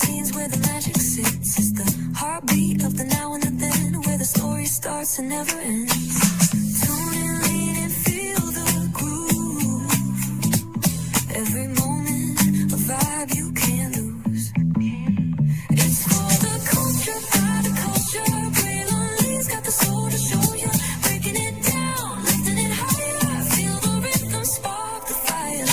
scenes where the magic sits. It's the heartbeat of the now and the then, where the story starts and never ends. Tune in, lean and feel the groove. Every moment, a vibe you can't lose. It's for the culture, by the culture. Braylon got the soul to show you. Breaking it down, lifting it higher. Feel the rhythm, spark the fire.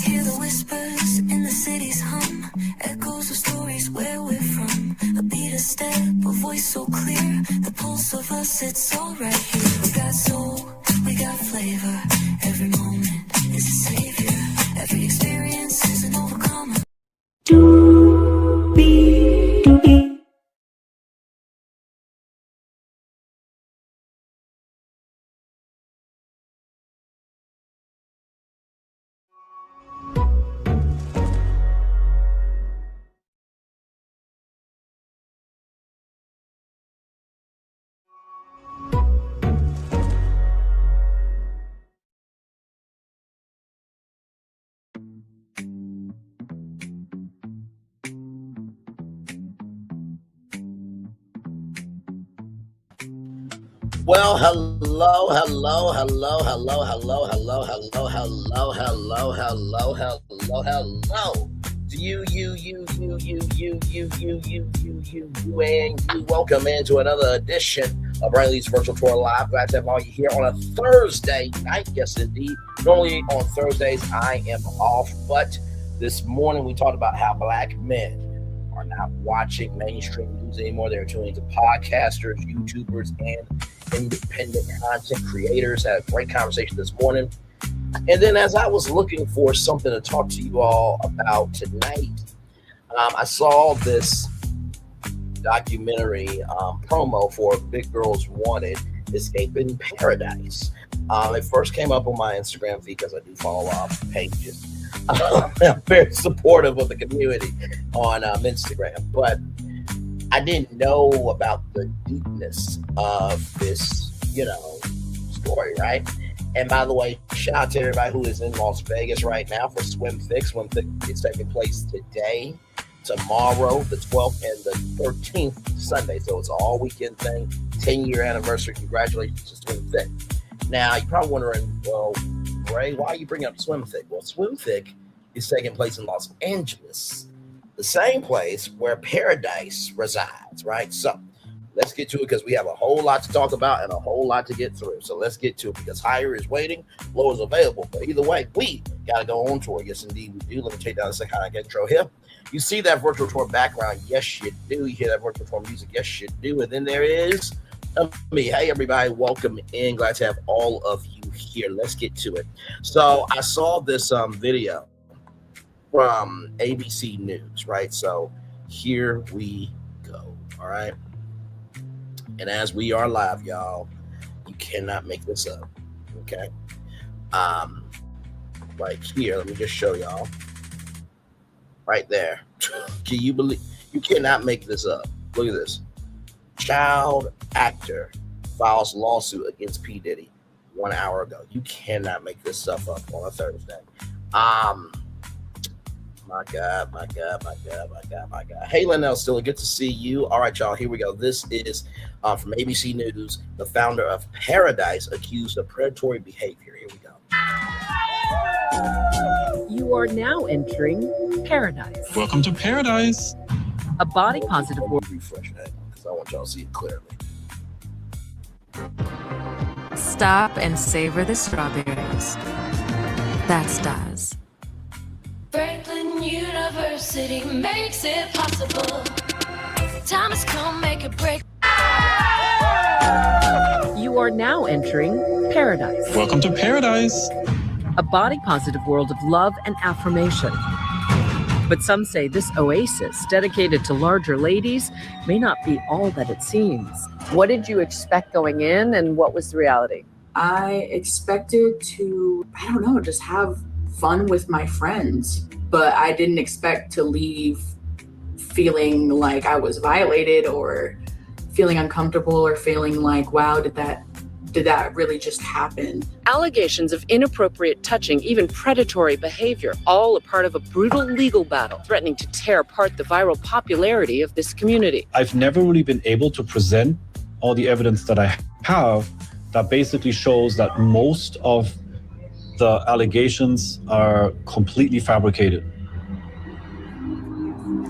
Hear the whispers in the city's hum. Echoes of stories where we're from. A beat, a step, a voice so clear. The pulse of us, it's all right here. We got soul, we got flavor. Every moment is a savior. Every experience is an overcomer. Well, hello. To you, and you. Welcome into another edition of Riley's Virtual Tour Live. Glad to have all you here on a Thursday night. Yes, indeed. Normally on Thursdays, I am off, but this morning we talked about how black men are not watching mainstream news anymore. They're tuning to podcasters, YouTubers, and independent content creators. Had a great conversation this morning. And then as I was looking for something to talk to you all about tonight, I saw this documentary promo for Big Girls Wanted, Escaping Paradise. It first came up on my Instagram feed because I do follow off pages. I'm very supportive of the community on Instagram, but I didn't know about the deepness of this, story, right? And by the way, shout out to everybody who is in Las Vegas right now for Swim Thick. Swim Thick is taking place today, tomorrow, the 12th, and the 13th, Sunday. So it's an all-weekend thing, 10-year anniversary. Congratulations to Swim Thick. Now, you're probably wondering, well, Ray, why are you bringing up Swim Thick? Well, Swim Thick is taking place in Los Angeles, the same place where Pearadise resides, right? So let's get to it because we have a whole lot to talk about and a whole lot to get through. So let's get to it because higher is waiting, low is available. But either way, we got to go on tour. Yes, indeed, we do. Let me take down the second intro here. You see that virtual tour background? Yes, you do. You hear that virtual tour music? Yes, you do. And then there is me. Hey, everybody. Welcome in. Glad to have all of you here. Let's get to it. So I saw this video from ABC News, right? So here we go. All right. And as we are live, y'all, you cannot make this up. Okay. Right here, let me just show y'all. Right there. Can you believe? You cannot make this up. Look at this. Child actor files lawsuit against P. Diddy 1 hour ago. You cannot make this stuff up on a Thursday. My God. Hey, Linnell Stiller, good to see you. All right, y'all, here we go. This is from ABC News. The founder of Pearadise accused of predatory behavior. Here we go. You are now entering Pearadise. Welcome to Pearadise. A body positive world. Refresh that because I want y'all to see it clearly. Stop and savor the strawberries. That's Daz. Franklin University makes it possible. Time has come, make a break. You are now entering Pearadise. Welcome to Pearadise. A body positive world of love and affirmation. But some say this oasis dedicated to larger ladies may not be all that it seems. What did you expect going in and what was the reality? I expected to, just have fun with my friends, but I didn't expect to leave feeling like I was violated or feeling uncomfortable or feeling like, wow, did that really just happen? Allegations of inappropriate touching, even predatory behavior, all a part of a brutal legal battle threatening to tear apart the viral popularity of this community. I've never really been able to present all the evidence that I have that basically shows that most of the allegations are completely fabricated.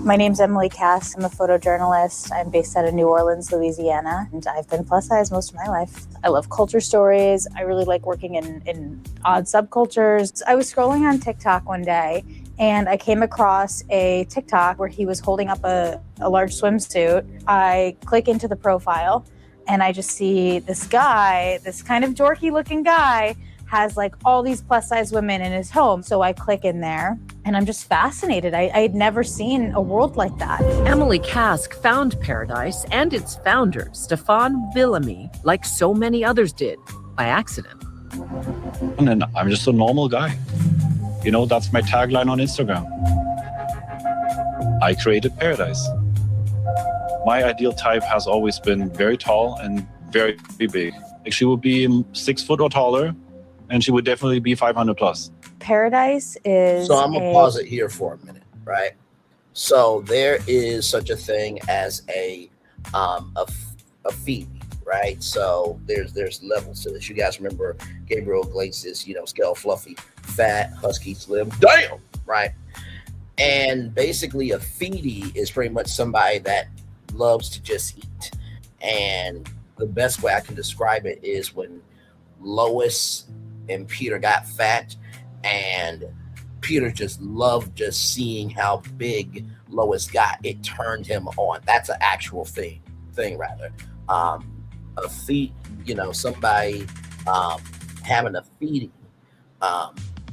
My name's Emily Cass. I'm a photojournalist. I'm based out of New Orleans, Louisiana, and I've been plus size most of my life. I love culture stories. I really like working in odd subcultures. I was scrolling on TikTok one day, and I came across a TikTok where he was holding up a large swimsuit. I click into the profile, and I just see this guy, this kind of dorky looking guy, has like all these plus size women in his home. So I click in there and I'm just fascinated. I had never seen a world like that. Emily Kask found Pearadise and its founder, Stefan Villamy, like so many others did, by accident. And then I'm just a normal guy. You know, that's my tagline on Instagram. I created Pearadise. My ideal type has always been very tall and very big. Like, she would be 6 foot or taller, and she would definitely be 500 plus. Pearadise is. So I'm gonna pause it here for a minute, right? So there is such a thing as a Phoebe, right? So there's levels to this. You guys remember Gabriel Iglesias, scale fluffy, fat, husky, slim, damn, right? And basically a feedie is pretty much somebody that loves to just eat. And the best way I can describe it is when Lois and Peter got fat, and Peter just loved just seeing how big Lois got. It turned him on. That's an actual thing rather. A feed, somebody having a feeding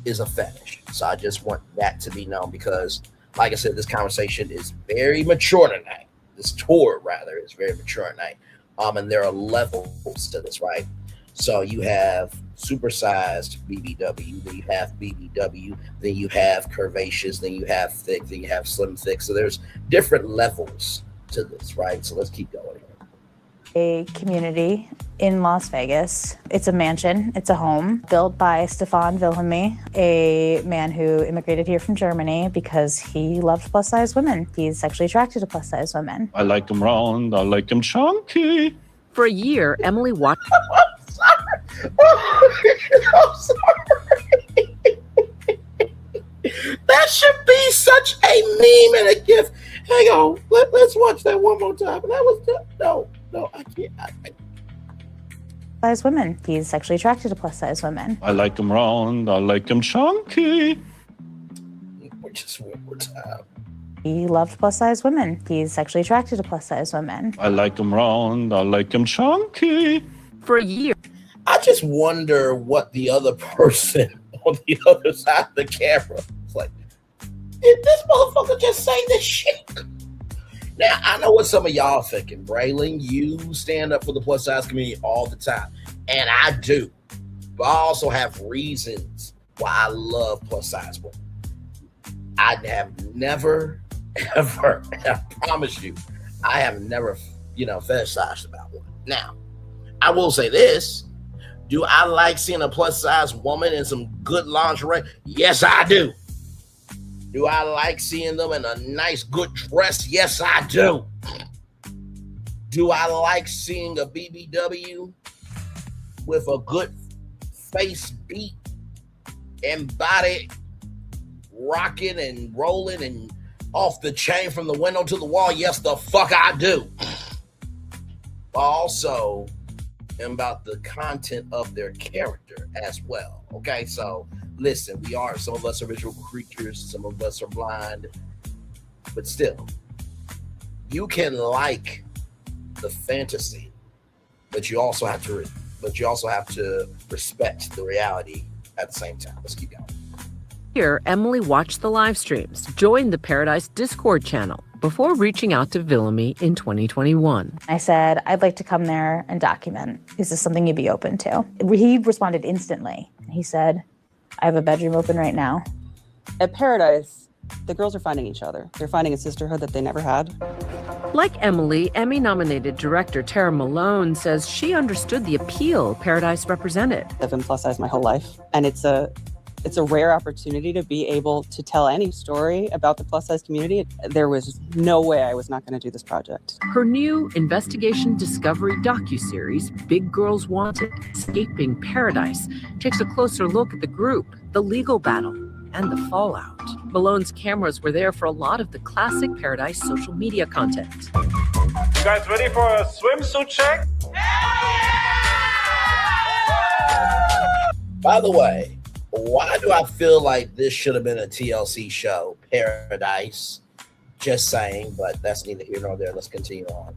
is a fetish. So I just want that to be known, because like I said, this conversation is very mature tonight. This tour rather is very mature tonight. And there are levels to this, right? So you have supersized BBW, then you have BBW, then you have curvaceous, then you have thick, then you have slim thick. So there's different levels to this, right? So let's keep going here. A community in Las Vegas. It's a mansion. It's a home built by Stefan Villamy, a man who immigrated here from Germany because he loved plus size women. He's sexually attracted to plus size women. I like them round. I like them chunky. For a year, Emily watched. I'm sorry. That should be such a meme and a gif. Hang on, let's watch that one more time. And that was no, I can't. Size women. He's sexually attracted to plus size women. I like them round. I like them chunky. Just one more time. He loved plus size women. He's sexually attracted to plus size women. I like them round. I like them chunky. For a year. I just wonder what the other person on the other side of the camera is like. Did this motherfucker just say this shit? Now, I know what some of y'all are thinking. Braylon, you stand up for the plus size community all the time. And I do. But I also have reasons why I love plus size women. I have never, ever, I promise you, I have never, fetishized about one. Now, I will say this. Do I like seeing a plus size woman in some good lingerie? Yes, I do. Do I like seeing them in a nice, good dress? Yes, I do. Do I like seeing a BBW with a good face beat and body rocking and rolling and off the chain from the window to the wall? Yes, the fuck I do. But also am about the content of their character as well. Okay, so listen, some of us are visual creatures, some of us are blind, but still, you can like the fantasy, but you also have to respect the reality at the same time. Let's keep going. Here, Emily watched the live streams, joined the Pearadise Discord channel before reaching out to Villamy in 2021. I said, I'd like to come there and document. Is this something you'd be open to? He responded instantly. He said, I have a bedroom open right now. At Pearadise, The girls are finding each other. They're finding a sisterhood that they never had. Like Emily, Emmy-nominated director Tara Malone says she understood the appeal Pearadise represented. I've been plus size my whole life, and it's a rare opportunity to be able to tell any story about the plus size community. There was no way I was not going to do this project. Her new investigation discovery docuseries, Big Girls Wanted: Escaping Pearadise, takes a closer look at the group, the legal battle, and the fallout. Malone's cameras were there for a lot of the classic Pearadise social media content. You guys ready for a swimsuit check? By the way, why do I feel like this should have been a TLC show, Pearadise? Just saying, but that's neither here nor there. Let's continue on.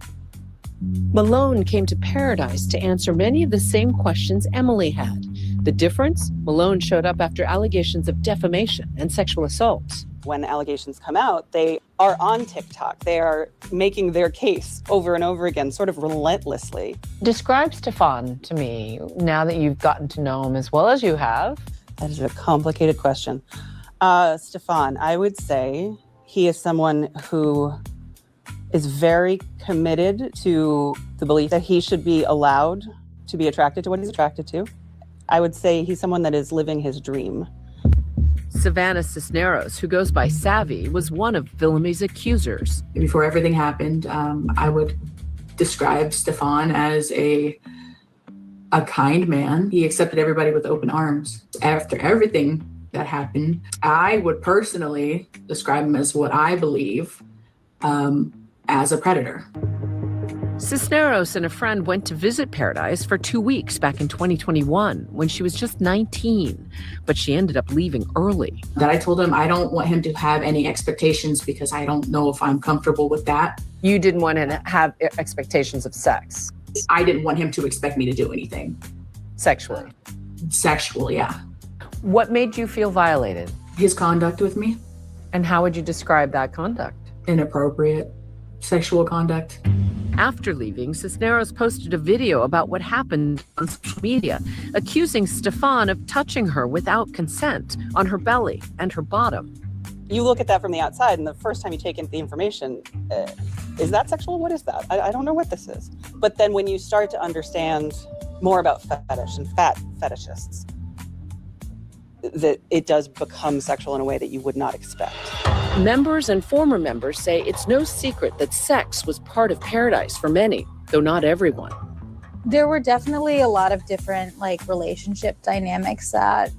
Malone came to Pearadise to answer many of the same questions Emily had. The difference? Malone showed up after allegations of defamation and sexual assault. When allegations come out, they are on TikTok. They are making their case over and over again, sort of relentlessly. Describe Stefan to me now that you've gotten to know him as well as you have. That is a complicated question. Stefan, I would say he is someone who is very committed to the belief that he should be allowed to be attracted to what he's attracted to. I would say he's someone that is living his dream. Savannah Cisneros, who goes by Savvy, was one of Villamy's accusers. Before everything happened, I would describe Stefan as a kind man. He accepted everybody with open arms. After everything that happened, I would personally describe him as what I believe as a predator. Cisneros and a friend went to visit Pearadise for 2 weeks back in 2021 when she was just 19, but she ended up leaving early. That I told him I don't want him to have any expectations because I don't know if I'm comfortable with that. You didn't want to have expectations of sex. I didn't want him to expect me to do anything. Sexually? Sexually, yeah. What made you feel violated? His conduct with me. And how would you describe that conduct? Inappropriate sexual conduct. After leaving, Cisneros posted a video about what happened on social media, accusing Stefan of touching her without consent on her belly and her bottom. You look at that from the outside, and the first time you take in the information, is that sexual? What is that? I don't know what this is. But then when you start to understand more about fetish and fat fetishists, that it does become sexual in a way that you would not expect. Members and former members say it's no secret that sex was part of Pearadise for many, though not everyone. There were definitely a lot of different relationship dynamics that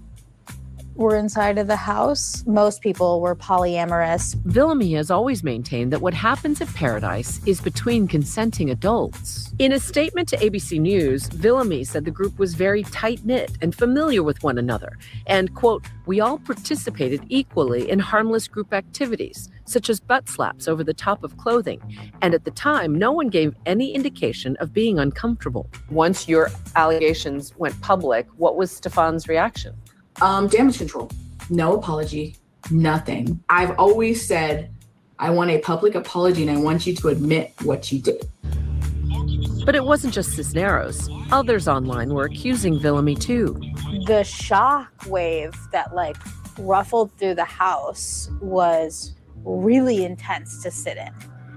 were inside of the house. Most people were polyamorous. Villamy has always maintained that what happens at Pearadise is between consenting adults. In a statement to ABC News, Villamy said the group was very tight-knit and familiar with one another, and, quote, "We all participated equally in harmless group activities, such as butt slaps over the top of clothing, and at the time, no one gave any indication of being uncomfortable." Once your allegations went public, what was Stefan's reaction? Damage control. No apology. Nothing. I've always said, I want a public apology and I want you to admit what you did. But it wasn't just Cisneros. Others online were accusing Villamy too. The shock wave that ruffled through the house was really intense to sit in.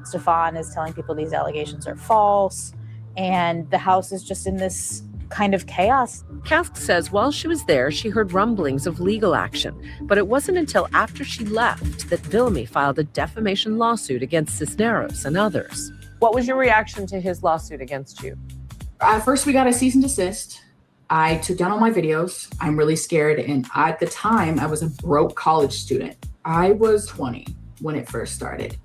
Stefan is telling people these allegations are false, and the house is just in this kind of chaos. Kask says while she was there, she heard rumblings of legal action, but it wasn't until after she left that Villamy filed a defamation lawsuit against Cisneros and others. What was your reaction to his lawsuit against you? First, we got a cease and desist. I took down all my videos. I'm really scared. And at the time, I was a broke college student. I was 20 when it first started.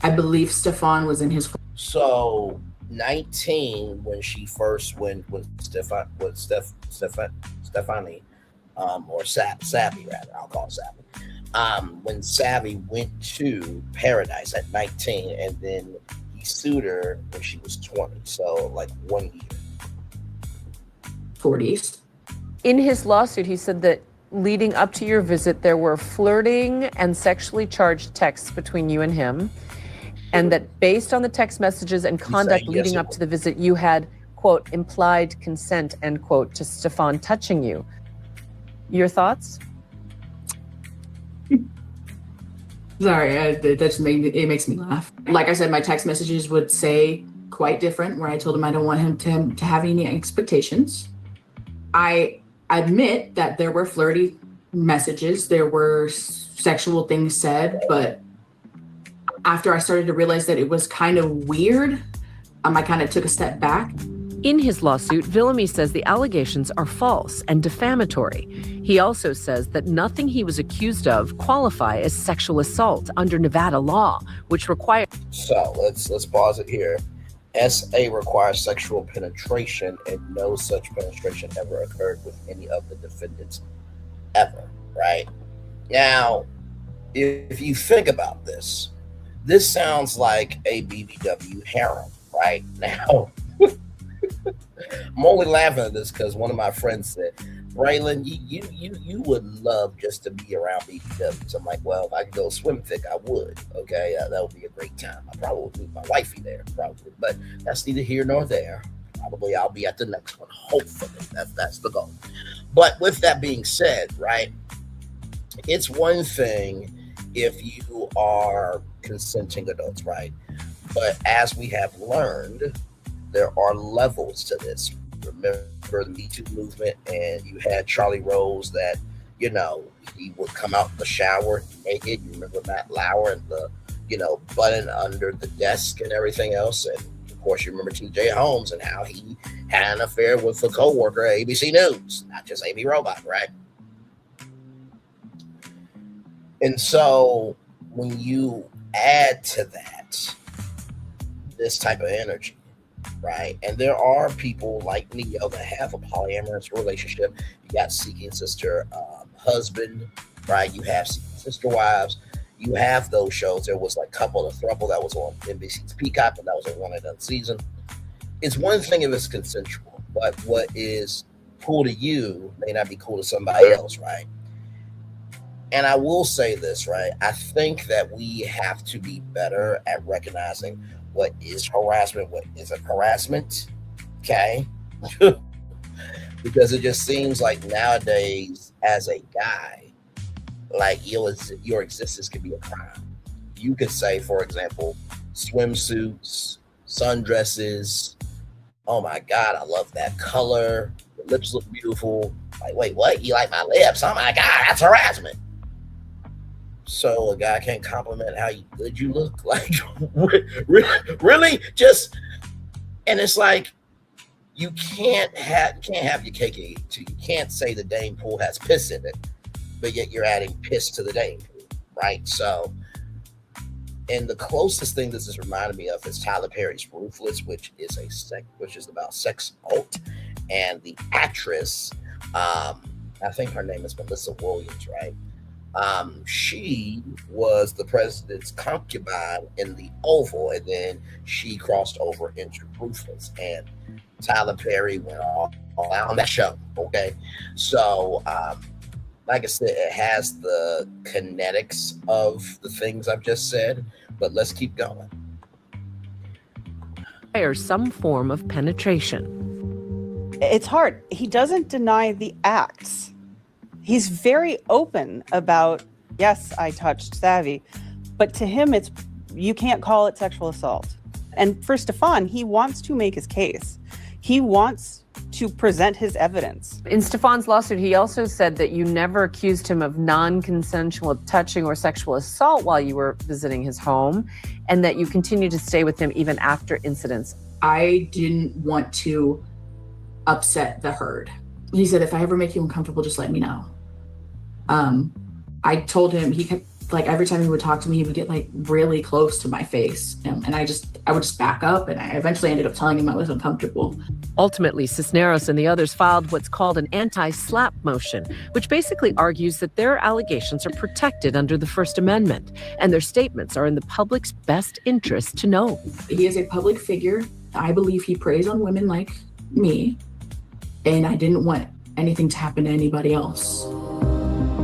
I believe Stefan was in his... So 19 when she first went with Stefani, or Savvy rather, I'll call it Savvy. When Savvy went to Pearadise at 19, and then he sued her when she was 20, so 1 year. 40s. In his lawsuit, he said that leading up to your visit, there were flirting and sexually charged texts between you and him, and that based on the text messages and conduct leading up to the visit, you had, quote, implied consent, end quote, to Stefan touching you. Your thoughts? Sorry, that just it makes me laugh. Like I said, my text messages would say quite different, where I told him I don't want him to have any expectations. I admit that there were flirty messages, there were sexual things said, but after I started to realize that it was kind of weird, I kind of took a step back. In his lawsuit, Villamy says the allegations are false and defamatory. He also says that nothing he was accused of qualify as sexual assault under Nevada law, which requires... So let's pause it here. SA requires sexual penetration, and no such penetration ever occurred with any of the defendants ever, right? Now, if you think about this, this sounds like a BBW harem, right? Now, I'm only laughing at this because one of my friends said, Braylon, you would love just to be around BBWs. I'm like, well, if I could go swim thick, I would. Okay, that would be a great time. I probably would meet my wifey there, probably, but that's neither here nor there. Probably I'll be at the next one. Hopefully, that's the goal. But with that being said, right, it's one thing if you are consenting adults, right? But as we have learned, there are levels to this. Remember the Me Too movement, and you had Charlie Rose that, you know, he would come out the shower naked. You remember Matt Lauer and the, you know, button under the desk and everything else. And of course, you remember TJ Holmes and how he had an affair with a co-worker at ABC News, not just Amy Robot, right? And so when you add to that this type of energy, right? And there are people like Neo that have a polyamorous relationship. You got Seeking Sister Husband, right? You have Seeking Sister Wives. You have those shows. There was like Couple of Throuple that was on NBC's Peacock, but that was a one and done season. It's one thing if it's consensual, but what is cool to you may not be cool to somebody else, right? And I will say this, right? I think that we have to be better at recognizing what is harassment, what isn't harassment, okay? Because it just seems like nowadays, as a guy, like your existence can be a crime. You could say, for example, swimsuits, sundresses. Oh my God, I love that color. Your lips look beautiful. Like, wait, what? You like my lips? Oh my God, that's harassment. So a guy can't compliment how good you look? Like, really? Just, and it's like, you can't have your cake and eat it too. You can't say the Dane pool has piss in it, but yet you're adding piss to the Dane pool, right? So, and the closest thing this has reminded me of is Tyler Perry's Ruthless, which is about sex cult, and the actress, I think her name is Melissa Williams, right? She was the president's concubine in the Oval, and then she crossed over into Ruthless, and Tyler Perry went all out on that show. Okay, so like I said, it has the kinetics of the things I've just said, but let's keep going. Some form of penetration. It's hard. He doesn't deny the acts. He's very open about, yes, I touched Savvy, but to him, you can't call it sexual assault. And for Stefan, he wants to make his case. He wants to present his evidence. In Stefan's lawsuit, he also said that you never accused him of non-consensual touching or sexual assault while you were visiting his home, and that you continued to stay with him even after incidents. I didn't want to upset the herd. He said, if I ever make you uncomfortable, just let me know. I told him, he kept, like, every time he would talk to me, he would get like really close to my face. And I would just back up, and I eventually ended up telling him I was uncomfortable. Ultimately, Cisneros and the others filed what's called an anti-SLAPP motion, which basically argues that their allegations are protected under the First Amendment, and their statements are in the public's best interest to know. He is a public figure. I believe he preys on women like me, and I didn't want anything to happen to anybody else.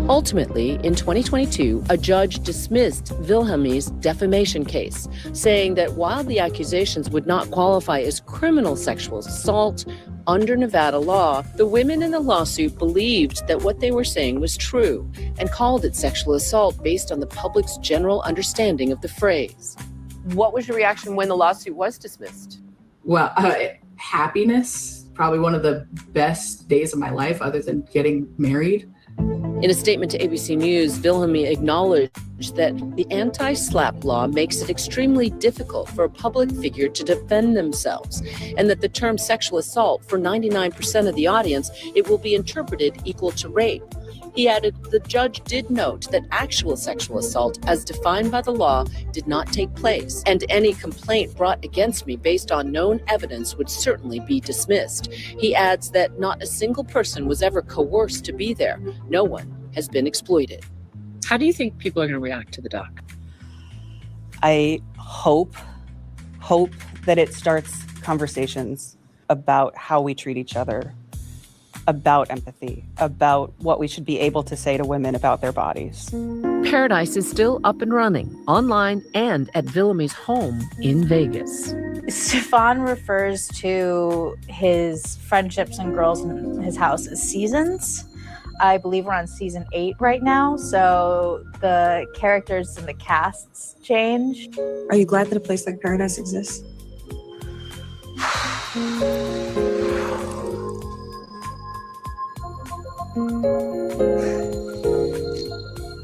Ultimately, in 2022, a judge dismissed Wilhelmy's defamation case, saying that while the accusations would not qualify as criminal sexual assault Under Nevada law, the women in the lawsuit believed that what they were saying was true and called it sexual assault based on the public's general understanding of the phrase. What was your reaction when the lawsuit was dismissed? Well, happiness, probably one of the best days of my life other than getting married. In a statement to ABC News, Wilhelmy acknowledged that the anti-SLAPP law makes it extremely difficult for a public figure to defend themselves, and that the term sexual assault, for 99% of the audience, it will be interpreted equal to rape. He added, the judge did note that actual sexual assault, as defined by the law, did not take place, and any complaint brought against me based on known evidence would certainly be dismissed. He adds that not a single person was ever coerced to be there. No one has been exploited. How do you think people are going to react to the doc? I hope that it starts conversations about how we treat each other, about empathy, about what we should be able to say to women about their bodies. Pearadise is still up and running, online and at Wilhelmy's home in Vegas. Stefan refers to his friendships and girls in his house as seasons. I believe we're on season 8 right now, so the characters and the casts change. Are you glad that a place like Pearadise exists?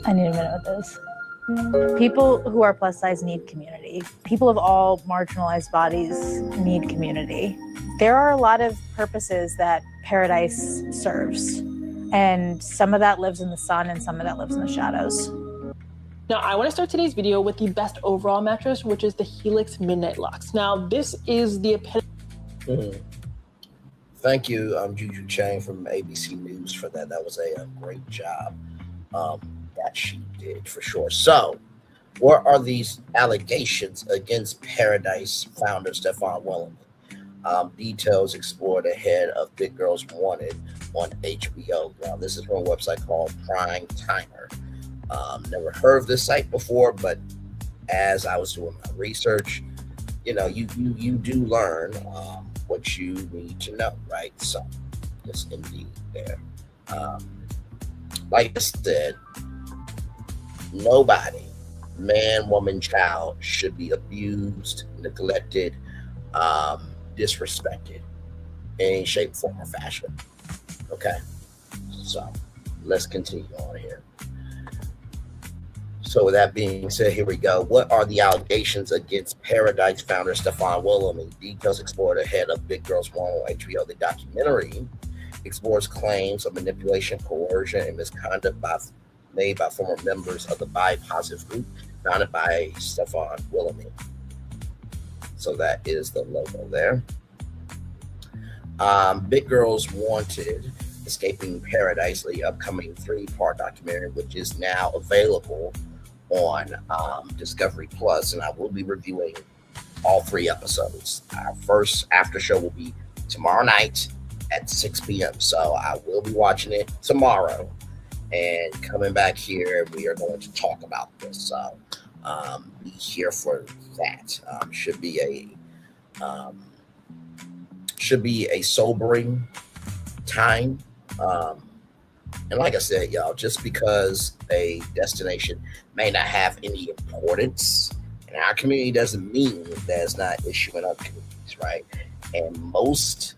I need a minute with this. People who are plus size need community. People of all marginalized bodies need community. There are a lot of purposes that Pearadise serves, and some of that lives in the sun and some of that lives in the shadows. Now, I want to start today's video with the best overall mattress, which is the Helix Midnight Lux. Now, this is the epitome. Thank you, Juju Chang from ABC News for that. That was a great job that she did for sure. So, what are these allegations against Pearadise founder Stefan Wilhelmy? Details explored ahead of Big Girls Wanted on HBO. Now, this is from a website called Prime Timer. Never heard of this site before, but as I was doing my research, you do learn what you need to know, right? So, yes, indeed, there. Like I said, nobody, man, woman, child, should be abused, neglected, disrespected in any shape, form, or fashion. Okay, so let's continue on here. So with that being said, here we go. What are the allegations against Pearadise founder Stefan Wilhelmy? Details explored ahead of Big Girls One on HBO. The documentary explores claims of manipulation, coercion, and misconduct made by former members of the bi-positive group founded by Stefan Wilhelmy. So that is the logo there. Big Girls Wanted, Escaping Pearadise, the upcoming 3-part documentary, which is now available on Discovery Plus, and I will be reviewing all 3 episodes. Our first after show will be tomorrow night at 6 p.m. So I will be watching it tomorrow and coming back here. We are going to talk about this. So be here for that. Should be a sobering time. And like I said, y'all, just because a destination may not have any importance in our community doesn't mean that it's not an issue in other communities, right? And most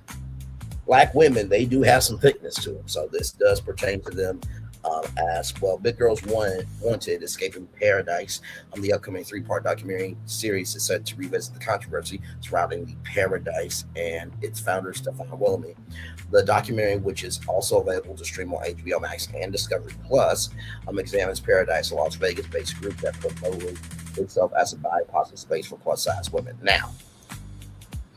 Black women, they do have some thickness to them. So this does pertain to them as well. Big Girls Wanted, Escaping Pearadise, the upcoming 3-part documentary series is set to revisit the controversy surrounding the Pearadise and its founder, Stefan Wilhelmy. The documentary, which is also available to stream on HBO Max and Discovery Plus, examines Pearadise, a Las Vegas-based group that promoted itself as a bi-positive space for plus-size women. Now,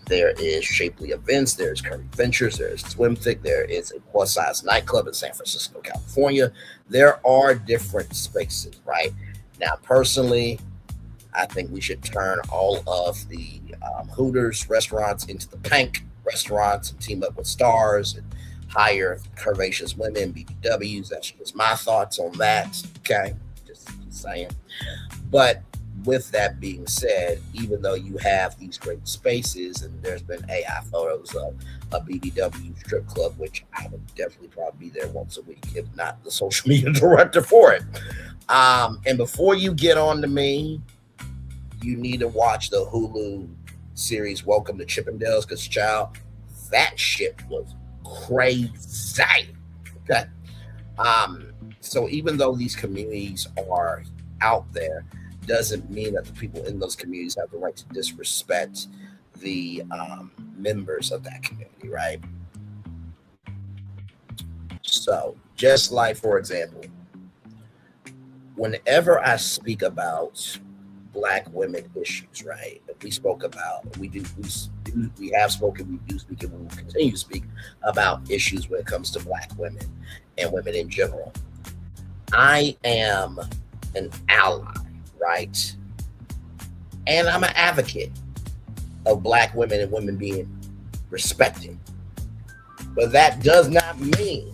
there is Shapely Events, there's Curry Ventures, there's Swim Thick, there is a plus-size nightclub in San Francisco, California. There are different spaces, right? Now, personally, I think we should turn all of the Hooters restaurants into the Pank restaurants and team up with Stars and hire curvaceous women, BBWs. That's just my thoughts on that, okay? Just saying. But with that being said, even though you have these great spaces, and there's been AI photos of a BBW strip club, which I would definitely probably be there once a week, if not the social media director for it. And before you get on to me, you need to watch the Hulu series Welcome to Chippendales, because child, that shit was crazy. Okay. So even though these communities are out there, doesn't mean that the people in those communities have the right to disrespect the members of that community, right? So just like, for example, whenever I speak about Black women issues, right? We spoke about, we have spoken, we do speak, and we will continue to speak about issues when it comes to Black women and women in general. I am an ally, right? And I'm an advocate of Black women and women being respected. But that does not mean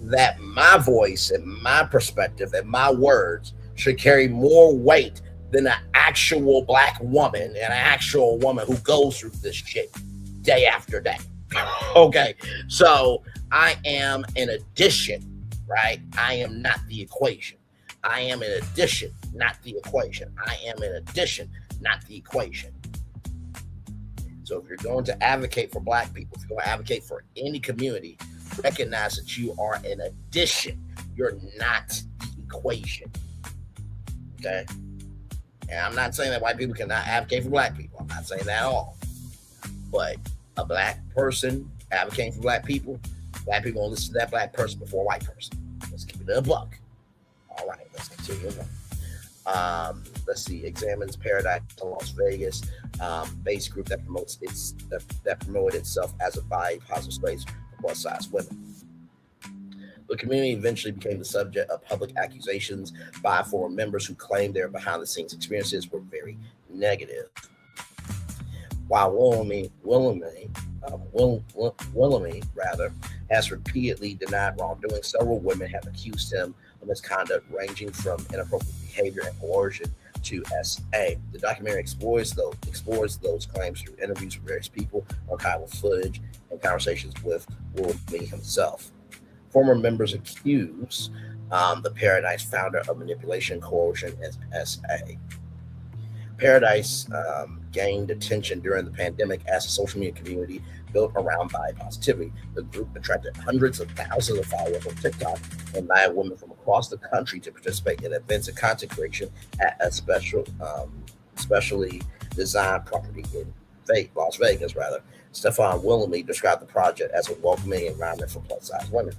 that my voice and my perspective and my words should carry more weight than an actual Black woman and an actual woman who goes through this shit day after day. Okay, so I am an addition, right? I am not the equation. I am an addition, not the equation. I am an addition, not the equation. So if you're going to advocate for Black people, if you're going to advocate for any community, recognize that you are an addition. You're not the equation. Okay? And I'm not saying that white people cannot advocate for Black people. I'm not saying that at all. But a Black person advocating for Black people gonna listen to that Black person before a white person. Let's keep it a buck. All right, let's continue on. Let's see. Examines Pearadise in Las Vegas, base group that promoted itself as a body positive space for plus size women. The community eventually became the subject of public accusations by former members who claimed their behind-the-scenes experiences were very negative. While Willamy has repeatedly denied wrongdoing, several women have accused him of misconduct ranging from inappropriate behavior and coercion to SA. The documentary explores those claims through interviews with various people, archival footage, and conversations with Willamy himself. Former members accuse the Pearadise founder of manipulation, coercion, and SA. Pearadise gained attention during the pandemic as a social media community built around body positivity. The group attracted hundreds of thousands of followers on TikTok and invited women from across the country to participate in events and content creation at a specially designed property in Las Vegas. Stefan Willamy described the project as a welcoming environment for plus-size women.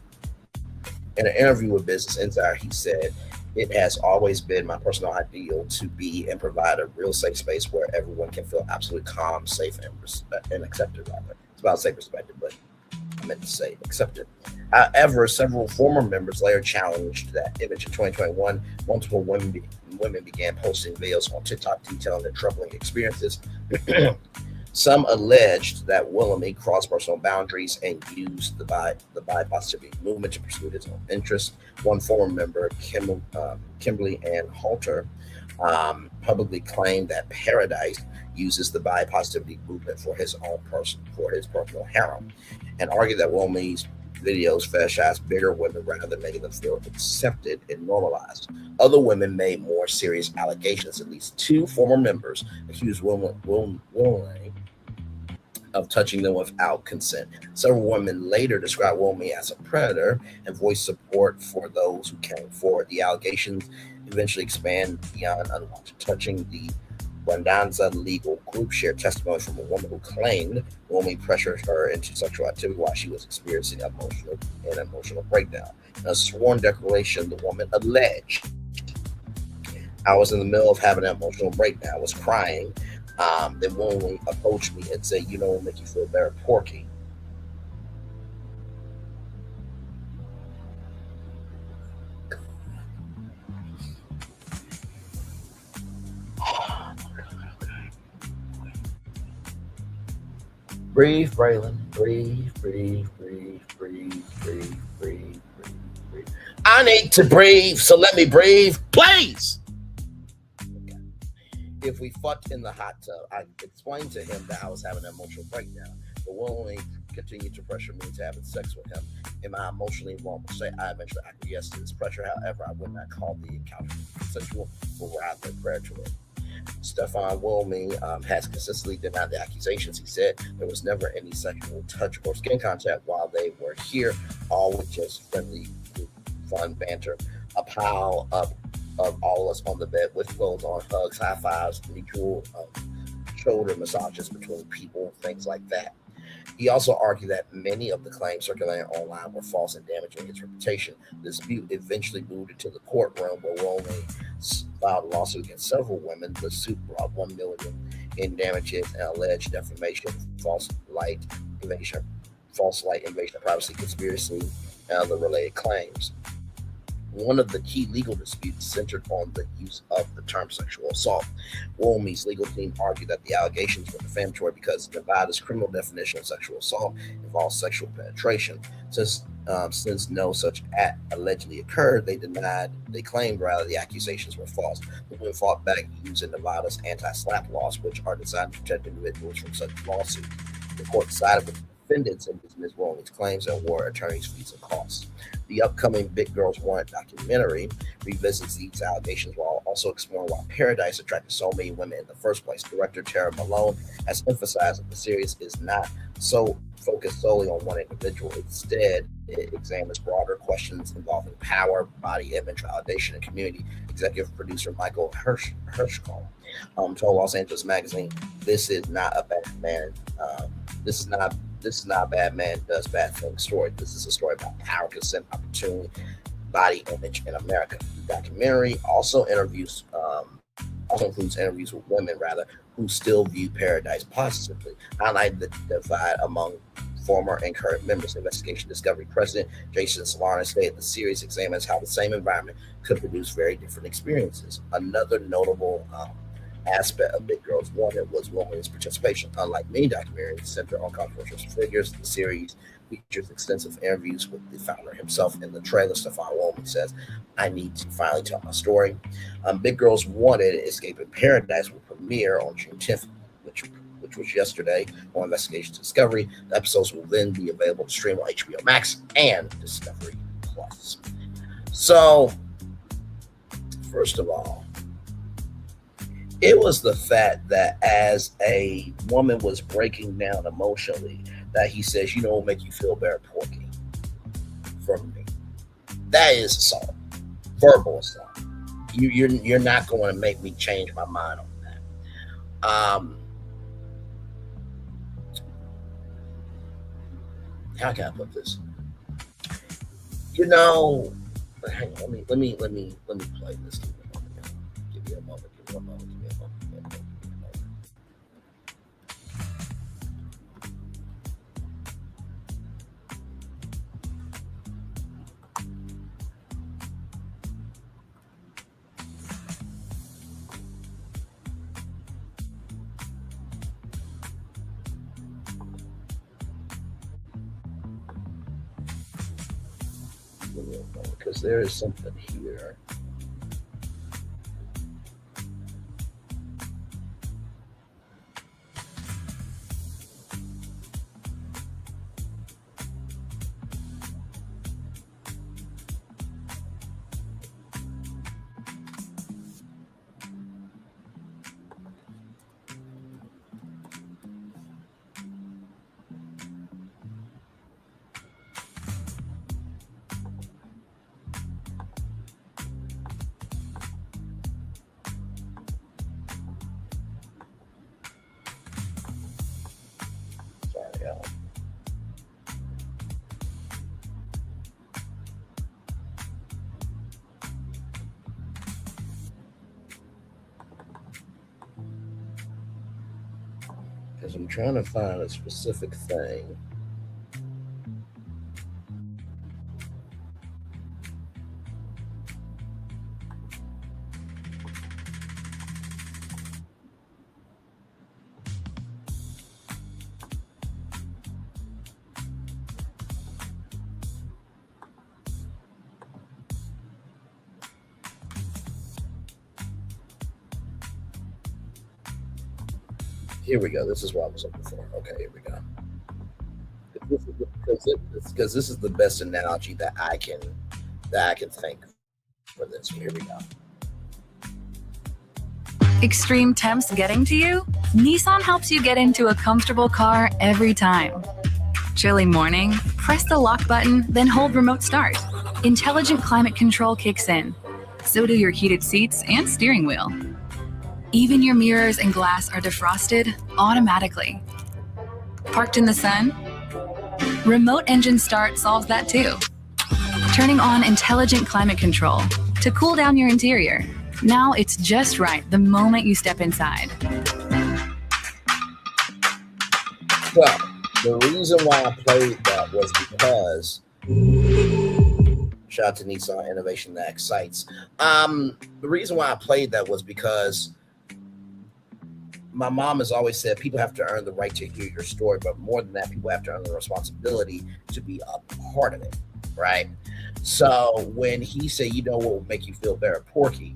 In an interview with Business Insider, he said, "It has always been my personal ideal to be and provide a real safe space where everyone can feel absolutely calm, safe, and accepted." It's about safe, respected, but I meant to say accepted. However, several former members later challenged that image. In 2021, multiple women began posting videos on TikTok detailing their troubling experiences. Some alleged that Willamy crossed personal boundaries and used the body positivity movement to pursue his own interests. One former member, Kimberly Ann Halter, publicly claimed that Pearadise uses the body positivity movement for his personal harem, and argued that Willamy's videos fetishize bigger women rather than making them feel accepted and normalized. Other women made more serious allegations. At least two former members accused Willamy of touching them without consent. Several women later described Willamy as a predator and voiced support for those who came forward. The allegations eventually expand beyond unwanted touching. The Wandanza legal group shared testimony from a woman who claimed Willamy pressured her into sexual activity while she was experiencing emotional breakdown. In a sworn declaration, the woman alleged, "I was in the middle of having an emotional breakdown, was crying. Then Willamy approached me and said, 'You know, it'll make you feel better, Porky.'" Breathe, Braylon. Breathe. I need to breathe, so let me breathe, please. Okay. if we fucked in the hot tub. I explained to him that I was having an emotional breakdown, but willingly continued to pressure me to having sex with him. In my emotionally vulnerable state, I eventually acquiesced to this pressure. However, I would not call the encounter consensual, but rather predatory. Stefan Wilmy has consistently denied the accusations. He said there was never any sexual touch or skin contact while they were here, all with just friendly, fun banter. A pile up of all of us on the bed with clothes on, hugs, high fives, mutual shoulder massages between people, things like that. He also argued that many of the claims circulating online were false and damaging his reputation. The dispute eventually moved into the courtroom, where Wilmy filed a lawsuit against several women. The suit brought $1 million in damages and alleged defamation, false light invasion of privacy, conspiracy, and other related claims. One of the key legal disputes centered on the use of the term sexual assault. Wilmy's legal team argued that the allegations were defamatory because Nevada's criminal definition of sexual assault involves sexual penetration. Since no such act allegedly occurred, they claimed rather the accusations were false. The women fought back using Nevada's anti-SLAPP laws, which are designed to protect individuals from such lawsuits. The court sided with the defendants and dismissed Wilmy's claims and awarded attorneys' fees and costs. The upcoming Big Girls Wanted documentary revisits these allegations while also exploring why Pearadise attracted so many women in the first place. Director Tara Malone has emphasized that the series is not so focused solely on one individual. Instead, it examines broader questions involving power, body image, validation, and community. Executive producer Michael Hirschcall told Los Angeles Magazine, "This is not a bad man. This is not a bad man does bad things story. This is a story about power, consent, opportunity, body image in America." The documentary also includes interviews with women who still view Pearadise positively, highlighting the divide among former and current members. Investigation Discovery President Jason Solana stated the series examines how the same environment could produce very different experiences. Another notable aspect of Big Girls Wanted was Wilmy's participation. Unlike many documentaries centered on controversial figures, the series features extensive interviews with the founder himself. In the trailer, Stefan Wilmy says, "I need to finally tell my story." Big Girls Wanted: Escaping Pearadise will premiere on June 10th, which was yesterday, on Investigation Discovery. The episodes will then be available to stream on HBO Max and Discovery Plus. So, first of all, it was the fact that as a woman was breaking down emotionally, that he says, "You know, it'll make you feel better, Porky," from me. That is assault, verbal assault. You're not going to make me change my mind on that. How can I put this? You know, hang on, let me play this. Give me a moment. Because there is something here. Because I'm trying to find a specific thing. Here we go. This is what I was looking for. Okay, here we go. Because this is the best analogy that I can think for this. Here we go. Extreme temps getting to you? Nissan helps you get into a comfortable car every time. Chilly morning? Press the lock button, then hold remote start. Intelligent climate control kicks in. So do your heated seats and steering wheel. Even your mirrors and glass are defrosted automatically. Parked in the sun? Remote engine start solves that too. Turning on intelligent climate control to cool down your interior. Now it's just right the moment you step inside. Well, the reason why I played that was because shout out to Nissan Innovation That Excites. The reason why I played that was because my mom has always said people have to earn the right to hear your story, but more than that, people have to earn the responsibility to be a part of it, right? So when he said, you know what will make you feel better, Porky,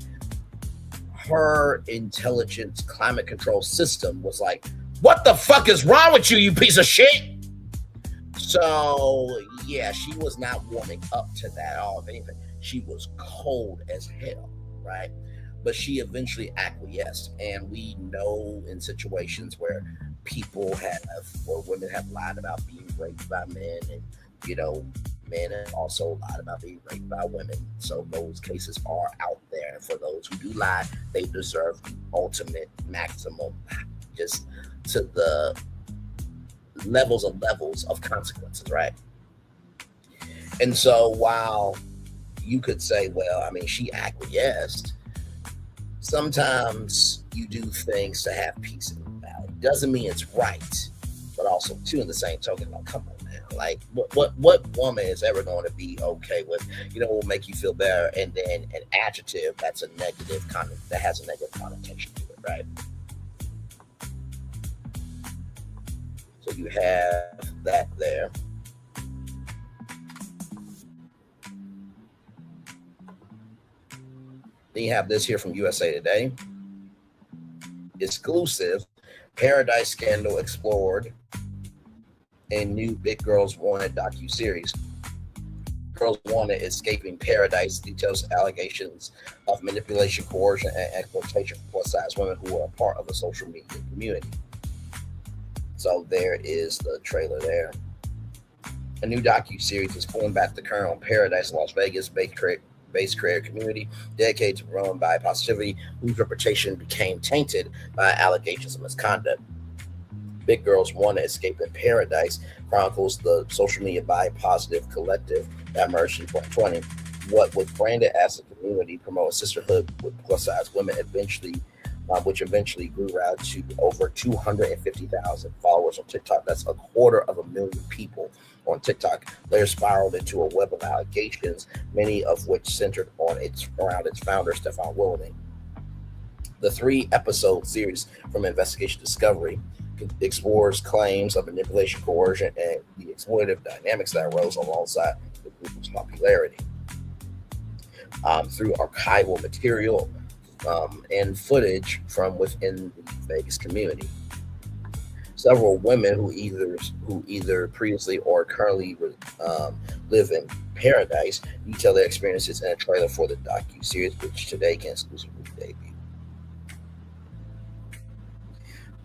her intelligence climate control system was like, what the fuck is wrong with you, you piece of shit? So yeah, she was not warming up to that at all. If anything, she was cold as hell, right? But she eventually acquiesced, and we know in situations where where women have lied about being raped by men, and you know, men have also lied about being raped by women. So those cases are out there, and for those who do lie, they deserve the ultimate maximum, just to the levels of consequences, right? And so while you could say, well, I mean, she acquiesced, sometimes you do things to have peace in the valley. Doesn't mean it's right, but also too in the same token, like, come on now, like what woman is ever going to be okay with, you know, will make you feel better, and then an adjective that's a negative that has a negative connotation to it, right? So you have that there. Then you have this here from USA Today. Exclusive, Pearadise scandal explored in new Big Girls Wanted docuseries. Girls Wanted escaping Pearadise details allegations of manipulation, coercion, and exploitation for plus-size women who are a part of the social media community. So there is the trailer there. A new docuseries is pulling back the curtain on Pearadise in Las Vegas, based creator community dedicated to run by positivity, whose reputation became tainted by allegations of misconduct. Big Girls Want to Escape in Pearadise chronicles the social media bi positive collective that emerged in 2020. What was branded as a community promotes sisterhood with plus-size women, which eventually grew out to over 250,000 followers on TikTok. That's 250,000 people on TikTok. They spiraled into a web of allegations, many of which centered around its founder, Stefan. The 3-episode series from Investigation Discovery explores claims of manipulation, coercion, and the exploitative dynamics that arose alongside the group's popularity. Through archival material and footage from within the Vegas community. Several women who either previously or currently live in Pearadise detail their experiences in a trailer for the docuseries, which today can exclusively debut.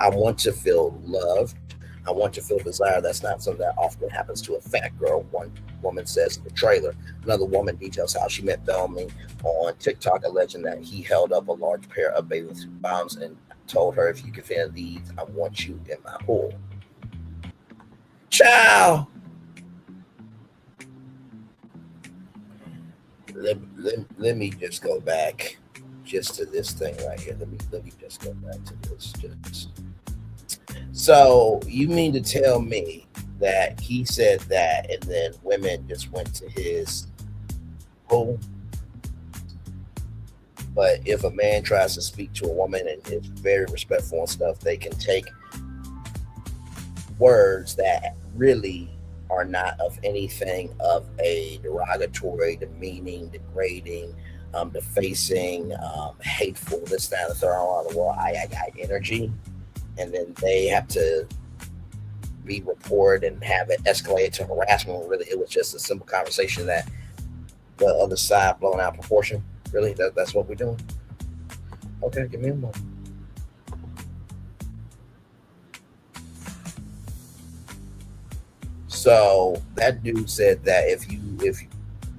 I want to feel loved. I want to feel desire. That's not something that often happens to a fat girl, one woman says in the trailer. Another woman details how she met Bellamy on TikTok, alleging that he held up a large pair of bathing suit bombs and told her, if you can fit these, I want you in my pool. Ciao. Let me just go back just to this thing right here. Let me just go back to this. So you mean to tell me that he said that and then women just went to his pool? But if a man tries to speak to a woman and is very respectful and stuff, they can take words that really are not of anything of a derogatory, demeaning, degrading, defacing, hateful, this, that, and the third, all around the world. I got energy. and then they have to be reported and have it escalate to harassment. When really, it was just a simple conversation that the other side blown out proportion. Really, that's what we're doing. Okay, give me a moment. So that dude said that if you let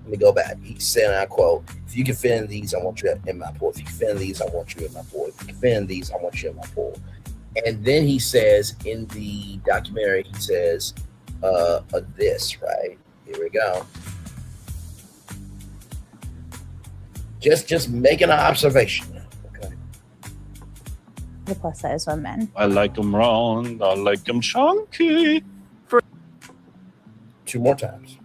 me go back. He said, and I quote, "If you can fit in these, I want you in my pool. If you can fit in these, I want you in my pool. If you can fit in these, I want you in my pool." And then he says in the documentary, he says, this, right? Here we go. Just making an observation. Okay. The plus size women. I like them round. I like them chunky. Two more times.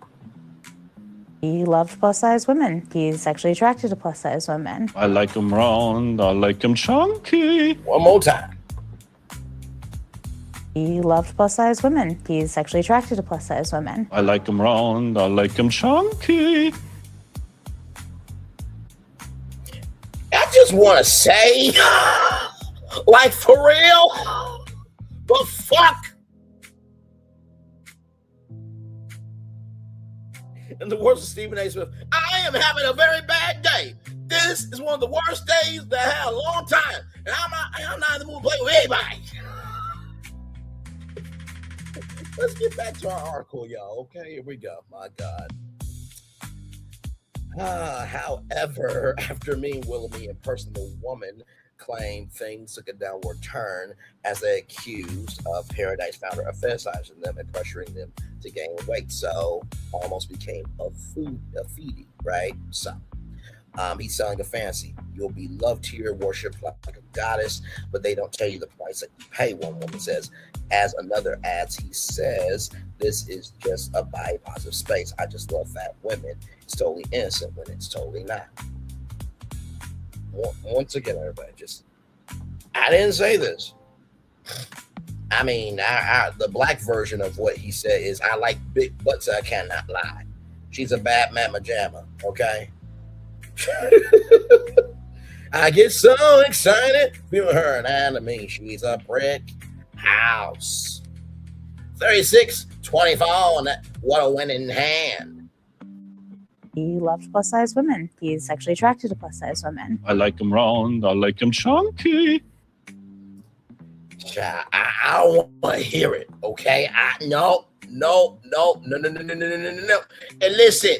He loved plus size women. He's sexually attracted to plus size women. I like them round. I like them chunky. One more time. He loved plus size women. He's sexually attracted to plus size women. I like them round. I like them chunky. I just want to say, like, for real, the fuck? In the words of Stephen A. Smith, I am having a very bad day. This is one of the worst days that I had a long time, and I'm not in the mood to play with anybody. Let's get back to our article, y'all. Okay, here we go. My God. However, after meeting Willoughby in person, the woman claimed things took a downward turn as they accused of Pearadise founder of fetishizing them and pressuring them to gain weight. So almost became a feedie, right? So he's selling a fantasy. You'll be loved here, worshipped like a goddess, but they don't tell you the price that you pay, one woman says. As another adds, he says, this is just a body positive space. I just love fat women. It's totally innocent when it's totally not. Once again, everybody, I didn't say this. I mean, the black version of what he said is, I like big butts, I cannot lie. She's a bad mamma jamma, okay? I get so excited feeling her anatomy. She's a brick house. 36-24, and what a winning hand. He loved plus size women. He's sexually attracted to plus size women. I like them round. I like them chunky. I don't want to hear it, okay? No. And listen,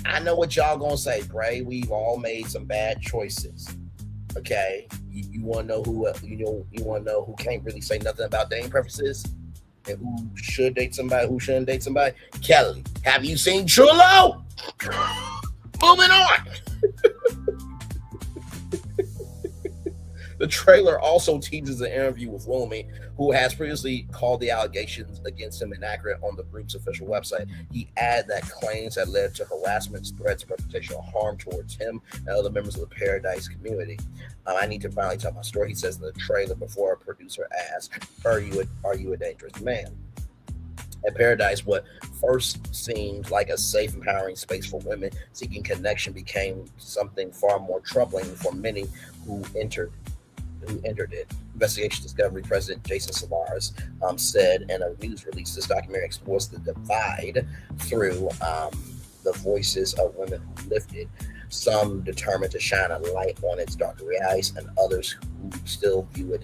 I know what y'all gonna say, Bray. We've all made some bad choices, okay? You want to know who you want to know who can't really say nothing about dating preferences and who should date somebody, who shouldn't date somebody? Kelly, have you seen Chulo? Moving on. The trailer also teases an interview with Willoughby, who has previously called the allegations against him inaccurate on the group's official website. He added that claims had led to harassment, threats, and reputational harm towards him and other members of the Pearadise community. I need to finally tell my story, he says in the trailer before a producer asks, are you a dangerous man? At Pearadise, what first seemed like a safe, empowering space for women seeking connection became something far more troubling for many who entered it. Investigation Discovery President Jason Solaris said in a news release, this documentary explores the divide through the voices of women who lifted, some determined to shine a light on its dark realities, and others who still view it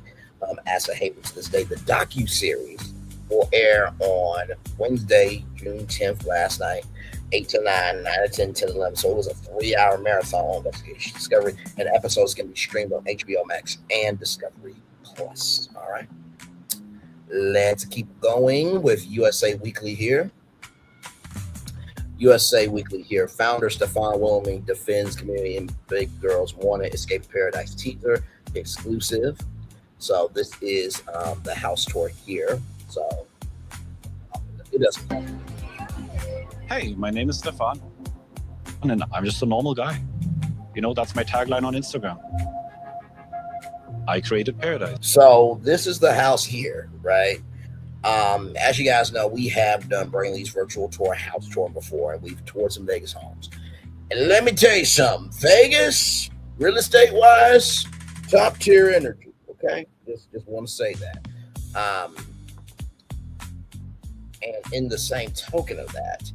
as a hate to this day. The docuseries will air on Wednesday, June 10th, last night, 8 to 9, 9 to 10, 10 to 11. So it was a 3-hour marathon on Investigation Discovery, and episodes can be streamed on HBO Max and Discovery Plus. All right. Let's keep going with USA Weekly here. USA Weekly here. Founder Stefan Willoughby defends community in Big Girls Wanna Escape Pearadise teaser exclusive. So this is the house tour here. So it doesn't. Hey, my name is Stefan, and I'm just a normal guy. You know, that's my tagline on Instagram. I created Pearadise. So this is the house here, right? As you guys know, we have done Brainley's virtual tour, house tour before, and we've toured some Vegas homes. And let me tell you something, Vegas, real estate wise, top tier energy, okay? Just want to say that. And in the same token of that,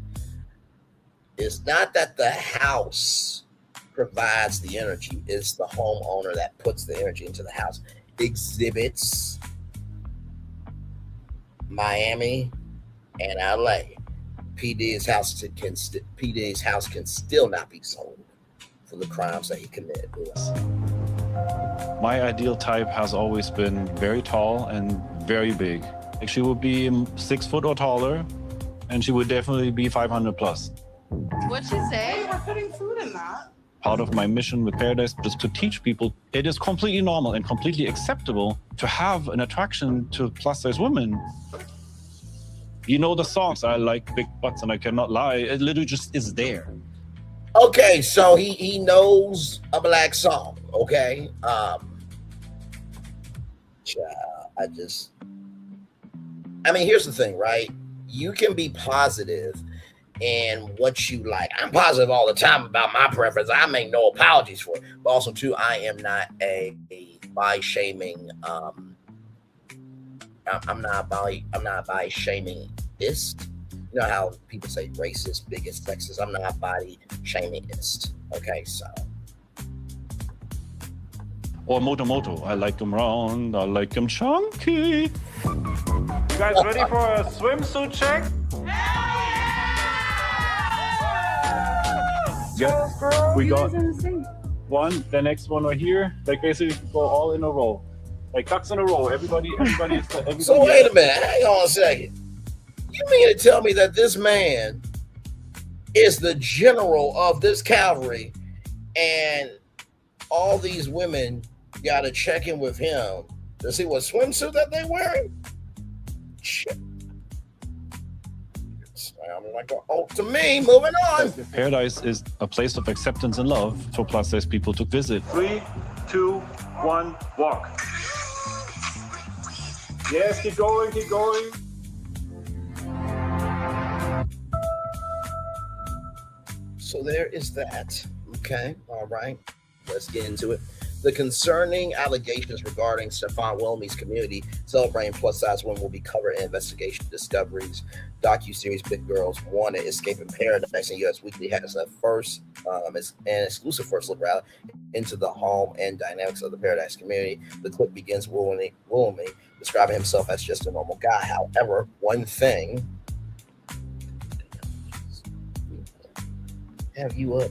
it's not that the house provides the energy, it's the homeowner that puts the energy into the house. Exhibits Miami and LA. PD's house can still not be sold for the crimes that he committed. My ideal type has always been very tall and very big. Like she would be 6 foot or taller, and she would definitely be 500 plus. What'd you say? We're putting food in that. Part of my mission with Pearadise is to teach people it is completely normal and completely acceptable to have an attraction to plus-size women. You know the songs, I like big butts and I cannot lie. It literally just is there. Okay, so he knows a black song, okay? I mean, here's the thing, right? You can be positive in what you like. I'm positive all the time about my preference. I make no apologies for it. But also, too, I am not a bi shaming. I'm not bi shamingist. You know how people say racist, biggest, sexist. I'm not body shamingist. Okay, so. Or Moto. I like them round. I like them chunky. You guys ready for a swimsuit check? Yeah, we got one. The next one right here. Like basically go all in a row, like ducks in a row. Everybody. So wait a minute. Hang on a second. You mean to tell me that this man is the general of this cavalry, and all these women got to check in with him to see what swimsuit that they're wearing? Shit. I'm like, oh, to me, moving on. Pearadise is a place of acceptance and love for plus-size people to visit. 3, 2, 1, walk. Yes, keep going. So there is that. Okay, all right. Let's get into it. The concerning allegations regarding Stefan Wilmey's community celebrating plus-size women will be covered in Investigation Discovery's docuseries Big Girls Wanted Escaping Pearadise, and U.S. Weekly has an exclusive first look rather into the home and dynamics of the Pearadise community. The clip begins with Wilmey describing himself as just a normal guy. However, one thing have you up.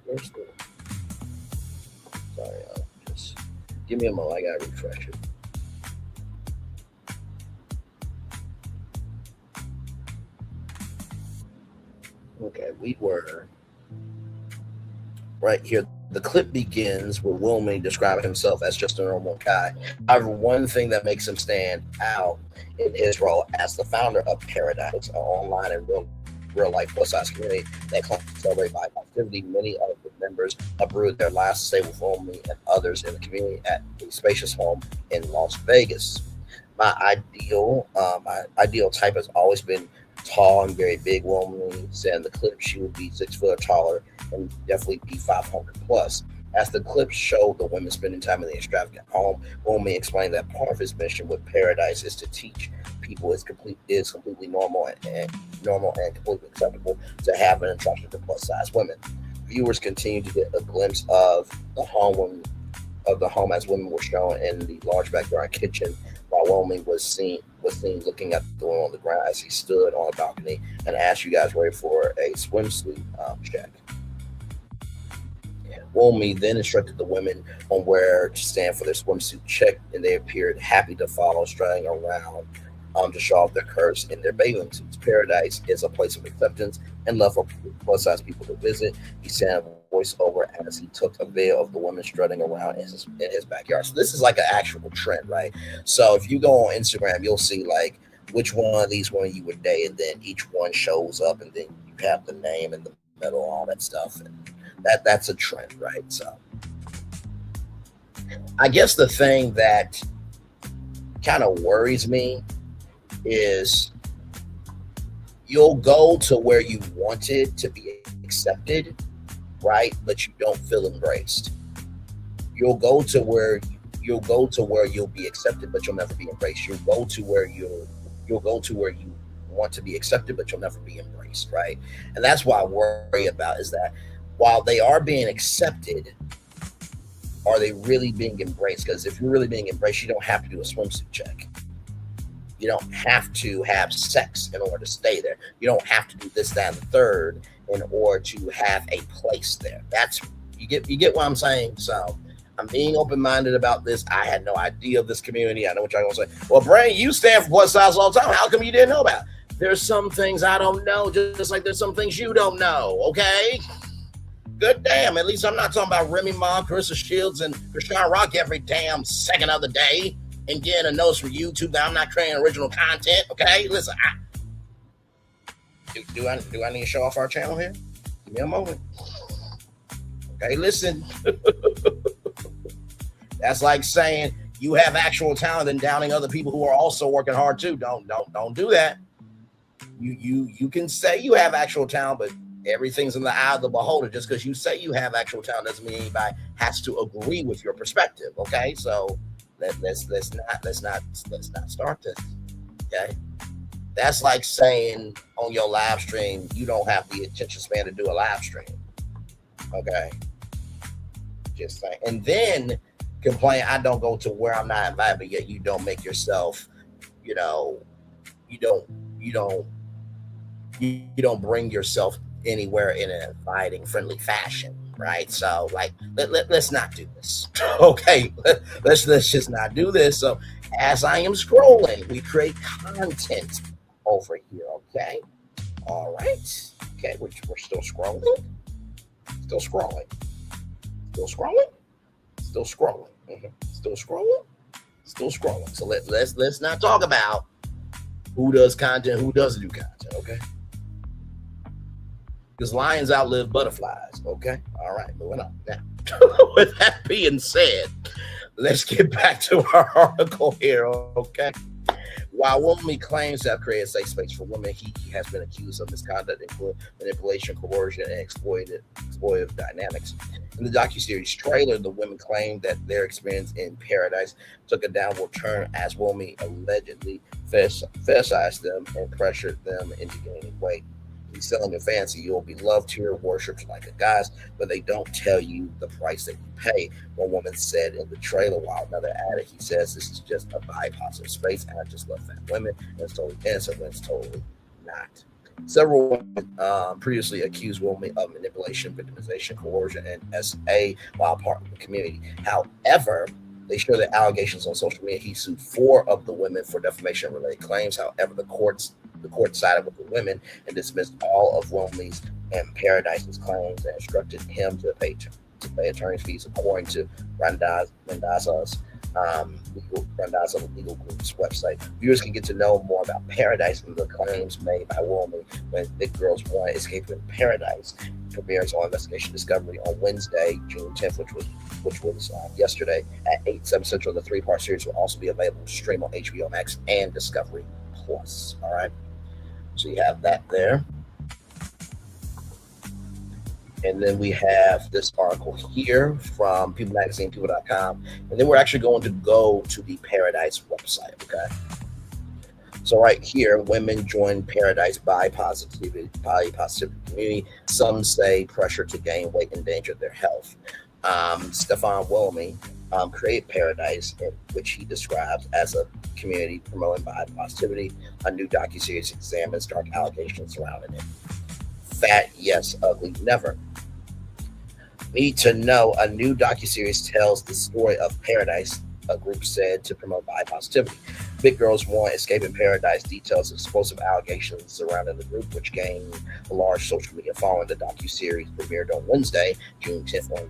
Where's the... Sorry, just give me a moment. I gotta refresh it. Okay, we were right here. The clip begins with Wilmey describing himself as just a normal guy. However, one thing that makes him stand out in his role as the founder of Pearadise, an online and real life plus size community that claims to celebrate body positivity. Many of the members uprooted their lives to stay with Wilmey and others in the community at a spacious home in Las Vegas. My ideal type has always been tall and very big. Wilmey said in the clip she would be 6 foot or taller and definitely be 500 plus. As the clip showed the women spending time in the extravagant home, Wilmey explained that part of his mission with Pearadise is to teach people it's completely normal and completely acceptable to have an attraction to plus size women. Viewers continue to get a glimpse of the home as women were shown in the large backyard kitchen, while Wilmey was seen looking at the woman on the ground as he stood on a balcony and asked you guys ready for a swimsuit check. Wilmey then instructed the women on where to stand for their swimsuit check, and they appeared happy to follow, strutting around to show off their curves in their bathing suits. Pearadise is a place of acceptance and love for plus-size people to visit. He sent a voiceover as he took a video of the women strutting around in his backyard. So this is like an actual trend, right? So if you go on Instagram, you'll see like which one of these women you would date, and then each one shows up, and then you have the name in the middle, all that stuff, and that's a trend, right? So I guess the thing that kind of worries me is you'll go to where you wanted to be accepted, right? But you don't feel embraced. You'll go to where you'll go to where you'll be accepted, but you'll never be embraced. You'll go to where you want to be accepted, but you'll never be embraced, right? And that's what I worry about, is that while they are being accepted, are they really being embraced? Because if you're really being embraced, you don't have to do a swimsuit check. You don't have to have sex in order to stay there. You don't have to do this, that, and the third in order to have a place there. That's you get what I'm saying. So I'm being open-minded about this. I had no idea of this community. I know what y'all gonna say. Well, Brain, you stand for plus size all the time. How come you didn't know about it? There's some things I don't know, just like there's some things you don't know. Okay. Good damn. At least I'm not talking about Remy Ma, Carissa Shields, and Krishan Rock every damn second of the day and getting a notice from YouTube that I'm not creating original content. Okay, listen. Do I need to show off our channel here? Give me a moment. Okay, listen. That's like saying you have actual talent and downing other people who are also working hard too. Don't do that. You can say you have actual talent, but everything's in the eye of the beholder. Just because you say you have actual talent doesn't mean anybody has to agree with your perspective. Okay, so let's not start this. Okay, that's like saying on your live stream you don't have the attention span to do a live stream. Okay, just saying, and then complain I don't go to where I'm not invited, but yet you don't make yourself, you don't bring yourself anywhere in an inviting, friendly fashion, right? So like let's not do this. Okay, let's just not do this. So as I am scrolling, we create content over here. Okay, all right. Okay, we're still scrolling, still scrolling. So let's not talk about who does content, who doesn't do content. Okay, because lions outlive butterflies. Okay, all right, moving on. Now, with that being said, let's get back to our article here. Okay, while Woman claims to have created a safe space for women, he has been accused of misconduct, including manipulation, coercion, and exploitive dynamics. In the docuseries trailer, the women claimed that their experience in Pearadise took a downward turn as Woman allegedly fetishized them and pressured them into gaining weight. He's selling a fancy, you'll be loved here, worshipped like a goddess, but they don't tell you the price that you pay. One woman said in the trailer, while another added, he says, this is just a positive space, and I just love fat women, and it's totally innocent when it's totally not. Several women previously accused Woman of manipulation, victimization, coercion, and SA while part of the community. However, they share the allegations on social media. He sued 4 of the women for defamation-related claims. However, the court sided with the women and dismissed all of Woman's and Paradise's claims and instructed him to pay attorney's fees, according to Randazza's legal group's website. Viewers can get to know more about Pearadise and the claims made by Woman when Big Girls Want Escaping Pearadise premieres on Investigation Discovery on Wednesday, June 10th, which was yesterday at 8/7 Central. The 3-part series will also be available to stream on HBO Max and Discovery Plus. All right, so you have that there. And then we have this article here from People Magazine, people.com. And then we're actually going to go to the Pearadise website, okay? So right here, women join Pearadise body positivity community. Some say pressure to gain weight endangered their health. Stefan created Pearadise, in which he describes as a community promoting body positivity. A new docuseries examines dark allegations surrounding it. Fat, yes. Ugly, never. Need to know, a new docuseries tells the story of Pearadise, a group said to promote body positivity. Big Girls Want Escaping Pearadise details explosive allegations surrounding the group, which gained a large social media following. The docuseries premiered on Wednesday, June 10th on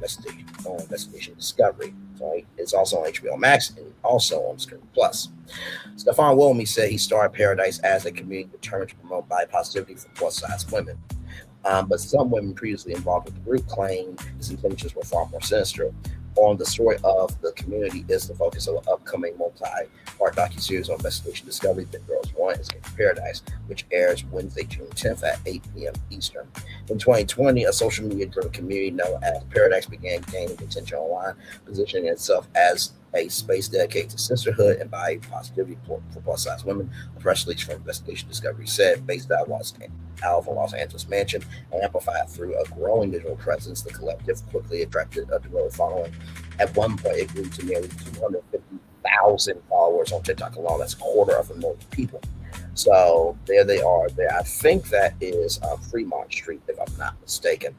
Investigation Discovery. So it's also on HBO Max and also on Discovery Plus. Stefan Wilmy said he started Pearadise as a community determined to promote body positivity for plus-size women. But some women previously involved with the group claimed his intentions were far more sinister. On the story of the community is the focus of an upcoming multi-part docuseries on Investigation Discovery, Big Girls Want Escaping Pearadise, which airs Wednesday, June 10th at 8 p.m. Eastern. In 2020, a social media-driven community known as Pearadise began gaining attention online, positioning itself as a space dedicated to sisterhood and body positivity for plus-size women. A press release from Investigation Discovery said, based out of Los Angeles mansion, amplified through a growing digital presence, the collective quickly attracted a devoted following. At one point, it grew to nearly 250,000 followers on TikTok alone. That's 250,000 people. So there they are. There, I think that is Fremont Street, if I'm not mistaken.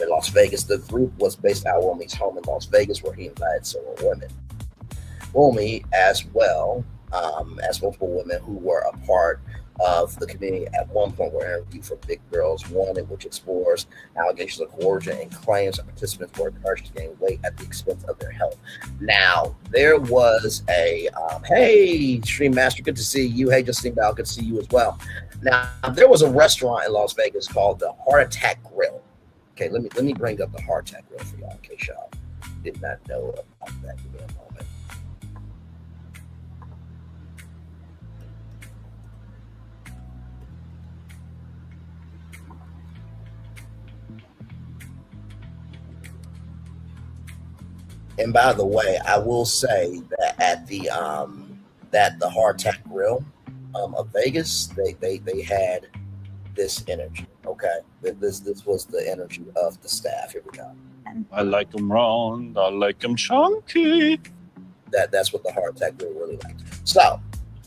In Las Vegas, the group was based out of Wilmie's home in Las Vegas, where he invited several women. Wilmie, as well as multiple women who were a part of the community at one point, were interviewed for Big Girls One, in which explores allegations of coercion and claims that participants were encouraged to gain weight at the expense of their health. Now, there was a hey, Stream Master, good to see you. Hey, Justine Bell, good to see you as well. Now, there was a restaurant in Las Vegas called the Heart Attack Grill. Okay, let me bring up the Heart Attack Grill for y'all in case y'all did not know about that. Give me a moment. And by the way, I will say that at the Heart Attack Grill of Vegas, they had this energy. Okay, this was the energy of the staff. Here we go. I like them round. I like them chunky. That's what the Heart Attack Grill really liked. So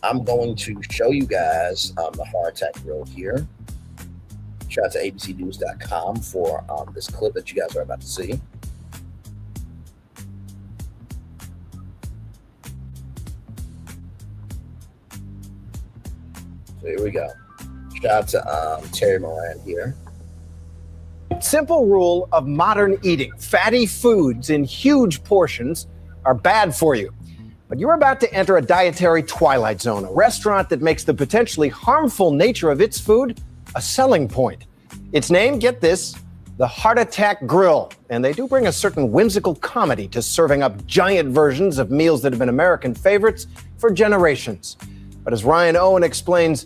I'm going to show you guys the Heart Attack Grill here. Shout out to abcnews.com for this clip that you guys are about to see. So here we go. Shout out to Terry Moran here. Simple rule of modern eating. Fatty foods in huge portions are bad for you. But you're about to enter a dietary twilight zone, a restaurant that makes the potentially harmful nature of its food a selling point. Its name, get this, the Heart Attack Grill. And they do bring a certain whimsical comedy to serving up giant versions of meals that have been American favorites for generations. But as Ryan Owen explains,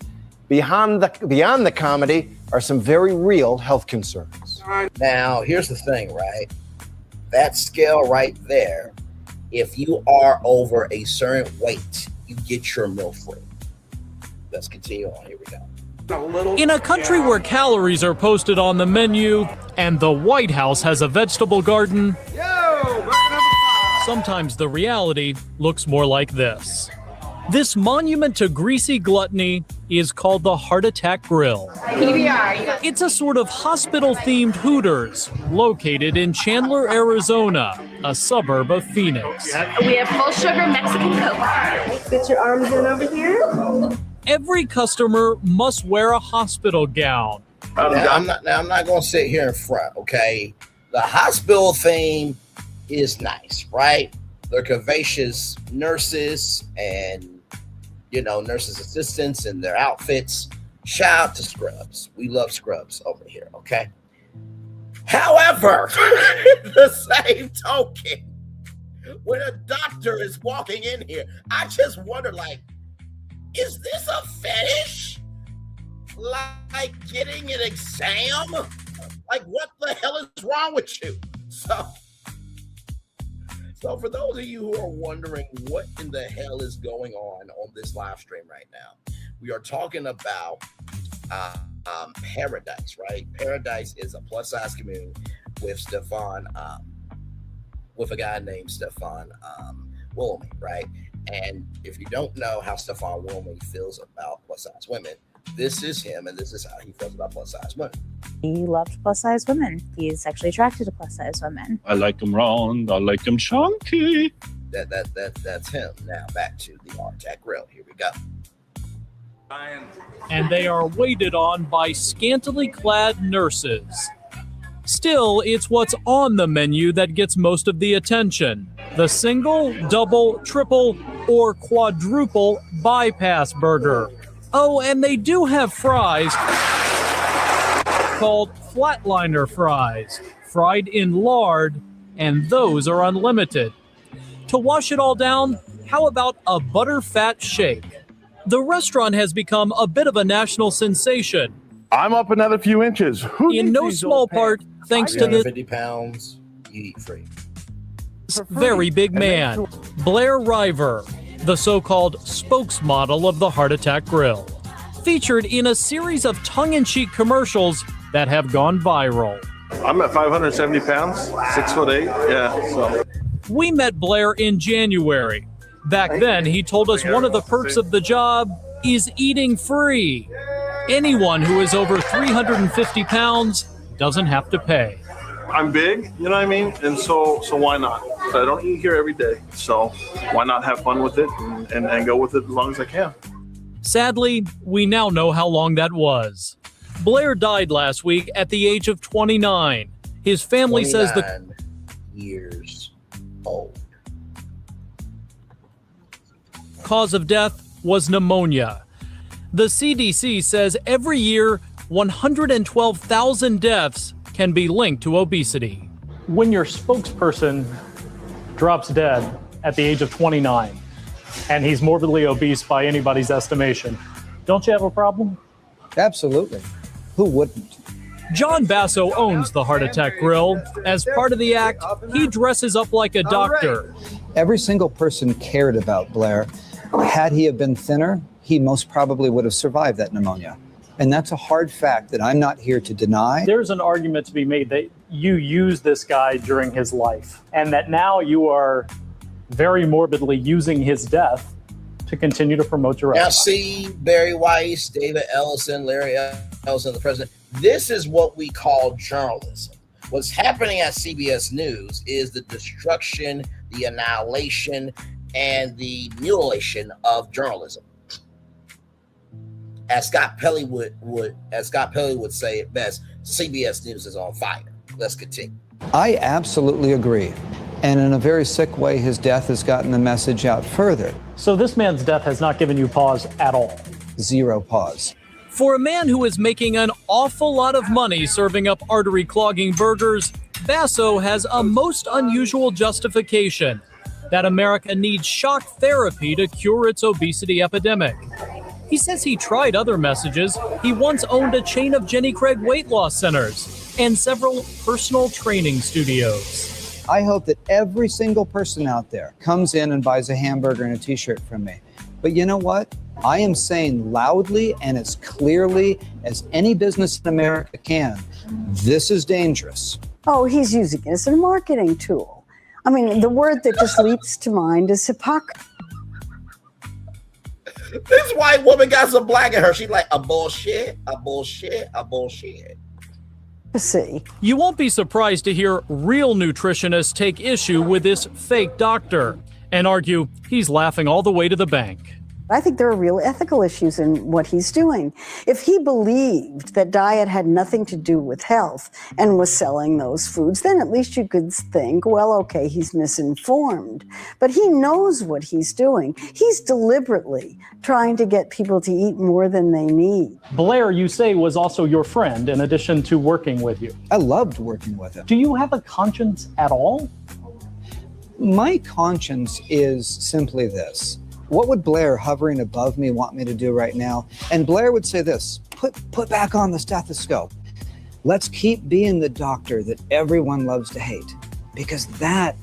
beyond the comedy are some very real health concerns. Now, here's the thing, right? That scale right there, if you are over a certain weight, you get your meal free. Let's continue on. Here we go. In a country where calories are posted on the menu and the White House has a vegetable garden, sometimes the reality looks more like this. This monument to greasy gluttony is called the Heart Attack Grill. It's a sort of hospital-themed Hooters located in Chandler, Arizona, a suburb of Phoenix. We have full sugar Mexican Coke. Get your arms in over here. Every customer must wear a hospital gown. I'm not going to sit here in front, okay? The hospital theme is nice, right? They're curvaceous nurses and, nurses' assistants and their outfits. Shout out to Scrubs. We love Scrubs over here, okay? However, the same token, when a doctor is walking in here, I just wonder, is this a fetish? Like getting an exam? Like, what the hell is wrong with you? So for those of you who are wondering what in the hell is going on this live stream right now, we are talking about Pearadise, right? Pearadise is a plus-size community with Stefan, with a guy named Stefan Wilmie, right? And if you don't know how Stefan Wilmie feels about plus-size women, this is him, and this is how he feels about plus-size women. He loves plus size women. He's sexually attracted to plus size women. I like them round. I like them chunky. That's him. Now back to the Heart Attack Grill. Here we go. And they are waited on by scantily clad nurses. Still, it's what's on the menu that gets most of the attention. The single, double, triple, or quadruple bypass burger. Oh, and they do have fries called flatliner fries, fried in lard, and those are unlimited. To wash it all down, how about a butterfat shake? The restaurant has become a bit of a national sensation. I'm up another few inches. In no small part, thanks to the 50 pounds, you eat free. very big man, Blair River, the so-called spokesmodel of the Heart Attack Grill, featured in a series of tongue-in-cheek commercials that have gone viral. I'm at 570 pounds, 6'8". Yeah, so. We met Blair in January. Back then, he told us one of the perks of the job is eating free. Anyone who is over 350 pounds doesn't have to pay. I'm big, you know what I mean? And so why not? I don't eat here every day, so why not have fun with it and go with it as long as I can? Sadly, we now know how long that was. Blair died last week at the age of 29. His family says the 29 years old. cause of death was pneumonia. The CDC says every year, 112,000 deaths can be linked to obesity. When your spokesperson drops dead at the age of 29, and he's morbidly obese by anybody's estimation, don't you have a problem? Absolutely. Who wouldn't? John Basso owns the Heart Attack Grill. As part of the act, he dresses up like a doctor. Every single person cared about Blair. Had he have been thinner, he most probably would have survived that pneumonia. And that's a hard fact that I'm not here to deny. There's an argument to be made that you used this guy during his life, and that now you are very morbidly using his death to continue to promote your Now, own. see, Barry Weiss, David Ellison, Larry Ellison, the president. This is what we call journalism. What's happening at CBS News is the destruction, the annihilation, and the mutilation of journalism. As Scott Pelley would say it best, CBS News is on fire. Let's continue. I absolutely agree. And in a very sick way, his death has gotten the message out further. So this man's death has not given you pause at all? Zero pause. For a man who is making an awful lot of money serving up artery-clogging burgers, Basso has a most unusual justification that America needs shock therapy to cure its obesity epidemic. He says he tried other messages. He once owned a chain of Jenny Craig weight loss centers and several personal training studios. I hope that every single person out there comes in and buys a hamburger and a t-shirt from me. But you know what? I am saying loudly and as clearly as any business in America can, this is dangerous. Oh, he's using it as a marketing tool. I mean, the word that just leaps to mind is hypocrisy. This white woman got some black in her. She's like, a bullshit, a bullshit, a bullshit. You won't be surprised to hear real nutritionists take issue with this fake doctor and argue he's laughing all the way to the bank. I think there are real ethical issues in what he's doing. If he believed that diet had nothing to do with health and was selling those foods, then at least you could think, well, okay, he's misinformed. But he knows what he's doing. He's deliberately trying to get people to eat more than they need. Blair, you say, was also your friend in addition to working with you. I loved working with him. Do you have a conscience at all? My conscience is simply this. What would Blair hovering above me want me to do right now? And Blair would say this, put back on the stethoscope. Let's keep being the doctor that everyone loves to hate, because that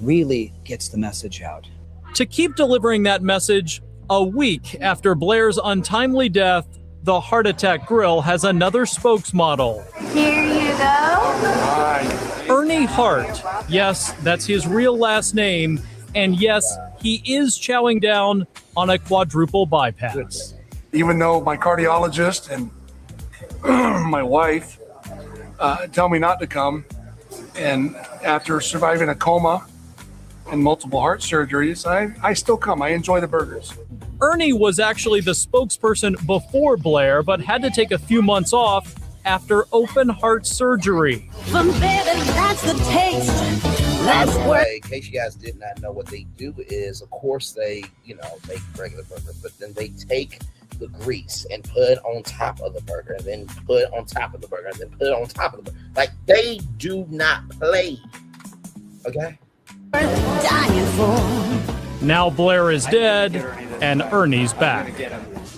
really gets the message out. To keep delivering that message, a week after Blair's untimely death, the Heart Attack Grill has another spokesmodel. Here you go. Ernie Hart. Yes, that's his real last name. And yes, he is chowing down on a quadruple bypass. Even though my cardiologist and my wife tell me not to come, and after surviving a coma and multiple heart surgeries, I still come. I enjoy the burgers. Ernie was actually the spokesperson before Blair, but had to take a few months off after open heart surgery. That's the taste. By the way, in case you guys did not know, what they do is, of course, they, make regular burgers, but then they take the grease and put it on top of the burger, and then put it on top of the burger, and then put it on top of the burger. Like, they do not play. Okay? Now Blair is dead, and Ernie's back.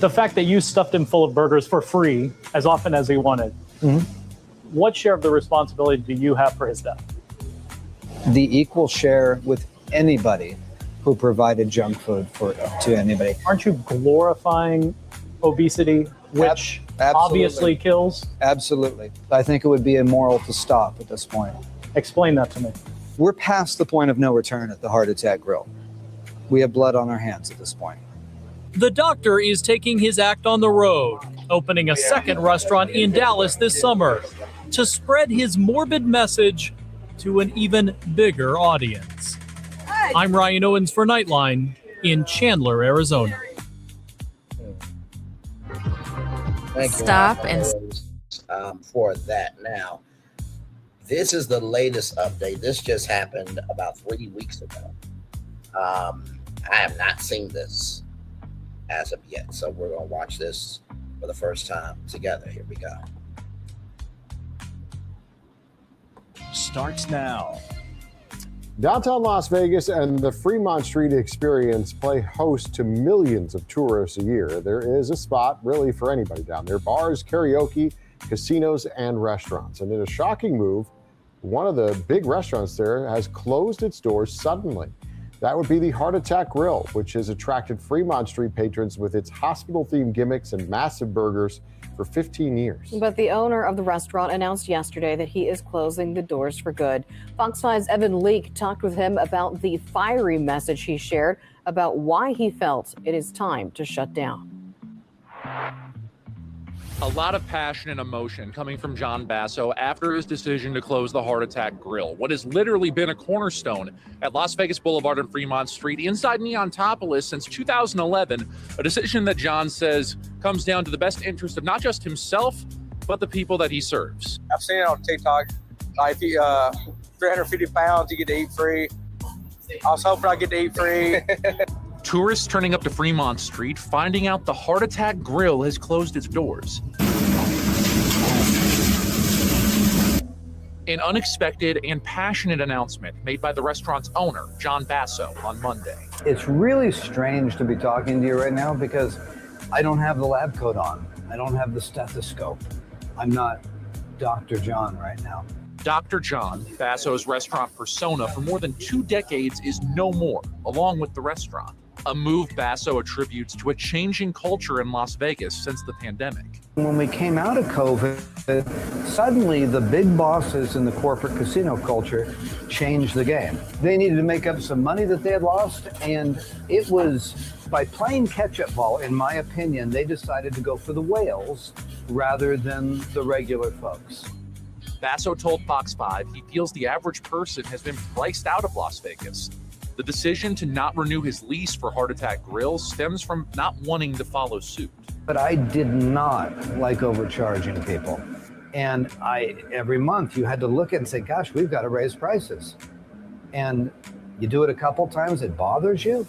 The fact that you stuffed him full of burgers for free as often as he wanted, what share of the responsibility do you have for his death? the equal share with anybody who provided junk food to anybody. Aren't you glorifying obesity, which obviously kills? Absolutely. I think it would be immoral to stop at this point. Explain that to me. We're past the point of no return at the Heart Attack Grill. We have blood on our hands at this point. The doctor is taking his act on the road, opening a second restaurant in Dallas this summer to spread his morbid message to an even bigger audience. I'm Ryan Owens for Nightline in Chandler, Arizona. Thank you, Stop Ryan, and for that. Now, this is the latest update. This just happened about 3 weeks ago. I have not seen this as of yet, so we're going to watch this for the first time together. Here we go. Starts now. Downtown Las Vegas and the Fremont Street Experience play host to millions of tourists a year. There is a spot really for anybody down there: bars, karaoke, casinos, and restaurants. And in a shocking move, one of the big restaurants there has closed its doors suddenly. That would be the Heart Attack Grill, which has attracted Fremont Street patrons with its hospital-themed gimmicks and massive burgers for 15 years. But the owner of the restaurant announced yesterday that he is closing the doors for good. Fox 5's Evan Leake talked with him about the fiery message he shared about why he felt it is time to shut down. A lot of passion and emotion coming from John Basso after his decision to close the Heart Attack Grill, what has literally been a cornerstone at Las Vegas Boulevard and Fremont Street inside Neontopolis since 2011, a decision that John says comes down to the best interest of not just himself, but the people that he serves. I've seen it on TikTok. Like, if you 350 pounds, you get to eat free. I was hoping I'd get to eat free. Tourists turning up to Fremont Street, finding out the Heart Attack Grill has closed its doors. An unexpected and passionate announcement made by the restaurant's owner, John Basso, on Monday. It's really strange to be talking to you right now because I don't have the lab coat on. I don't have the stethoscope. I'm not Dr. John right now. Dr. John, Basso's restaurant persona for more than 2 decades, is no more, along with the restaurant. A move Basso attributes to a changing culture in Las Vegas since the pandemic. When we came out of COVID, suddenly the big bosses in the corporate casino culture changed the game. They needed to make up some money that they had lost, and it was by playing catch-up ball, in my opinion, they decided to go for the whales rather than the regular folks. Basso told Fox 5 he feels the average person has been priced out of Las Vegas. The decision to not renew his lease for Heart Attack Grill stems from not wanting to follow suit. But I did not like overcharging people. And every month you had to look at and say, gosh, we've got to raise prices. And you do it a couple times, it bothers you.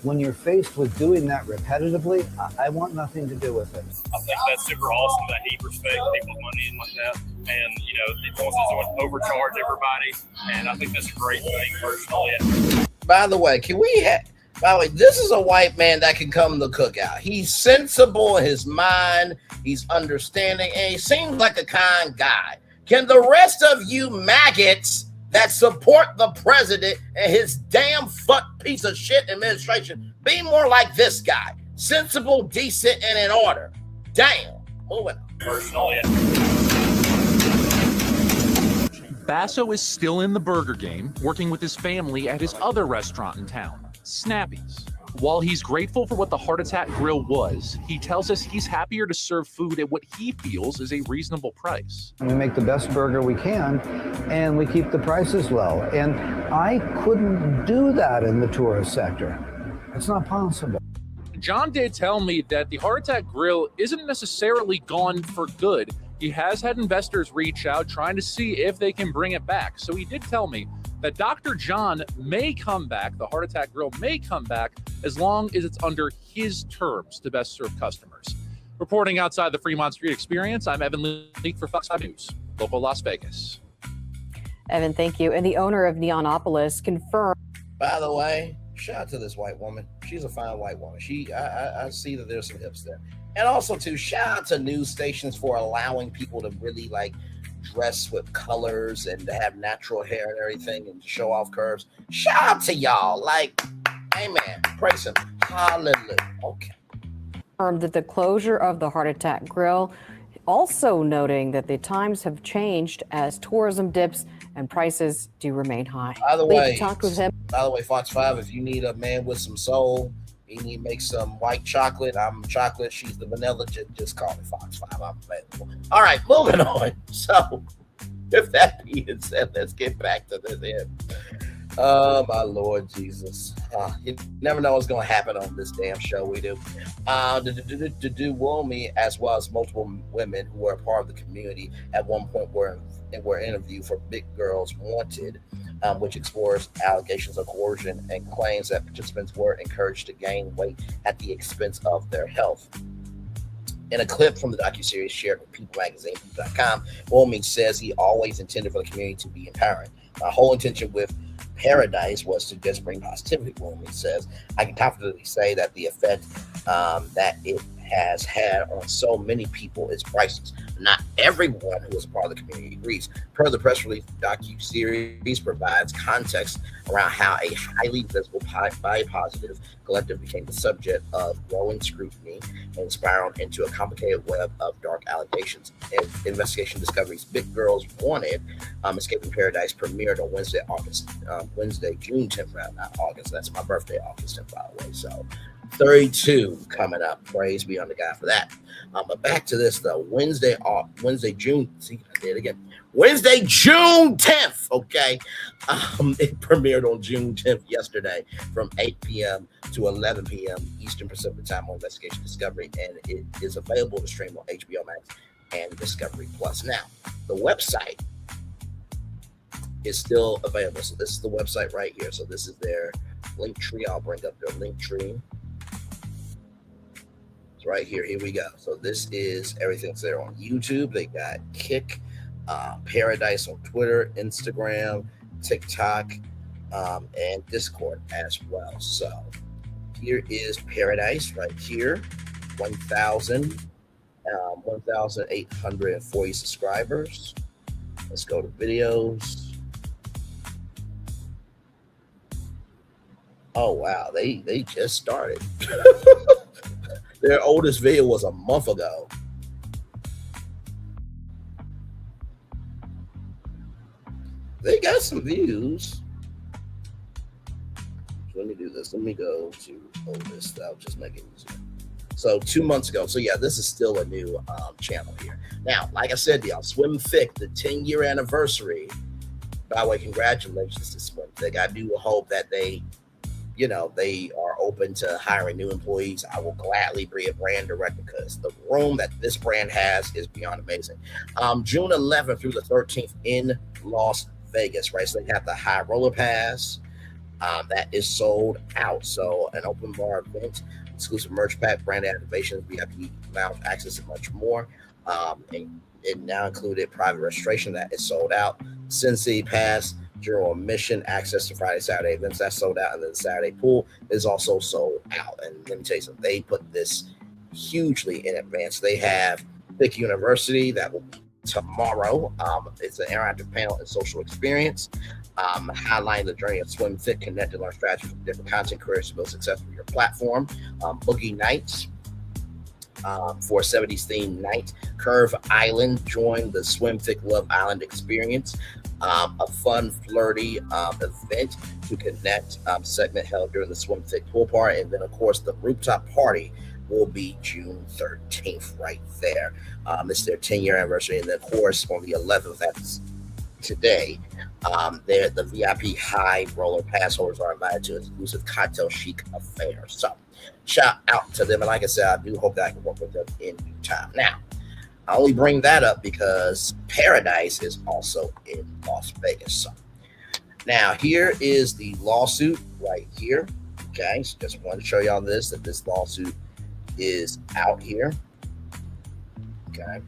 When you're faced with doing that repetitively, I want nothing to do with it. I think that's super awesome that he respects people's money and like that. And, you know, he wants to overcharge everybody. And I think that's a great thing personally. By the way, this is a white man that can come to cookout. He's sensible in his mind. He's understanding, and he seems like a kind guy. Can the rest of you maggots that support the president and his damn fuck piece of shit administration be more like this guy? Sensible, decent, and in order. Damn. Moving on. Personally. Basso is still in the burger game, working with his family at his other restaurant in town, Snappy's. While he's grateful for what the Heart Attack Grill was, he tells us he's happier to serve food at what he feels is a reasonable price. We make the best burger we can, and we keep the prices low. And I couldn't do that in the tourist sector. It's not possible. John did tell me that the Heart Attack Grill isn't necessarily gone for good. He has had investors reach out trying to see if they can bring it back. So he did tell me that Dr. John may come back, the Heart Attack Grill may come back, as long as it's under his terms to best serve customers. Reporting outside the Fremont Street Experience, I'm Evan Leake for Fox 5 News, local Las Vegas. Evan, thank you. And the owner of Neonopolis confirmed. By the way, shout out to this white woman. She's a fine white woman. I see that there's some hips there. And also, too, shout out to news stations for allowing people to really, dress with colors and to have natural hair and everything and show off curves. Shout out to y'all. Like, amen. Praise him. Hallelujah. Okay. That the closure of the Heart Attack Grill, also noting that the times have changed as tourism dips and prices do remain high. By the way, talked with him. Fox 5, if you need a man with some soul, you need to make some white chocolate. I'm chocolate. She's the vanilla. Just call me Fox 5. I'm available. All right, moving on. So, with that being said, let's get back to this end. Oh, my Lord Jesus. You never know what's going to happen on this damn show we do. Wilmy, as well as multiple women who were a part of the community at one point were interviewed for Big Girls Wanted, which explores allegations of coercion and claims that participants were encouraged to gain weight at the expense of their health. In a clip from the docuseries shared with People Magazine, People.com, Wilmy says he always intended for the community to be empowering. My whole intention with Pearadise was to just bring positivity. Wilmy says, I can confidently say that the effect that it has had on so many people is priceless. Not everyone who is a part of the community agrees. Per the press release, the docu-series provides context around how a highly visible body positive collective became the subject of growing scrutiny and spiraled into a complicated web of dark allegations. And investigation discoveries Big Girls Wanted, Escaping Pearadise, premiered on Wednesday, June 10th, not August. That's my birthday, August 10th, by the way. So 32 coming up. Praise be on the God for that. But back to this though. Wednesday, June 10th. Okay. It premiered on June 10th yesterday from 8 p.m. to 11 p.m. Eastern Pacific Time on Investigation Discovery, and it is available to stream on HBO Max and Discovery Plus. Now, the website is still available. So this is the website right here. So this is their link tree. I'll bring up their link tree. Right here. Here we go. So this is everything's there on YouTube. They got Kick, Pearadise on Twitter, Instagram, TikTok, and Discord as well. So here is Pearadise right here. 1,840 subscribers. Let's go to videos. Oh wow, they just started. Their oldest video was a month ago. They got some views. Let me do this. Let me go to oldest. That'll just make it easier. So 2 months ago. So yeah, this is still a new channel here. Now, like I said, y'all, Swim Thick, the 10-year anniversary. By the way, congratulations to Swim Thick. I do hope that they are open to hiring new employees. I will gladly be a brand director because the room that this brand has is beyond amazing. June 11th through the 13th in Las Vegas, right? So they have the High Roller Pass that is sold out. So an open bar event, exclusive merch pack, brand activations, VIP lounge access, and much more. And it now included private registration that is sold out. Sin City Pass, general admission, access to Friday, Saturday events that's sold out, and then the Saturday pool is also sold out. And let me tell you something, they put this hugely in advance. They have Thick University that will be tomorrow. It's an interactive panel and social experience, highlighting the journey of Swim Thick, connect and learn strategies from different content creators to build success for your platform. Boogie Nights, for a 70s themed night. Curve Island, join the Swim Thick Love Island experience. A fun, flirty event to connect segment held during the Swim Thick pool party. And then, of course, the rooftop party will be June 13th right there. It's their 10-year anniversary. And then, of course, on the 11th, that's today, the VIP High Roller Pass holders are invited to an exclusive cocktail chic affair. So, shout out to them. And like I said, I do hope that I can work with them in due time. Now, I only bring that up because Pearadise is also in Las Vegas. So now here is the lawsuit right here. Okay, so just wanted to show y'all that this lawsuit is out here. Okay.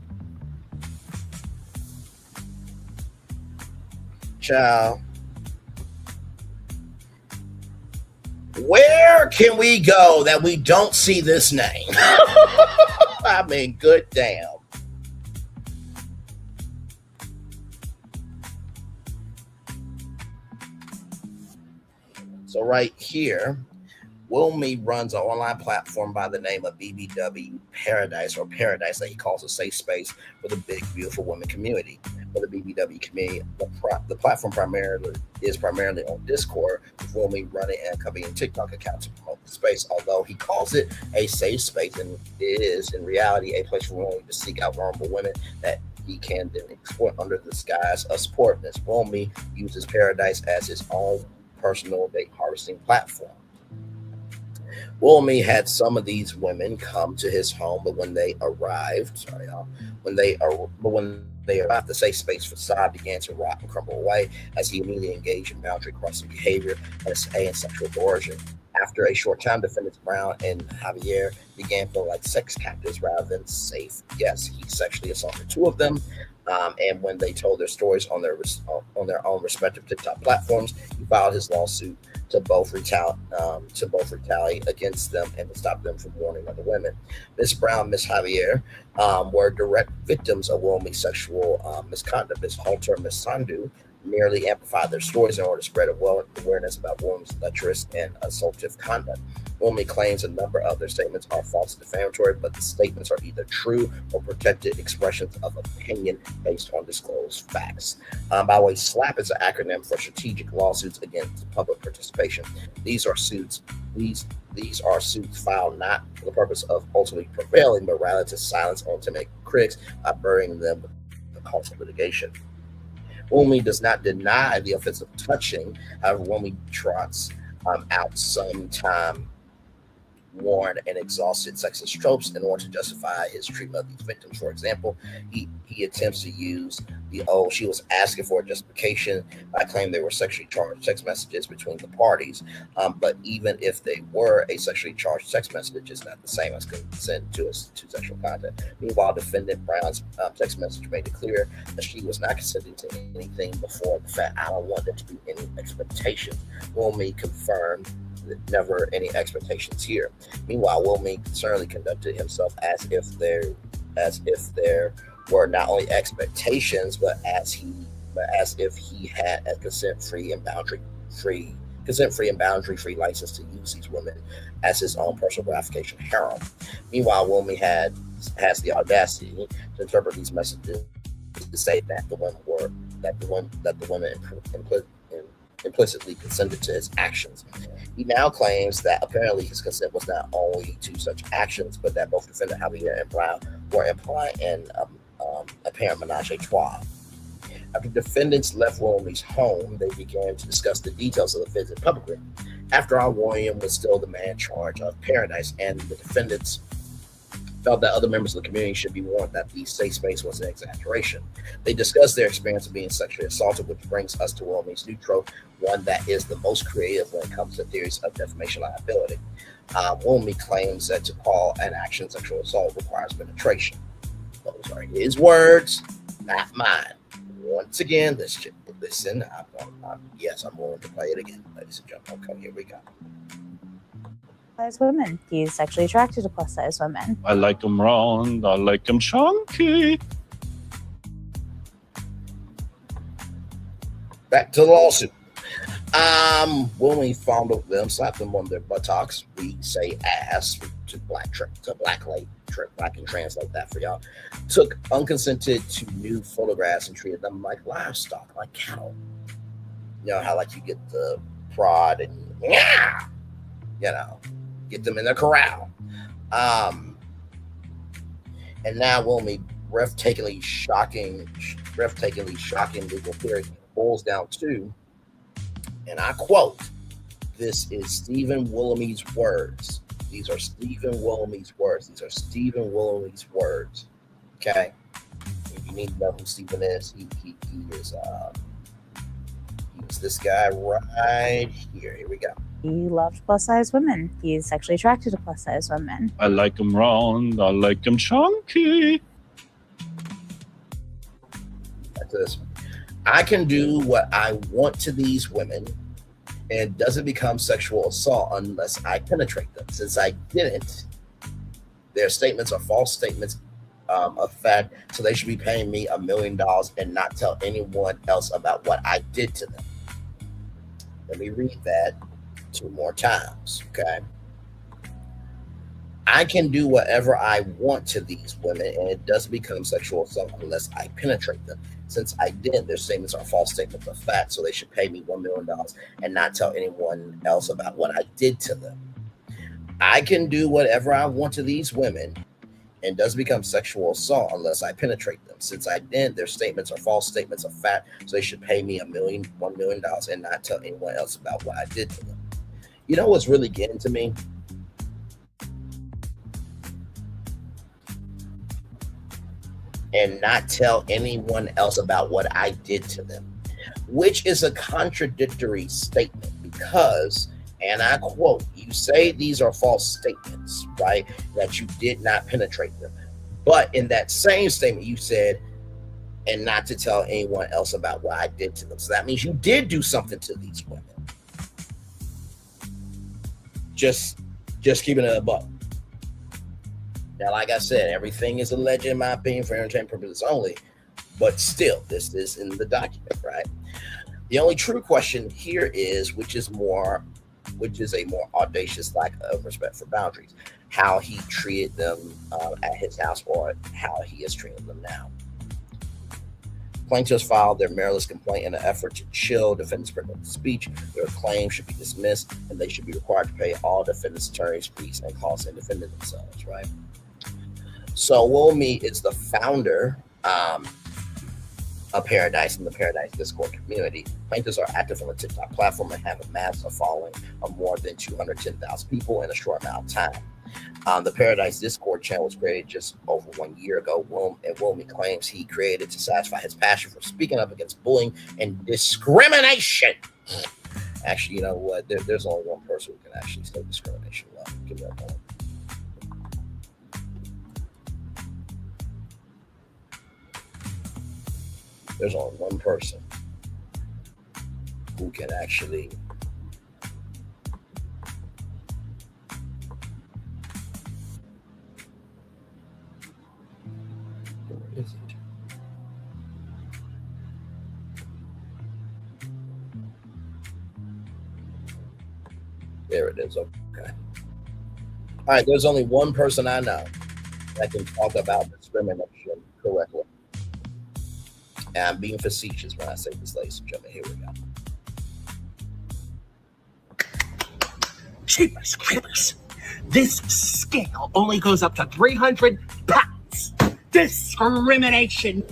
Ciao. Where can we go that we don't see this name? I mean, good damn. So right here, Wilmy runs an online platform by the name of BBW Pearadise, or Pearadise, that he calls a safe space for the big, beautiful women community. For the BBW community, the platform is primarily on Discord, with Wilmy running and accompanying TikTok accounts to promote the space. Although he calls it a safe space, and it is in reality a place for Wilmy to seek out vulnerable women that he can then exploit under the disguise of supportness. Wilmy uses Pearadise as his own personal date harvesting platform. Wilmy had some of these women come to his home, but when they arrived, when they arrived, the safe space facade began to rot and crumble away as he immediately engaged in boundary-crossing behavior and sexual coercion. After a short time, defendants Brown and Javier began feeling like sex captives rather than safe guests. He sexually assaulted two of them, and when they told their stories on their own respective TikTok platforms, he filed his lawsuit to both retaliate against them and to stop them from warning other women. Miss Brown, Miss Javier were direct victims of Wilmy's sexual misconduct. Miss Halter, Miss Sandu merely amplified their stories in order to spread awareness about Wilmy's lecherous and assaultive conduct. Wilmy claims a number of their statements are false and defamatory, but the statements are either true or protected expressions of opinion based on disclosed facts. By the way, SLAP is an acronym for Strategic Lawsuits Against Public Participation. These are suits filed not for the purpose of ultimately prevailing, but rather to silence or intimidate critics by burying them with the cost of litigation. Wilmy does not deny the offense of touching. However, Wilmy trots out some worn and exhausted sexist tropes in order to justify his treatment of these victims. For example, he attempts to use the she was asking for a justification by claiming they were sexually charged text messages between the parties. But even if they were a sexually charged text message, it's not the same as consent to sexual content. Meanwhile, defendant Brown's text message made it clear that she was not consenting to anything before the fact. I don't want there to be any expectations. Wilmy confirmed never any expectations here. Meanwhile, Wilmy certainly conducted himself as if there were not only expectations, but as if he had a consent-free and boundary-free license to use these women as his own personal gratification harem. Meanwhile, Wilmy has the audacity to interpret these messages to say that the women implicitly consented to his actions. He now claims that apparently his consent was not only to such actions, but that both defendant Javier and Brown were implying an apparent menage a trois. After defendants left Wilmy's home, they began to discuss the details of the visit publicly. After all, William was still the man in charge of Pearadise, and the defendants felt that other members of the community should be warned that the safe space was an exaggeration. They discussed their experience of being sexually assaulted, which brings us to Wilmy's new trope, one that is the most creative when it comes to theories of defamation liability. Wilmy claims that to call an action sexual assault requires penetration. Those are his words, not mine. Once again, listen, I'm willing to play it again, ladies and gentlemen. Okay, here we go. Plus-size women. He's sexually attracted to plus-size women. I like them round. I like them chunky. Back to the lawsuit. When we fondled them, slapped them on their buttocks, we say ass to black can translate that for y'all. Took unconsented to nude photographs and treated them like livestock, like cattle. You know how like you get the prod and get them in the corral. And now Wilmy breathtakingly shocking legal theory boils down to, and I quote, this is Stephen Willamy's words. These are Stephen Willamy's words. Okay? If you need to know who Stephen is, he is he's this guy right here. Here we go. He loved plus-size women. He's sexually attracted to plus-size women. I like them round. I like them chunky. Back to this one. I can do what I want to these women, and it doesn't become sexual assault unless I penetrate them. Since I didn't, their statements are false statements of fact, so they should be paying me $1 million and not tell anyone else about what I did to them. Let me read that 2 more times. Okay. I can do whatever I want to these women, and it doesn't become sexual assault unless I penetrate them. Since I did, their statements are false statements of fact, so they should pay me $1 million and not tell anyone else about what I did to them. I can do whatever I want to these women, and doesn't become sexual assault unless I penetrate them. Since I did, their statements are false statements of fact, so they should pay me $1 million and not tell anyone else about what I did to them. You know what's really getting to me? And not tell anyone else about what I did to them, which is a contradictory statement because, and I quote, you say these are false statements, right? That you did not penetrate them. But in that same statement, you said, and not to tell anyone else about what I did to them. So that means you did do something to these women. Just keeping it a buck. Now, like I said, everything is alleged, in my opinion, for entertainment purposes only. But still, this is in the document, right? The only true question here is, which is a more audacious lack of respect for boundaries, how he treated them at his house or how he is treating them now. Plaintiffs filed their meritless complaint in an effort to chill defendants' freedom of speech. Their claims should be dismissed, and they should be required to pay all defendants' attorneys' fees and costs and defend themselves, right? So Wilmy is the founder of Pearadise and the Pearadise Discord community. Plaintiffs are active on the TikTok platform and have amassed a following of more than 210,000 people in a short amount of time. The Pearadise Discord channel was created just over 1 year ago. Wilmy claims he created to satisfy his passion for speaking up against bullying and discrimination. Actually, you know what? There's only one person who can actually say discrimination well. Give me a moment. There's only one person who can actually where is it? There it is. Okay. All right, there's only one person I know that can talk about discrimination correctly. And I'm being facetious when I say this, ladies and gentlemen. Here we go. Cheapers, creepers. This scale only goes up to 300 pounds. Discrimination.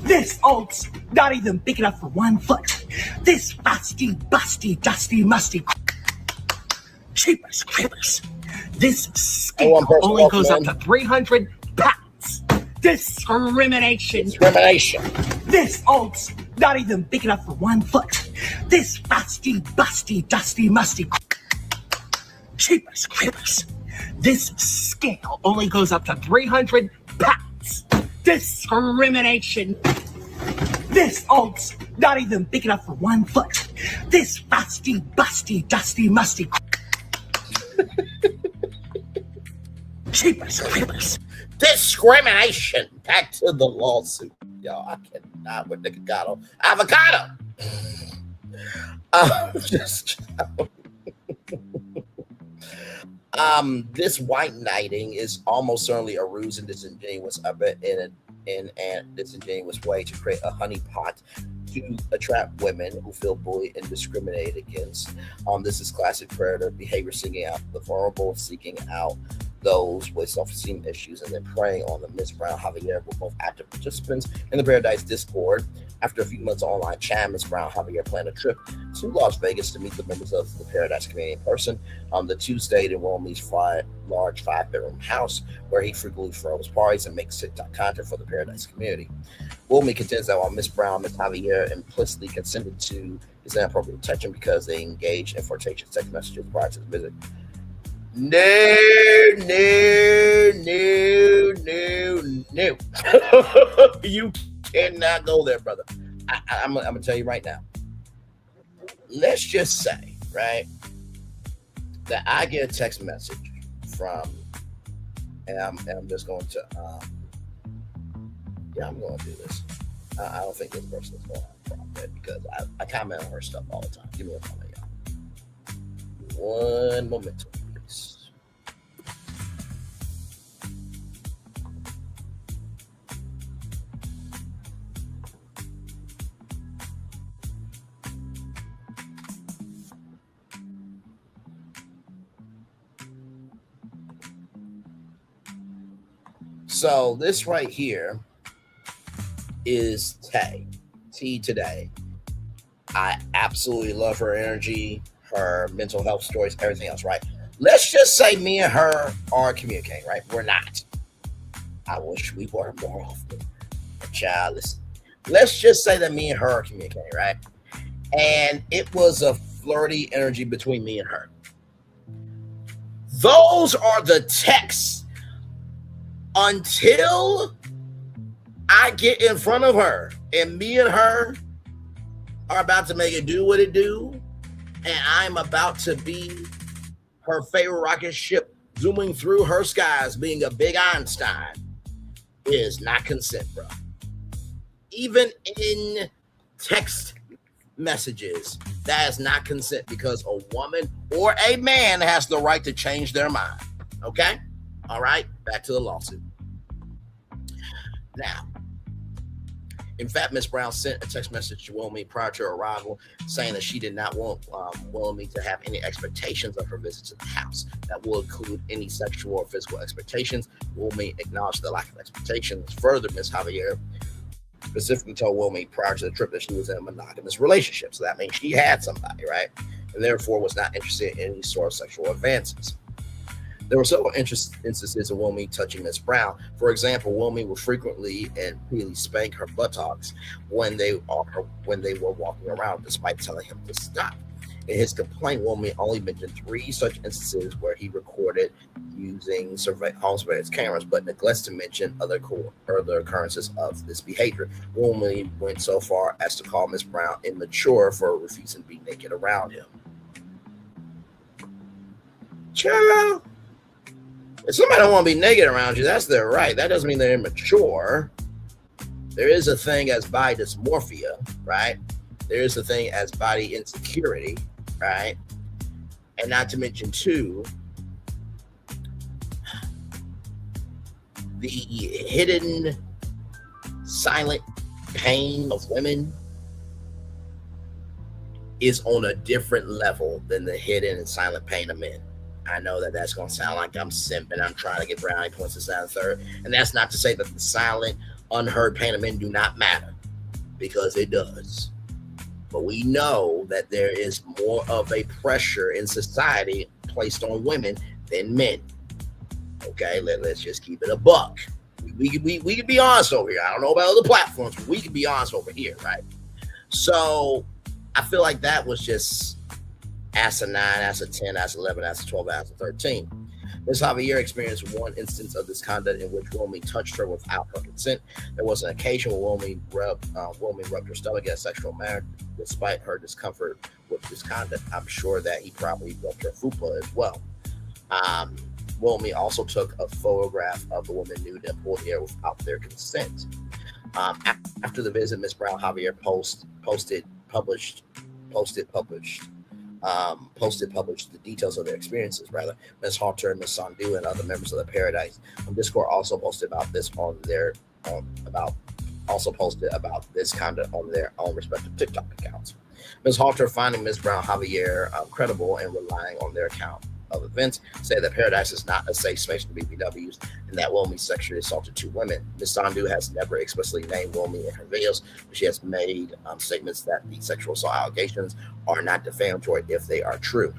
This oak's not even big enough for 1 foot. This rusty, busty, dusty, musty. Cheapers, creepers. This scale only goes up to 300 pounds. Discrimination. This oak's not even big enough for 1 foot. This rusty, busty, dusty, musty. Cheapers, creepers. This scale only goes up to 300 pounds. Discrimination. This oak's not even big enough for 1 foot. This rusty, busty, dusty, musty. Cheapers, creepers. Discrimination. Back to the lawsuit. Y'all, I cannot with the avocado. This white knighting is almost certainly a ruse and disingenuous in a disingenuous way to create a honeypot to attract women who feel bullied and discriminated against. This is classic predator behavior, seeking out the vulnerable, seeking out those with self-esteem issues, and then preying on them. Miss Brown Javier were both active participants in the Pearadise Discord. After a few months online chat, Miss Brown Javier planned a trip to Las Vegas to meet the members of the Pearadise community in person. The two stayed in Wilmy's large 5-bedroom house, where he frequently throws parties and makes TikTok content for the Pearadise community. Wilmy contends that while Miss Brown and Miss Javier implicitly consented to his inappropriate attention because they engaged in flirtatious text messages prior to the visit. No. You cannot go there, brother. I'm gonna tell you right now. Let's just say, right, that I get a text message from, and I'm just going to, I'm going to do this. I don't think this person is going to have a problem with it because I comment on her stuff all the time. Give me a comment, y'all. One moment, please. So this right here is T today. I absolutely love her energy, her mental health stories, everything else, right? Let's just say me and her are communicating, right? We're not. I wish we were more often. Child, listen. Let's just say that me and her are communicating, right? And it was a flirty energy between me and her. Those are the texts until I get in front of her and me and her are about to make it do what it do, and I'm about to be her favorite rocket ship zooming through her skies, being a big Einstein, is not consent, bro. Even in text messages, that is not consent, because a woman or a man has the right to change their mind. Okay? All right, back to the lawsuit. Now, in fact, Miss Brown sent a text message to Wilmy prior to her arrival saying that she did not want Wilmy to have any expectations of her visit to the house. That will include any sexual or physical expectations. Wilmy acknowledged the lack of expectations. Further, Miss Javier specifically told Wilmy prior to the trip that she was in a monogamous relationship. So that means she had somebody, right? And therefore was not interested in any sort of sexual advances. There were several instances of Wilmy touching Miss Brown. For example, Wilmy would frequently and repeatedly spank her buttocks when they were walking around, despite telling him to stop. In his complaint, Wilmy only mentioned 3 such instances where he recorded using home surveillance cameras, but neglects to mention other occurrences of this behavior. Wilmy went so far as to call Miss Brown immature for refusing to be naked around him. Child. If somebody don't want to be naked around you, that's their right. That doesn't mean they're immature. There is a thing as body dysmorphia, right? There is a thing as body insecurity, right? And not to mention, too, the hidden, silent pain of women is on a different level than the hidden and silent pain of men. I know that that's going to sound like I'm simping. I'm trying to get brownie points this, that, and third. And that's not to say that the silent, unheard pain of men do not matter, because it does. But we know that there is more of a pressure in society placed on women than men. Okay, let's just keep it a buck. We can be honest over here. I don't know about other platforms, but we can be honest over here, right? So I feel like that was just ASA 9, ASA 10, ASA 11, ASA 12, ASA 13. Ms. Javier experienced one instance of this conduct in which Wilmy touched her without her consent. There was an occasion where Wilmy rubbed her stomach in a sexual manner. Despite her discomfort with this conduct, I'm sure that he probably rubbed her fupa as well. Wilmy also took a photograph of the woman nude and pulled hair without their consent. After the visit, Ms. Brown Javier published the details of their experiences. Rather, Ms. Halter, Ms. Sandu, and other members of the Pearadise on Discord also posted about this conduct on their own respective TikTok accounts. Ms. Halter, finding Ms. Brown Javier credible and relying on their account of events, said that Pearadise is not a safe space for BBWs and that Wilmy sexually assaulted 2 women. Ms. Sandu has never explicitly named Wilmy in her videos, but she has made statements that the sexual assault allegations are not defamatory if they are true.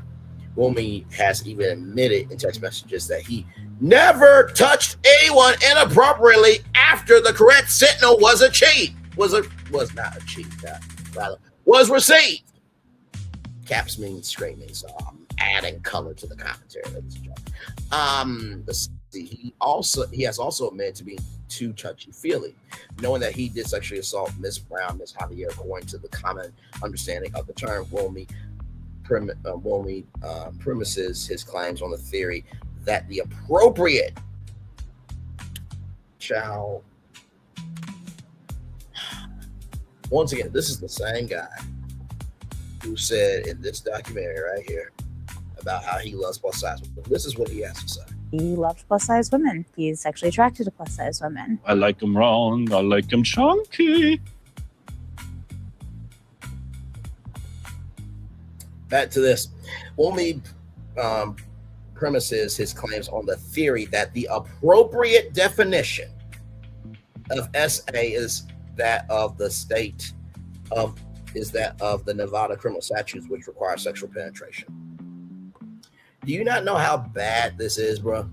Wilmy has even admitted in text messages that he never touched anyone inappropriately after the correct signal was achieved. Was received. Caps means screaming, so I'm adding color to the commentary, ladies and gentlemen. He has also admitted to being too touchy-feely, knowing that he did sexually assault Ms. Brown, Ms. Javier, according to the common understanding of the term. Wilmy premises his claims on the theory that the appropriate child. Once again, this is the same guy who said in this documentary right here about how he loves plus size women. This is what he has to say. He loves plus size women. He's sexually attracted to plus size women. I like them round. I like them chunky. Back to this. Womey premises his claims on the theory that the appropriate definition of SA is that of the state of the Nevada criminal statutes, which require sexual penetration. Do you not know how bad this is, bro?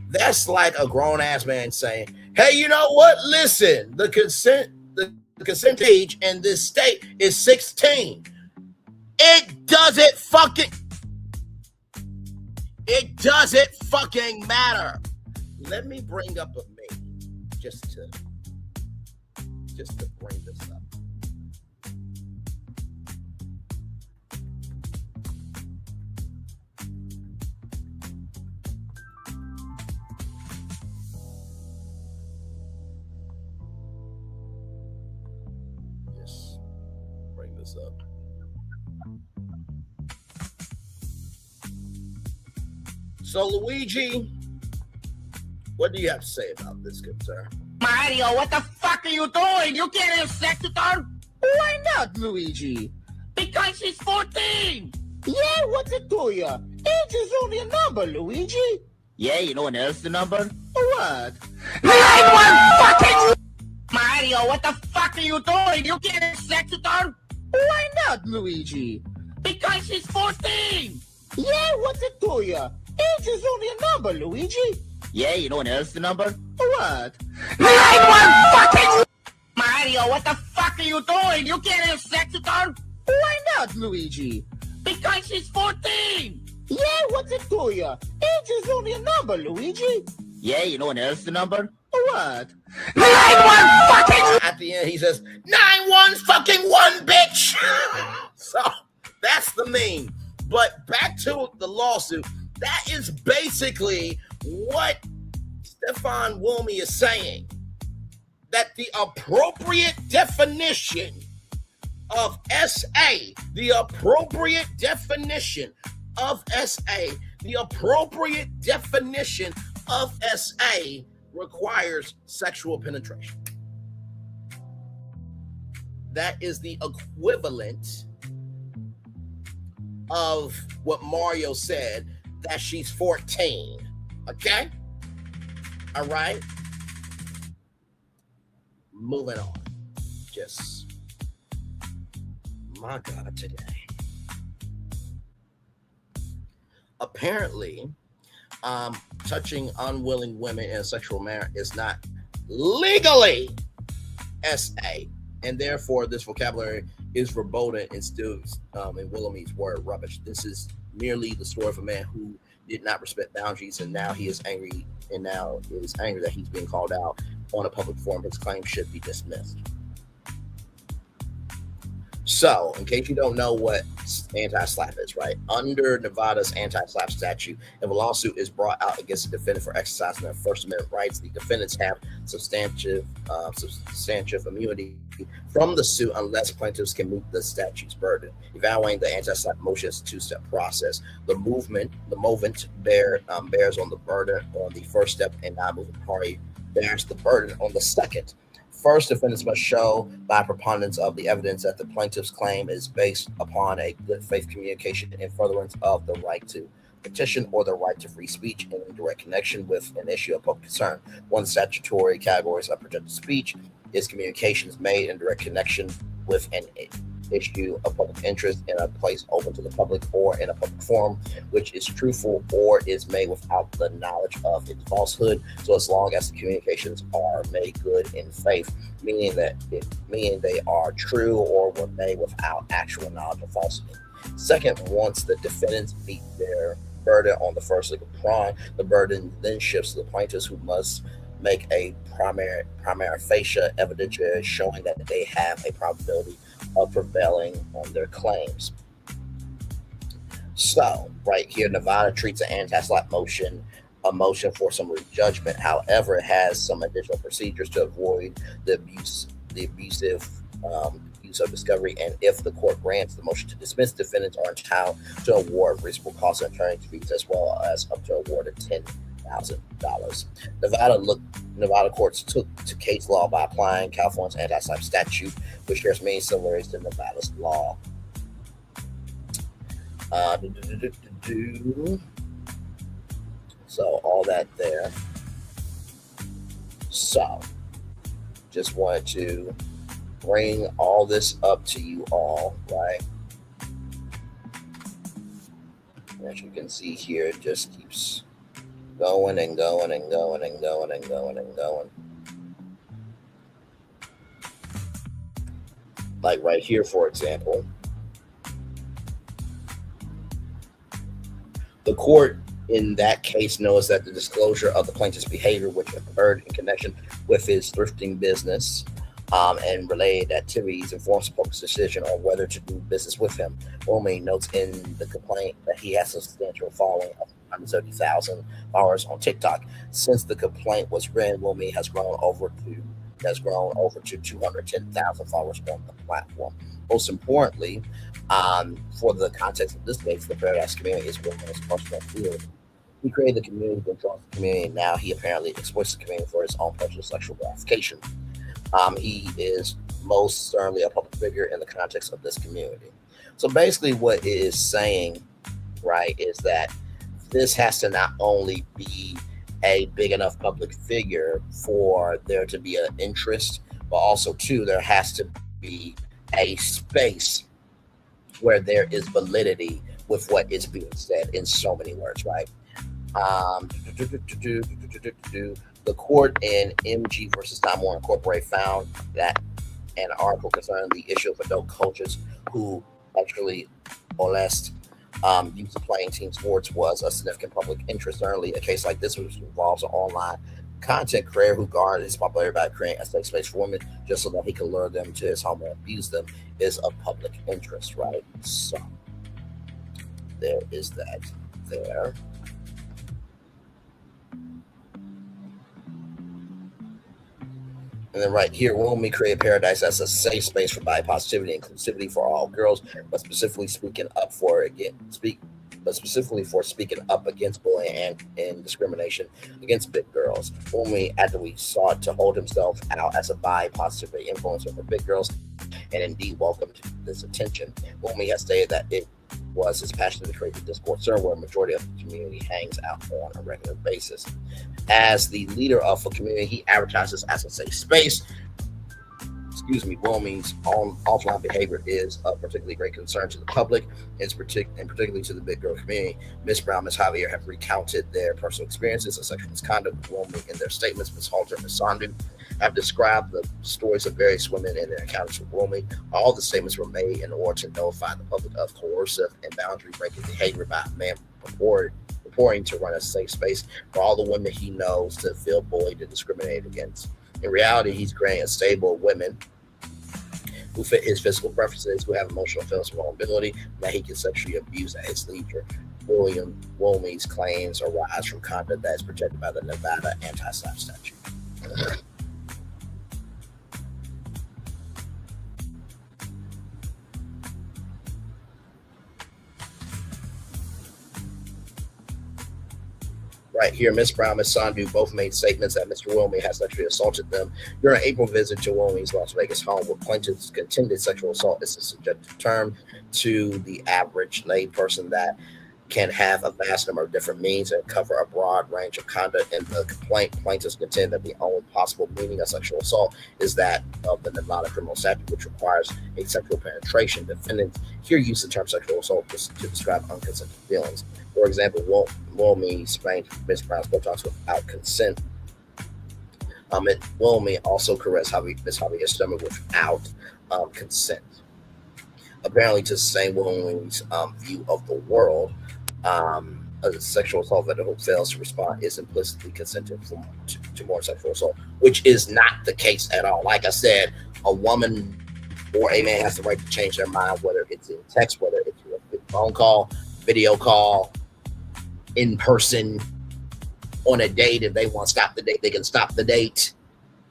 That's like a grown-ass man saying, hey, you know what? Listen, the consent age in this state is 16. It doesn't fucking matter. Let me bring up a meme just to bring this up. Yes, bring this up. So, Luigi, what do you have to say about this, good sir? Mario, what the fuck are you doing? You can't have sex with her. Why not, Luigi? Because she's 14. Yeah, what's it to you? Age is only a number, Luigi. Yeah, you know what else is the number? What? 9-1 fucking... Mario, what the fuck are you doing? You can't have sex with her. Why not, Luigi? Because she's 14. Yeah, what's it to you? Age is only a number, Luigi. Yeah, you know what else is the number? What? 9-1 fucking... Mario, what the fuck are you doing? You can't have sex with her? Why not, Luigi? Because she's 14. Yeah, what's it to you? Age is only a number, Luigi. Yeah, you know what else is the number? What? 9-1 fucking... At the end, he says, 9-1 fucking 1, bitch! So, that's the meme. But back to the lawsuit. That is basically what Stefan Womey is saying. That the appropriate definition of SA, the appropriate definition of SA, the appropriate definition of SA requires sexual penetration. That is the equivalent of what Mario said, that she's 14. Okay? All right? Moving on. Just, my God, today. Apparently, touching unwilling women in a sexual manner is not legally SA, and therefore this vocabulary is verboten and still in Willamie's word rubbish. This is merely the story of a man who did not respect boundaries, and now he is angry, and now is angry that he's being called out on a public forum. His claim should be dismissed. So, in case you don't know what anti-slap is, right? Under Nevada's anti-slap statute, if a lawsuit is brought out against a defendant for exercising their First Amendment rights, the defendants have substantive immunity from the suit unless plaintiffs can meet the statute's burden. Evaluating the anti-slap motion is a two-step process. The movement bears on the burden on the first step, and non-moving party bears the burden on the second. First, defendants must show by preponderance of the evidence that the plaintiff's claim is based upon a good faith communication in furtherance of the right to petition or the right to free speech in direct connection with an issue of public concern. One of the statutory categories of protected speech is communications made in direct connection with an issue of public interest in a place open to the public or in a public forum, which is truthful or is made without the knowledge of its falsehood. So as long as the communications are made good in faith, meaning they are true or were made without actual knowledge of falsehood. Second, once the defendants meet their burden on the first legal prong, the burden then shifts to the plaintiffs, who must make a primary facie evidence showing that they have a probability of prevailing on their claims. So, right here, Nevada treats an anti-slap motion a motion for summary judgment. However, it has some additional procedures to avoid the abusive use of discovery, and if the court grants the motion to dismiss, defendants are entitled to award reasonable costs and attorney fees, as well as up to award of $10,000. Nevada courts took to case law by applying California's anti-SLAPP statute, which shares many similarities to Nevada's law. So all that there. So just wanted to bring all this up to you all, right? As you can see here, it just keeps going and going and going and going and going and going. Like right here, for example, the court in that case knows that the disclosure of the plaintiff's behavior, which occurred in connection with his thrifting business and related activities, informs the public's decision on whether to do business with him. Wilmy notes in the complaint that he has a substantial following of 130,000 followers on TikTok. Since the complaint was written, Wilmy has grown over to 210,000 followers on the platform. Most importantly, for the context of this case, the Pearadise community is Wilmy's personal field. He created the community, controls the community, and now he apparently exploits the community for his own personal sexual gratification. He is most certainly a public figure in the context of this community. So basically what it is saying, right, is that this has to not only be a big enough public figure for there to be an interest, but also, too, there has to be a space where there is validity with what is being said in so many words, right? The court in MG versus Time Warner Incorporated found that an article concerning the issue of adult coaches who actually use of playing team sports was a significant public interest. Certainly, a case like this, which involves an online content creator who garnered his popularity by creating a safe space for women just so that he could lure them to his home and abuse them, is of public interest, right? So there is that there. And then right here, Wilmy created Pearadise as a safe space for body positivity and inclusivity for all girls, but specifically speaking up against bullying and discrimination against big girls. Wilmy actively sought to hold himself out as a body positivity influencer for big girls, and indeed welcomed this attention. Wilmy has stated that it was his passion to create the Discord server where a majority of the community hangs out on a regular basis. As the leader of a community, he advertises as a safe space. Wilmy's own offline behavior is of particularly great concern to the public, and particularly to the big girl community. Ms. Brown and Ms. Javier have recounted their personal experiences of sexual misconduct with Wilmy in their statements. Ms. Halter and Ms. Sandu have described the stories of various women and their encounters with Wilmy. All the statements were made in order to notify the public of coercive and boundary-breaking behavior by a man purporting to run a safe space for all the women he knows to feel bullied and discriminated against. In reality, he's creating a stable of women who fit his physical preferences, who have emotional feelings of vulnerability, that he can sexually abuse at his leisure. Wilmy's claims arise from conduct that is protected by the Nevada anti-SLAPP statute. Right here, Ms. Brown and Ms. Sandu both made statements that Mr. Wilmy has sexually assaulted them. During an April visit to Wilmy's Las Vegas home, where plaintiff's contended sexual assault is a subjective term to the average lay person that can have a vast number of different meanings and cover a broad range of conduct. In the complaint, plaintiffs contend that the only possible meaning of sexual assault is that of the Nevada criminal statute, which requires a sexual penetration. Defendants here use the term sexual assault to describe unconsented feelings. For example, Wilmy spanked Ms. Brown's buttocks without consent. Wilmy also caressed Ms. Javier's stomach without consent. Apparently, to sustain Wilmy's view of the world, a sexual assault victim who fails to respond is implicitly consented to more sexual assault, which is not the case at all. Like I said, a woman or a man has the right to change their mind, whether it's in text, whether it's a phone call, video call, in person, on a date. If they want to stop the date, they can stop the date.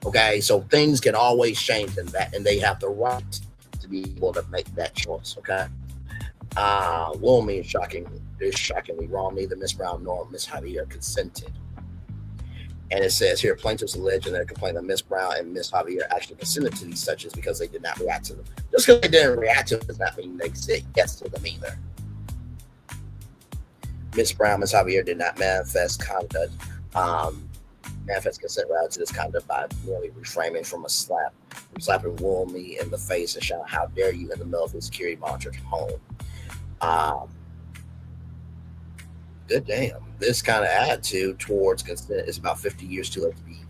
Okay, so things can always change in that, and they have the right to to be able to make that choice. Okay. Wilmy is shockingly wrong. Neither Miss Brown nor Miss Javier consented. And it says here, plaintiffs allege in their complaint that Miss Brown and Miss Javier actually consented to these searches because they did not react to them. Just because they didn't react to them does not mean they said yes to them either. Miss Brown, Miss Javier did not manifest consent rather to this conduct by merely reframing from slapping Wilmy in the face and shouting, "How dare you!" in the middle of his security monitored home. Good damn. This kind of attitude towards consent is about 50 years too late to be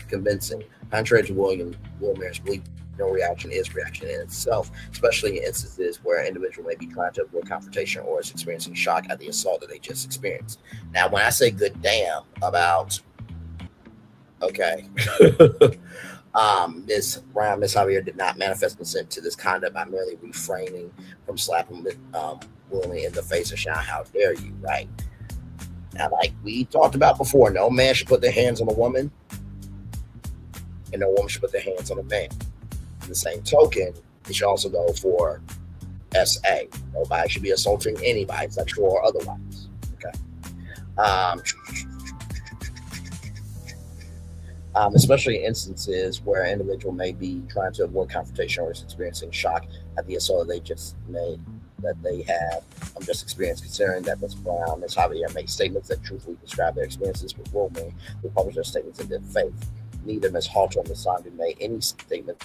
convincing. Contrary to Wilmer's belief, no reaction is reaction in itself, especially in instances where an individual may be trying to avoid confrontation or is experiencing shock at the assault that they just experienced. Now, when I say good damn about, okay, Miss Brown, Miss Javier did not manifest consent to this conduct by merely refraining from slapping Wilmy in the face and shouting, "How dare you!" Right? Now, like we talked about before, no man should put their hands on a woman, and no woman should put their hands on a man. In the same token, it should also go for SA. Nobody should be assaulting anybody, sexual or otherwise. Okay. Especially in instances where an individual may be trying to avoid confrontation or is experiencing shock at the assault they just made, that they have just experienced, considering that Ms. Brown, Ms. Javier make statements that truthfully describe their experiences with Wilmy. They publish their statements in good faith. Neither Ms. Halter or Ms. Sandu made any statement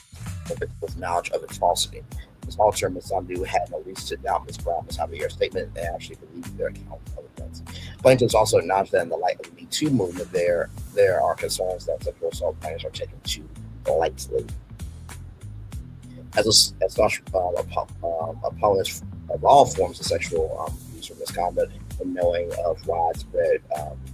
with knowledge of its falsity. Ms. Halter and Ms. Sandu had no reason to doubt Ms. Brown, Ms. Javier's statement, and actually believed their account of events. Plaintiffs also acknowledged that in the light of the Me Too movement, there are concerns that sexual assault plaintiffs are taken too lightly. As such, opponents of all forms of sexual abuse or misconduct, and knowing of widespread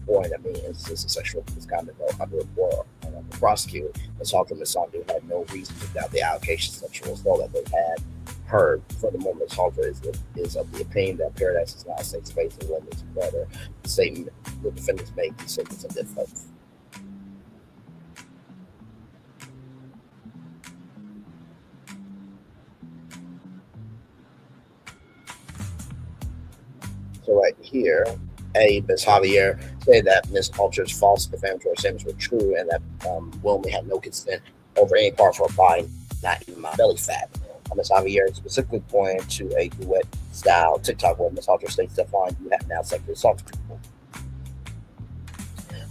or in many instances of sexual misconduct under report and under prosecuted, Ms. Halter and Ms. Sandu had no reason to doubt the allegations of sexual assault that they had heard. Furthermore, Ms. Halter is of the opinion that Pearadise is not a safe space for women to better. The defendants made these statements in good faith. So right here, Ms. Javier said that Ms. Halter's false defamatory statements were true and that Wilmy had no consent over any part of her body, not even my belly fat. Ms. Javier specifically pointed to a duet-style TikTok where Ms. Halter states, "Stefan, you have now sexually assaulted people."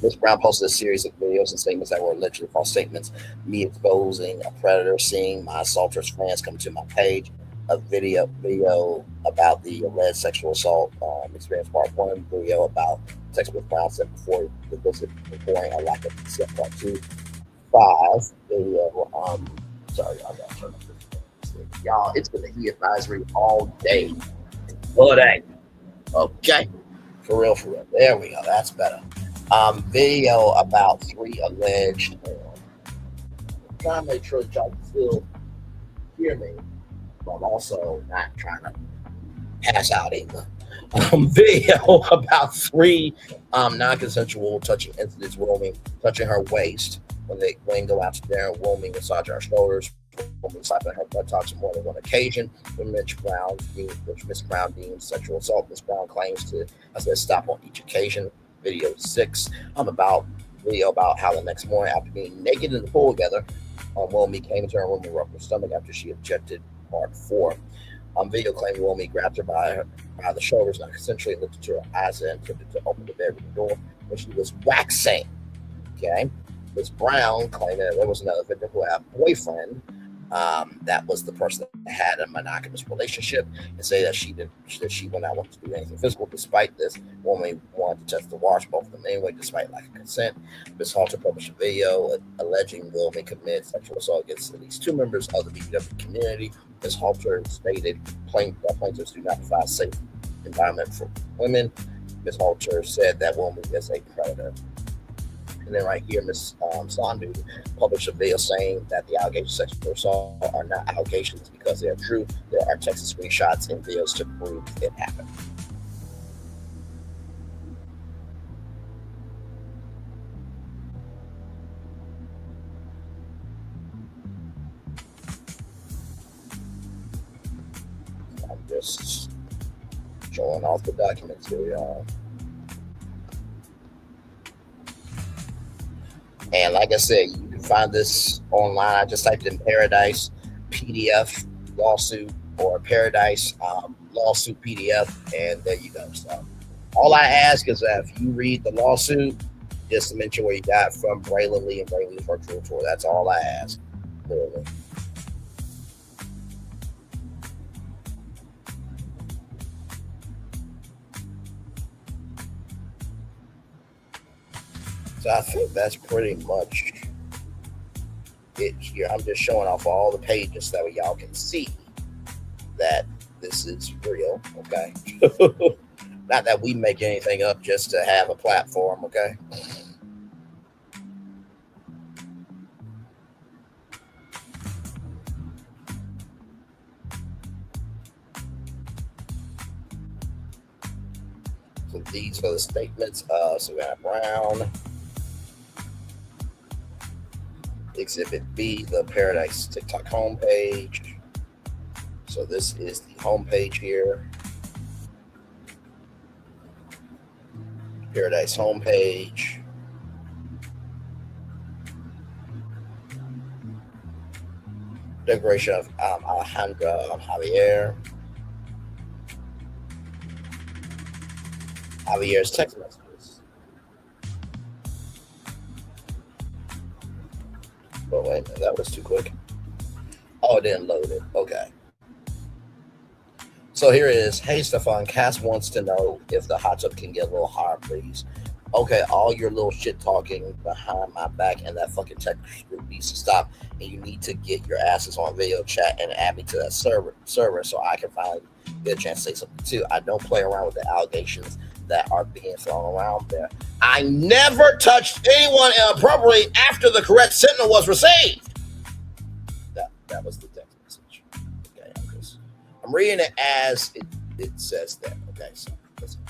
Ms. Brown posted a series of videos and statements that were allegedly false statements. Me exposing a predator, seeing my assaulter's friends come to my page, a video about the alleged sexual assault experience part 1, video about sex with Brown said before the visit, reporting a lack of consent part 2, 5 video. Sorry, y'all gotta turn up this. Y'all, it's been a heat advisory all day. Okay. For real. There we go. That's better. Video about 3 alleged. I'm trying to make sure that y'all can still hear me, but I'm also not trying to pass out either. Video about 3 non-consensual touching incidents. Wilmy touching her waist when they go out to dinner. Wilmy massaging her shoulders. Wilmy slapping her buttocks on more than one occasion. Which Miss Brown deems sexual assault. Miss Brown claims to stop on each occasion. Video 6. Video about how the next morning, after being naked in the pool together, Wilmy came into her room and rubbed her stomach after she objected. Part 4. Video claiming Wilmy grabbed her by the shoulders and consensually lifted to her eyes and attempted to open the bedroom door when she was waxing. Okay. Miss Brown claimed that there was another victim who had a boyfriend. That was the person that had a monogamous relationship, and say that she would not want to do anything physical. Despite this, Wilmy wanted to test the waters, both of them anyway, despite lack of consent. Ms. Halter published a video alleging Wilmy committed sexual assault against at least 2 members of the BBW community. Ms. Halter stated that plaintiffs do not provide a safe environment for women. Ms. Halter said that Wilmy is a predator. And then right here, Ms. Sandu published a video saying that the allegations of sexual assault are not allegations because they are true. There are text screenshots and videos to prove it happened. Just showing off the documents here, y'all. And like I said, you can find this online. I just typed in Pearadise PDF lawsuit or Pearadise lawsuit PDF, and there you go. So all I ask is that if you read the lawsuit, just to mention where you got from Braylon Lee and Braylon Lee's virtual tour. That's all I ask. Literally. So I think that's pretty much it here. I'm just showing off all the pages that way y'all can see that this is real, okay? Not that we make anything up just to have a platform, okay? So these are the statements. So we have Brown. Exhibit B, the Pearadise TikTok homepage. So this is the homepage here. Pearadise homepage. Declaration of Alejandra Javier. Javier's text messages. Oh, wait, that was too quick. Oh, it didn't load it. Okay. So here it is. Hey, Stefan, Cass wants to know if the hot tub can get a little higher, please. Okay, all your little shit talking behind my back and that fucking tech group needs to stop. And you need to get your asses on video chat and add me to that server so I can finally get a chance to say something too. I don't play around with the allegations that are being thrown around there. I never touched anyone inappropriately after the correct signal was received. That was the text message. Okay, I'm reading it as it says there. Okay, so listen.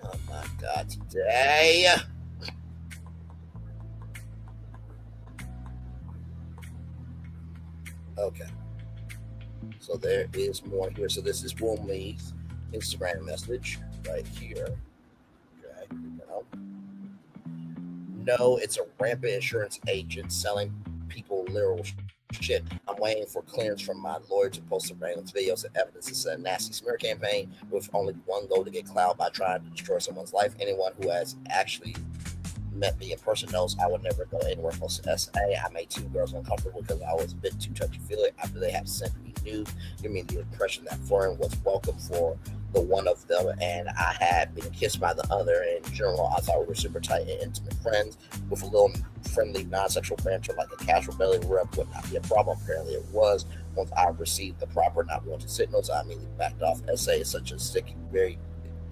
Oh my God, today. Okay. So there is more here. So this is Woolme's Instagram message right here. Okay, no, it's a rampant insurance agent selling people literal shit. I'm waiting for clearance from my lawyer to post some random videos and evidence. It's a nasty smear campaign with only one goal to get clout by trying to destroy someone's life. Anyone who has actually met me in person knows I would never go anywhere close to SA. I made two girls uncomfortable because I was a bit too touchy-feely after they have sent me nude, giving me the impression that foreign was welcome for the one of them and I had been kissed by the other. In general, I thought we were super tight and intimate friends with a little friendly non-sexual banter like a casual belly rub would not be a problem. Apparently it was. Once I received the proper not wanted signals, I immediately backed off. SA is such a sticky,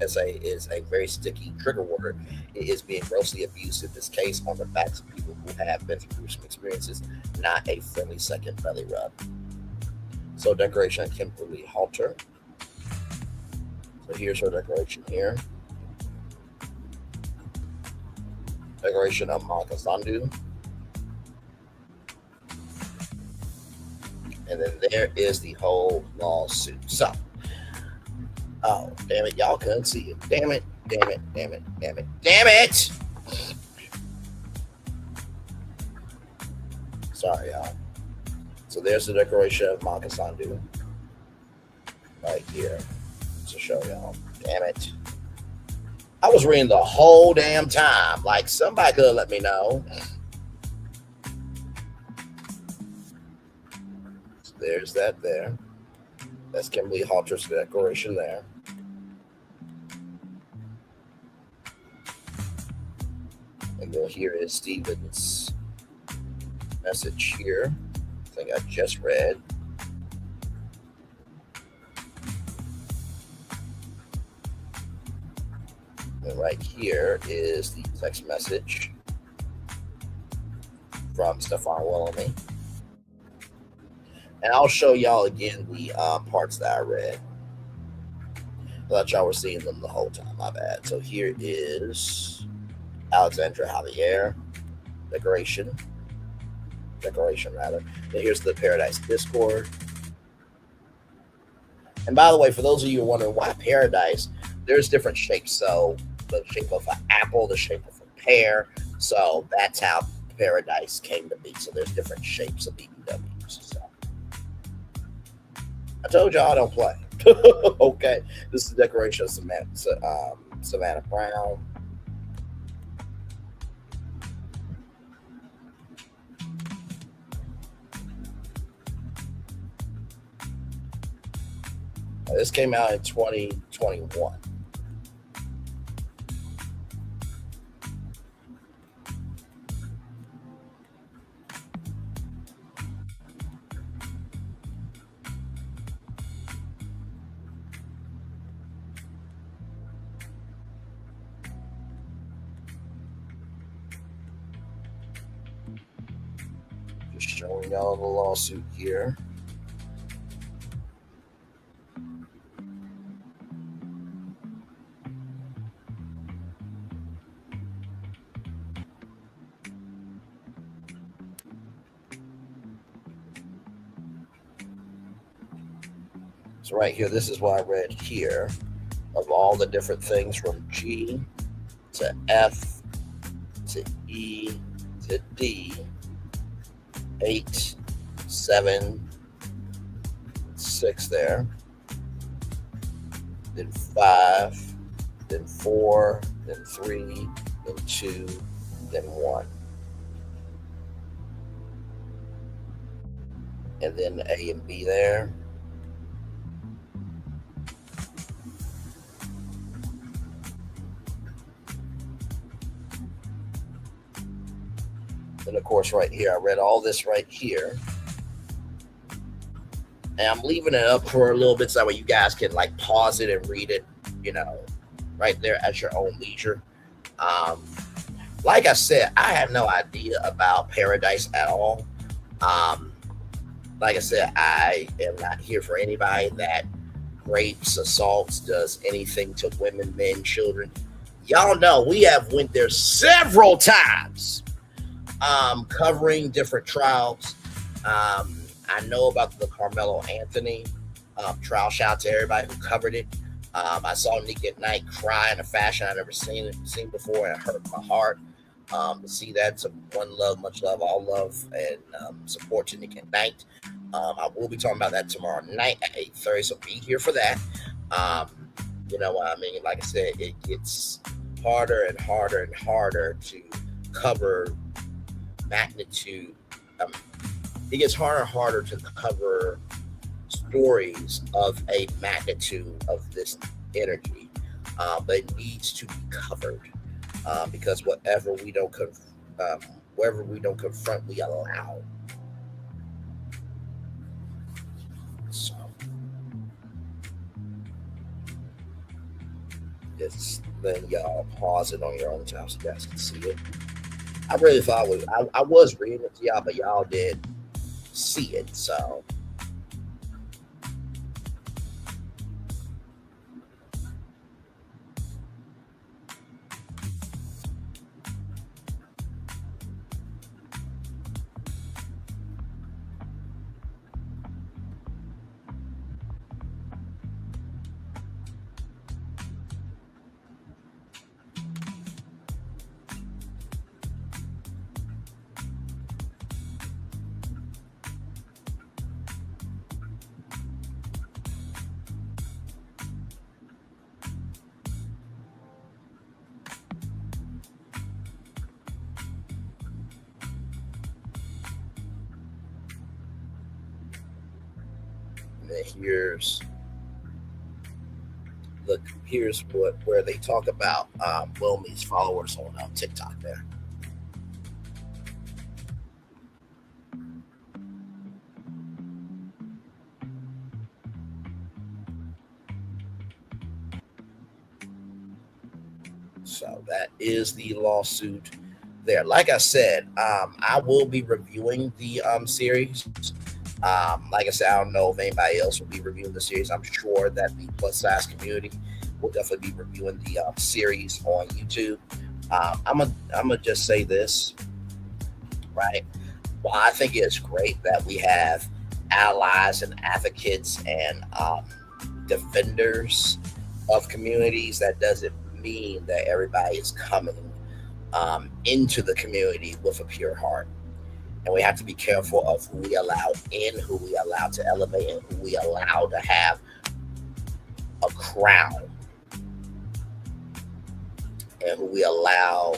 SA is a very sticky trigger word. It is being grossly abused in this case on the backs of people who have been through some experiences, not a friendly second belly rub. So declaration Kimberly Halter. So here's her declaration here. Declaration of Monica Sandu. And then there is the whole lawsuit. So, oh, damn it, y'all couldn't see it. Damn it, damn it, damn it, damn it, damn it! Sorry, y'all. So there's the declaration of Monica Sandu. Right here. To show y'all. Damn it. I was reading the whole damn time. Like, somebody could have let me know. So there's that there. That's Kimberly Halter's declaration there. And then here is Stephen's message here. I think I just read. And right here is the text message from Stefan Willamy. And I'll show y'all again the parts that I read. I thought y'all were seeing them the whole time. My bad. So here is Alexandra Javier declaration rather. Then here's the Pearadise Discord. And by the way, for those of you wondering why Pearadise, there's different shapes. So the shape of an apple, the shape of a pear. So that's how Pearadise came to be. So there's different shapes of BBWs. So I told y'all I don't play. Okay, this is the decoration of Savannah Brown. This came out in 2021. Just showing y'all the lawsuit here. So right here, this is what I read here of all the different things from G to F to E to D, 8, 7, 6 there, then 5, then 4, then 3, then 2, then 1. And then A and B there. And of course, right here, I read all this right here. And I'm leaving it up for a little bit so that way you guys can like pause it and read it, you know, right there at your own leisure. Like I said, I have no idea about Pearadise at all. Like I said, I am not here for anybody that rapes, assaults, does anything to women, men, children. Y'all know we have went there several times. Covering different trials. I know about the Carmelo Anthony trial. Shout out to everybody who covered it. I saw Nick at Night cry in a fashion I've never seen before, and it hurt my heart to see that. So one love, much love, all love, and support to Nick at Night. I will be talking about that tomorrow night at 8:30, so be here for that. You know what I mean? Like I said, it gets harder and harder and harder to cover magnitude. It gets harder and harder to cover stories of a magnitude of this energy, but it needs to be covered because wherever we don't confront, we allow. So just letting y'all pause it on your own time so you guys can see it. I really thought I was reading it to y'all, but y'all did see it, so. Here's where they talk about Wilmie's followers on TikTok there. So that is the lawsuit there. Like I said, I will be reviewing the series. Like I said, I don't know if anybody else will be reviewing the series. I'm sure that the plus size community will definitely be reviewing the series on YouTube. I'm gonna just say this, right? Well, I think it's great that we have allies and advocates and defenders of communities, that doesn't mean that everybody is coming into the community with a pure heart. And we have to be careful of who we allow in, who we allow to elevate, and who we allow to have a crown, and who we allow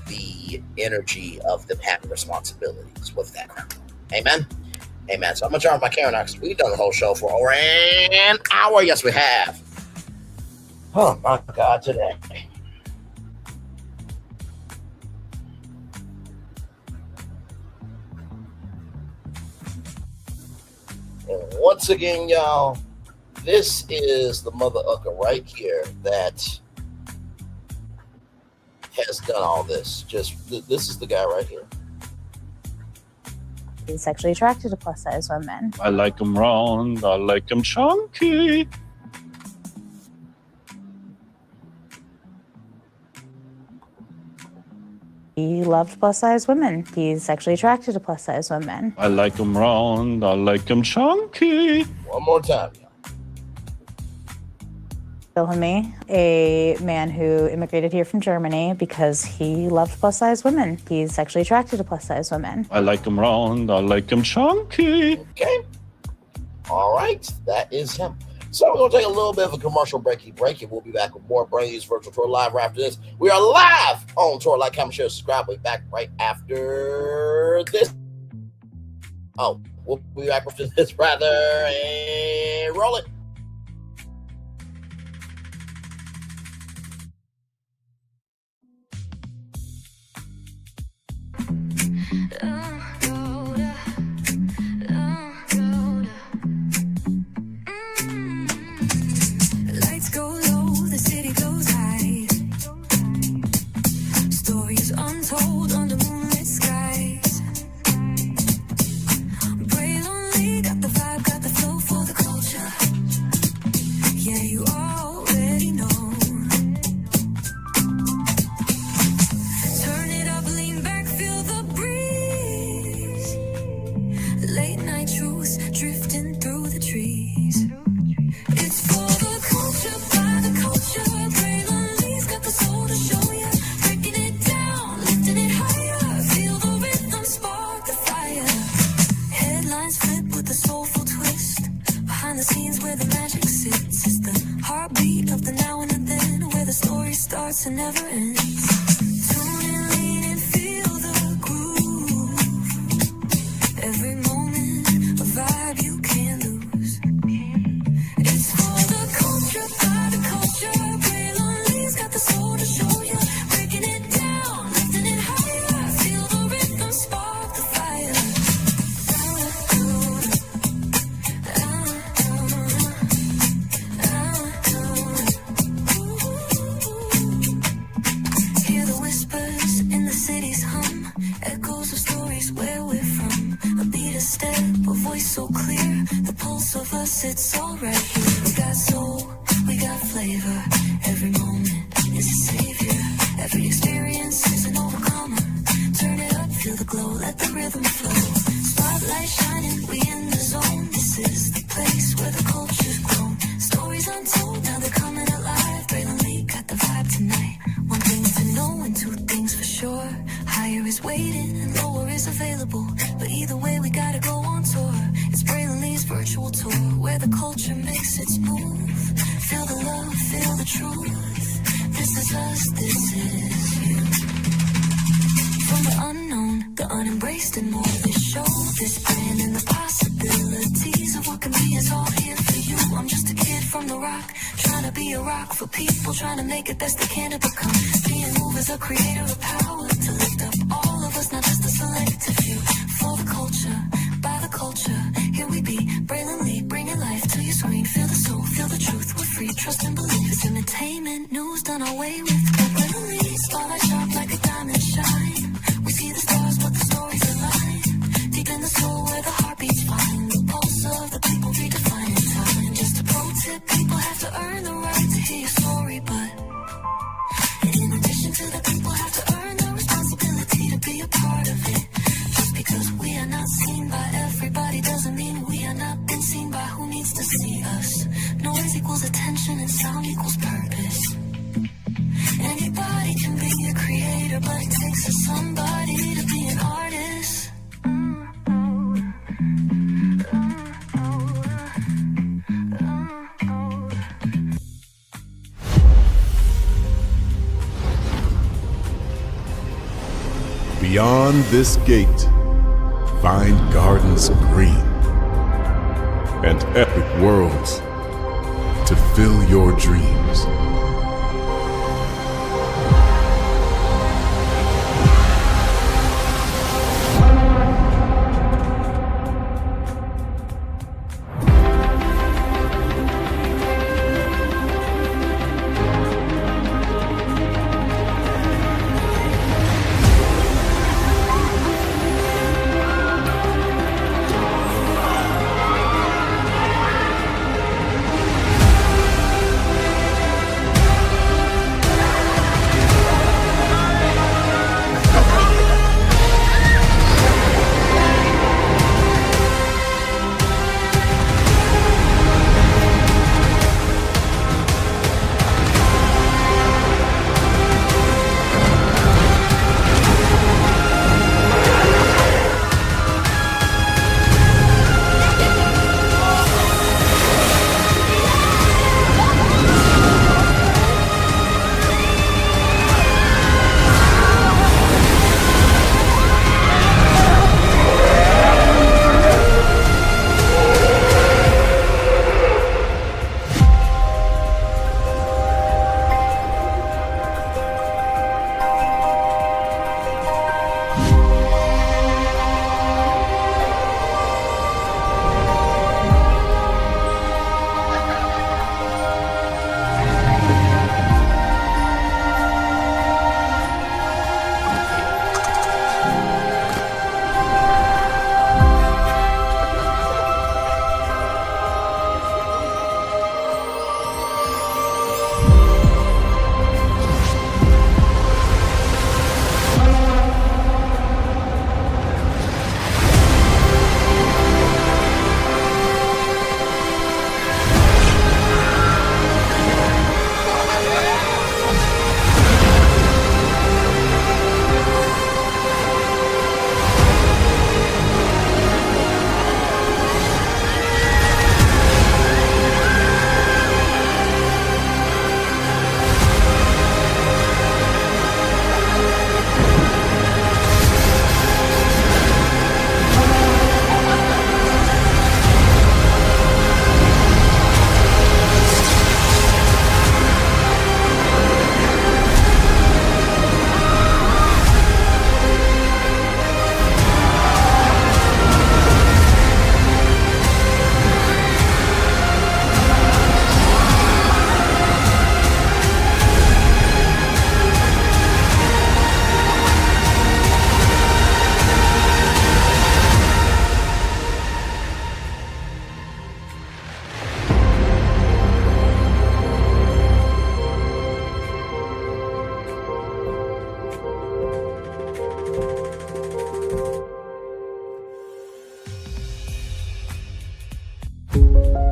the energy of them having responsibilities with that crown. Amen. Amen. So I'm going to turn off my camera now because we've done the whole show for over an hour. Yes, we have. Oh, my God, today. And once again, y'all, this is the mother ucker right here that has done all this. This is the guy right here. He's sexually attracted to plus size women. I like them round. I like them chunky. He loved plus size women. He's sexually attracted to plus size women. I like them round. I like them chunky. One more time. Wilhelmy, a man who immigrated here from Germany because he loved plus size women. He's sexually attracted to plus size women. I like them round. I like them chunky. Okay. All right. That is him. So we're going to take a little bit of a commercial breaky break, and we'll be back with more Brainley's Virtual Tour Live right after this. We are live on Tour. Like, comment, share, subscribe. We'll be back right after this. Oh, we'll be back after this, rather. And roll it. Lights go low, the city goes high. Stories untold under moonlit skies. Pray lonely, got the vibe, got the flow for the culture. Yeah, you already know. Turn it up, lean back, feel the breeze. Late night truths drifting through the trees. It's for the culture, by the culture. Braylonly's got the soul to show ya. Breaking it down, lifting it higher. Feel the rhythm, spark the fire. Headlines flip with a soulful twist. Behind the scenes where the magic sits. It's the heartbeat of the now and the then, where the story starts and never ends. Tune in, lean in, feel the groove. Every moment, a vibe you can't lose. It's for the culture, by the culture. Braylonly's got the soul to show ya. Breaking it down, lifting it higher. Feel the rhythm, spark the fire. Hear the whispers in the city's hum. Echoes of stories where we're from. A beat, a step, a voice so clear. The pulse of us, it's all right here. We got soul, we got flavor. Every moment is a savior. Every experience is an overcomer. Turn it up, feel the glow, let the rhythm flow. Spotlight shining, we in the zone. This is the place where the culture's grown. Stories untold, now they're coming alive. Braylonly got the vibe tonight. One thing to know and two things for sure. Higher is waiting and lower is available. But either way, we gotta go on tour. It's Braylonly's virtual tour, where the culture makes its move. Feel the love, feel the truth. This is us, this is you. From the unknown, the unembraced, and more. This show, this brand, and the possibilities of what can be is all here for you. I'm just a kid from the rock, trying to be a rock for people, trying to make it best they can to become. Being movers, a creator of power to lift up all of us, not just a selective few. For the culture, by the culture, here we be. Braylonly, bringing life to your screen. Feel the soul, feel the truth. We're free, trust and believe. It's entertainment, news done our way with. Braylonly, spotlight sharp like a diamond shine. We see the stars, but the stories align. Deep in the soul where the heartbeats find. The pulse of the people redefining time. Just a pro tip, people have to earn the right to hear your story, but in addition to that, people have to earn the responsibility to be a part of it. Just because we are not seen by everybody doesn't mean we are not been seen by who needs to see us. Noise equals a passion and sound equals purpose. Anybody can be a creator, but it takes somebody to be an artist. Beyond this gate, find gardens green and epic worlds to fill your dreams.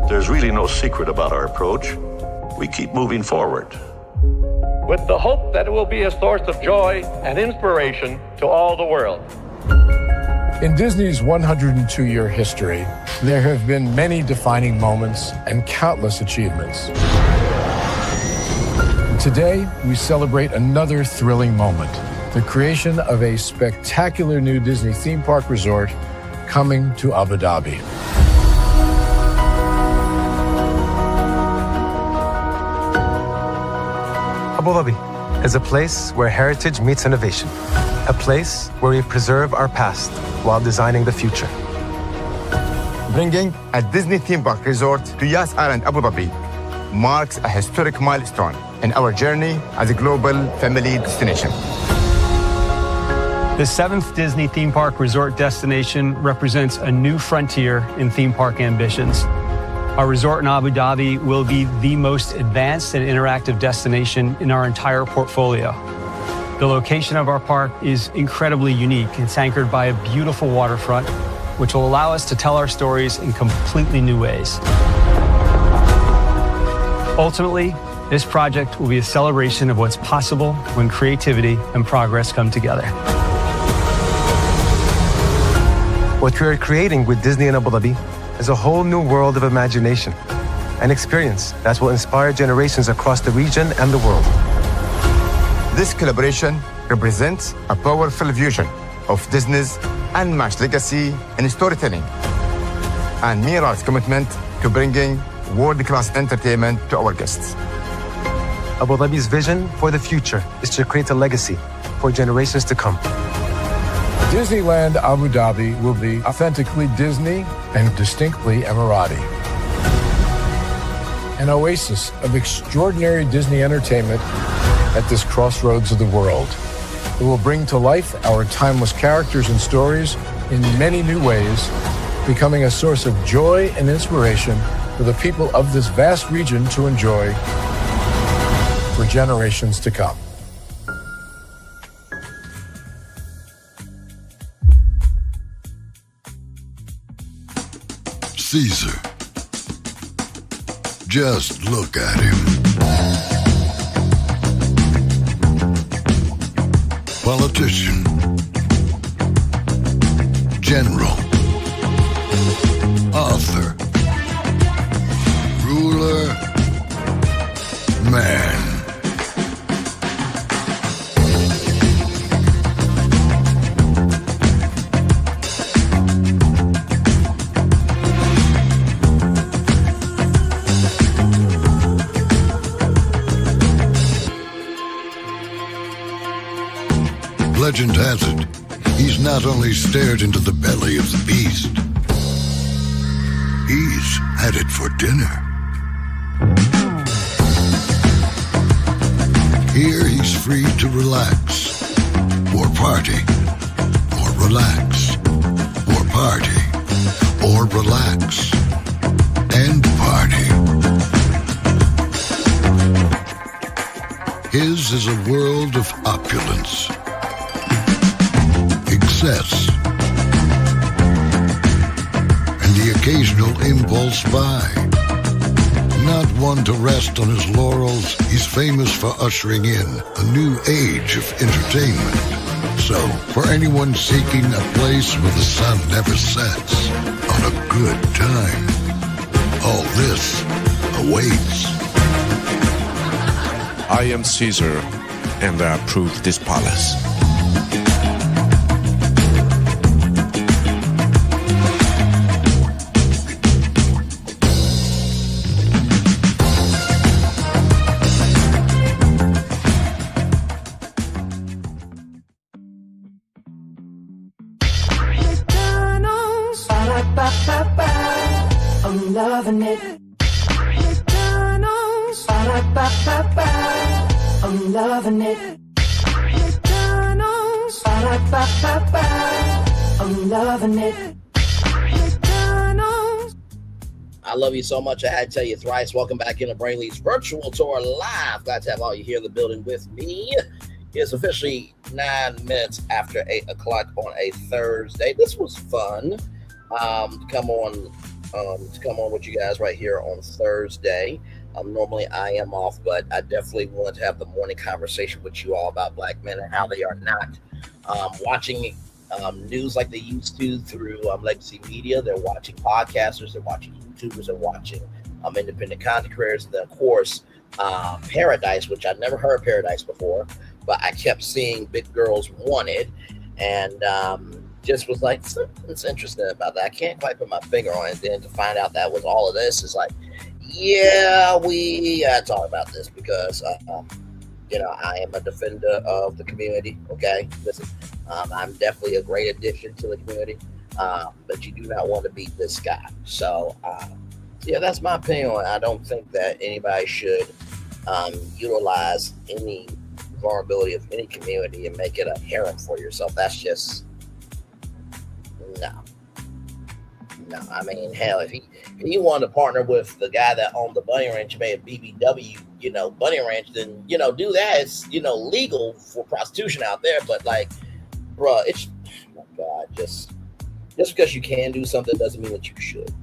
There's really no secret about our approach. We keep moving forward. With the hope that it will be a source of joy and inspiration to all the world. In Disney's 102-year history, there have been many defining moments and countless achievements. Today, we celebrate another thrilling moment, the creation of a spectacular new Disney theme park resort coming to Abu Dhabi. Abu Dhabi is a place where heritage meets innovation, a place where we preserve our past while designing the future. Bringing a Disney theme park resort to Yas Island, Abu Dhabi marks a historic milestone in our journey as a global family destination. The 7th Disney theme park resort destination represents a new frontier in theme park ambitions. Our resort in Abu Dhabi will be the most advanced and interactive destination in our entire portfolio. The location of our park is incredibly unique. It's anchored by a beautiful waterfront, which will allow us to tell our stories in completely new ways. Ultimately, this project will be a celebration of what's possible when creativity and progress come together. What we are creating with Disney in Abu Dhabi is a whole new world of imagination, an experience that will inspire generations across the region and the world. This collaboration represents a powerful fusion of Disney's unmatched legacy in storytelling and Mira's commitment to bringing world-class entertainment to our guests. Abu Dhabi's vision for the future is to create a legacy for generations to come. Disneyland Abu Dhabi will be authentically Disney and distinctly Emirati. An oasis of extraordinary Disney entertainment at this crossroads of the world. It will bring to life our timeless characters and stories in many new ways, becoming a source of joy and inspiration for the people of this vast region to enjoy for generations to come. Caesar. Just look at him. Politician. General. Author. Ruler. Man. Legend has it, he's not only stared into the belly of the beast, he's had it for dinner. Here he's free to relax, or party, or relax, or party, or relax, and party. His is a world of opulence, excess, and the occasional impulse buy. Not one to rest on his laurels, he's famous for ushering in a new age of entertainment. So, for anyone seeking a place where the sun never sets on a good time, all this awaits. I am Caesar, and I approve this palace. I'm loving it. McDonald's. Ba-da-ba-ba-ba. I'm loving it. McDonald's. Ba-da-ba-ba-ba. I'm loving it. McDonald's. I love you so much. I had to tell you thrice. Welcome back into Brainley's virtual tour live. Glad to have all you here in the building with me. It's officially 9 minutes after 8 o'clock on a Thursday. This was fun to come on with you guys right here on Thursday. Normally I am off, but I definitely wanted to have the morning conversation with you all about black men and how they are not watching news like they used to through legacy media. They're watching podcasters, they're watching YouTubers, they're watching independent content creators, and then of course Pearadise, which I've never heard of Pearadise before, but I kept seeing Big Girls Wanted, and just was like, something's interesting about that. I can't quite put my finger on it. Then to find out that was all of this is like, yeah, we gotta talk about this because I am a defender of the community. Okay, listen, I'm definitely a great addition to the community, but you do not want to be this guy. So yeah, that's my opinion on it. I don't think that anybody should utilize any vulnerability of any community and make it a harem for yourself. That's just no. I mean, hell, if he wanted to partner with the guy that owned the bunny ranch and made a BBW, bunny ranch, then do that. It's legal for prostitution out there, but like, bruh, it's oh my God, just because you can do something doesn't mean that you should.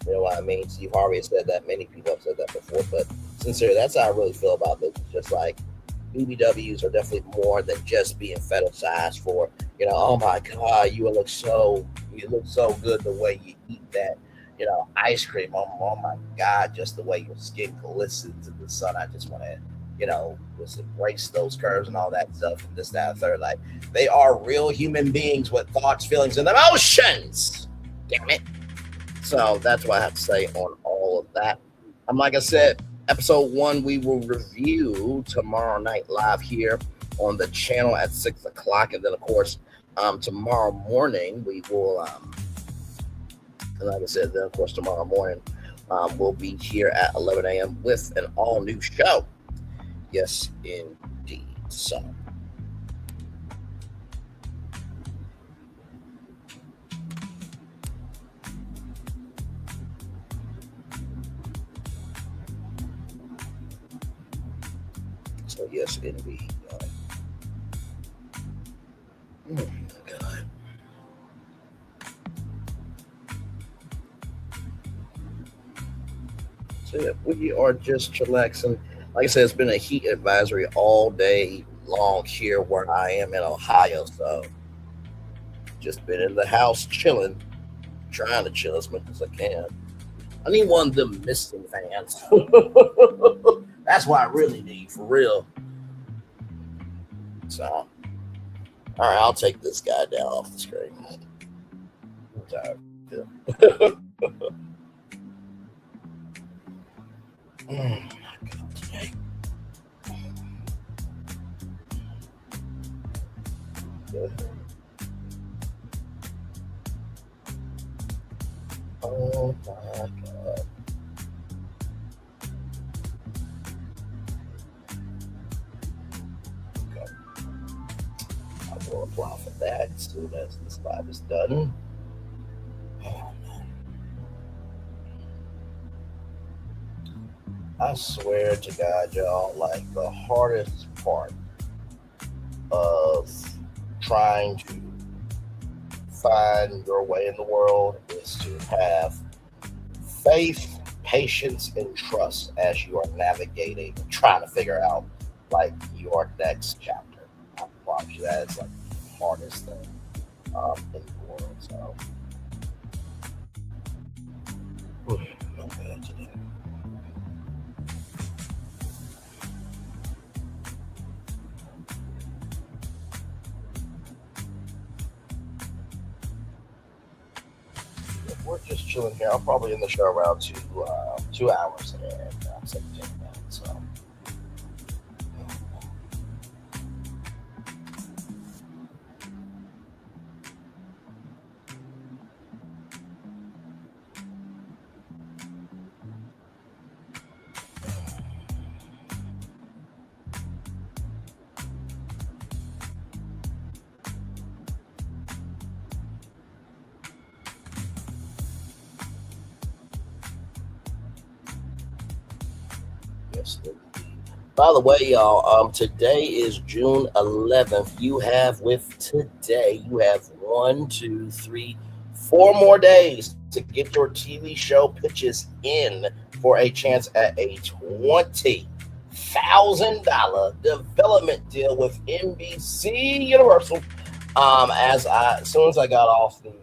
You know what I mean? Steve Harvey has said that. Many people have said that before, but sincerely, that's how I really feel about this. It's just like BBWs are definitely more than just being fetishized for, oh my God, you look so good the way you eat that, ice cream. Oh my God, just the way your skin glistens in the sun. I just want to, just embrace those curves and all that stuff and this, that, and third. Like, they are real human beings with thoughts, feelings, and emotions. Damn it. So that's what I have to say on all of that. Like I said, episode 1 we will review tomorrow night live here on the channel at 6 o'clock, and then of course tomorrow morning we will like I said, then of course tomorrow morning we'll be here at 11 a.m. with an all new show. Yes, indeed. So yes, indeed. Oh my God. So yeah, we are just chillaxing. Like I said, it's been a heat advisory all day long here where I am in Ohio. So just been in the house chilling, trying to chill as much as I can. I need one of them misting fans. That's what I really need, for real. So, all right, I'll take this guy down off the screen. I'm tired. Oh my God. Okay. I will apply for that as soon as this live is done. Oh, man. I swear to God, y'all, like the hardest part of trying to find your way in the world is to have faith, patience, and trust as you are navigating, trying to figure out like your next chapter. I promise you that is like the hardest thing in the world. So, not bad today. We're just chilling here. I'm probably in the show around 2 hours and 17 minutes. So. By the way, y'all, today is June 11th. You have 1, 2, 3, 4 more days to get your TV show pitches in for a chance at a $20,000 development deal with NBC Universal. As soon as I got off the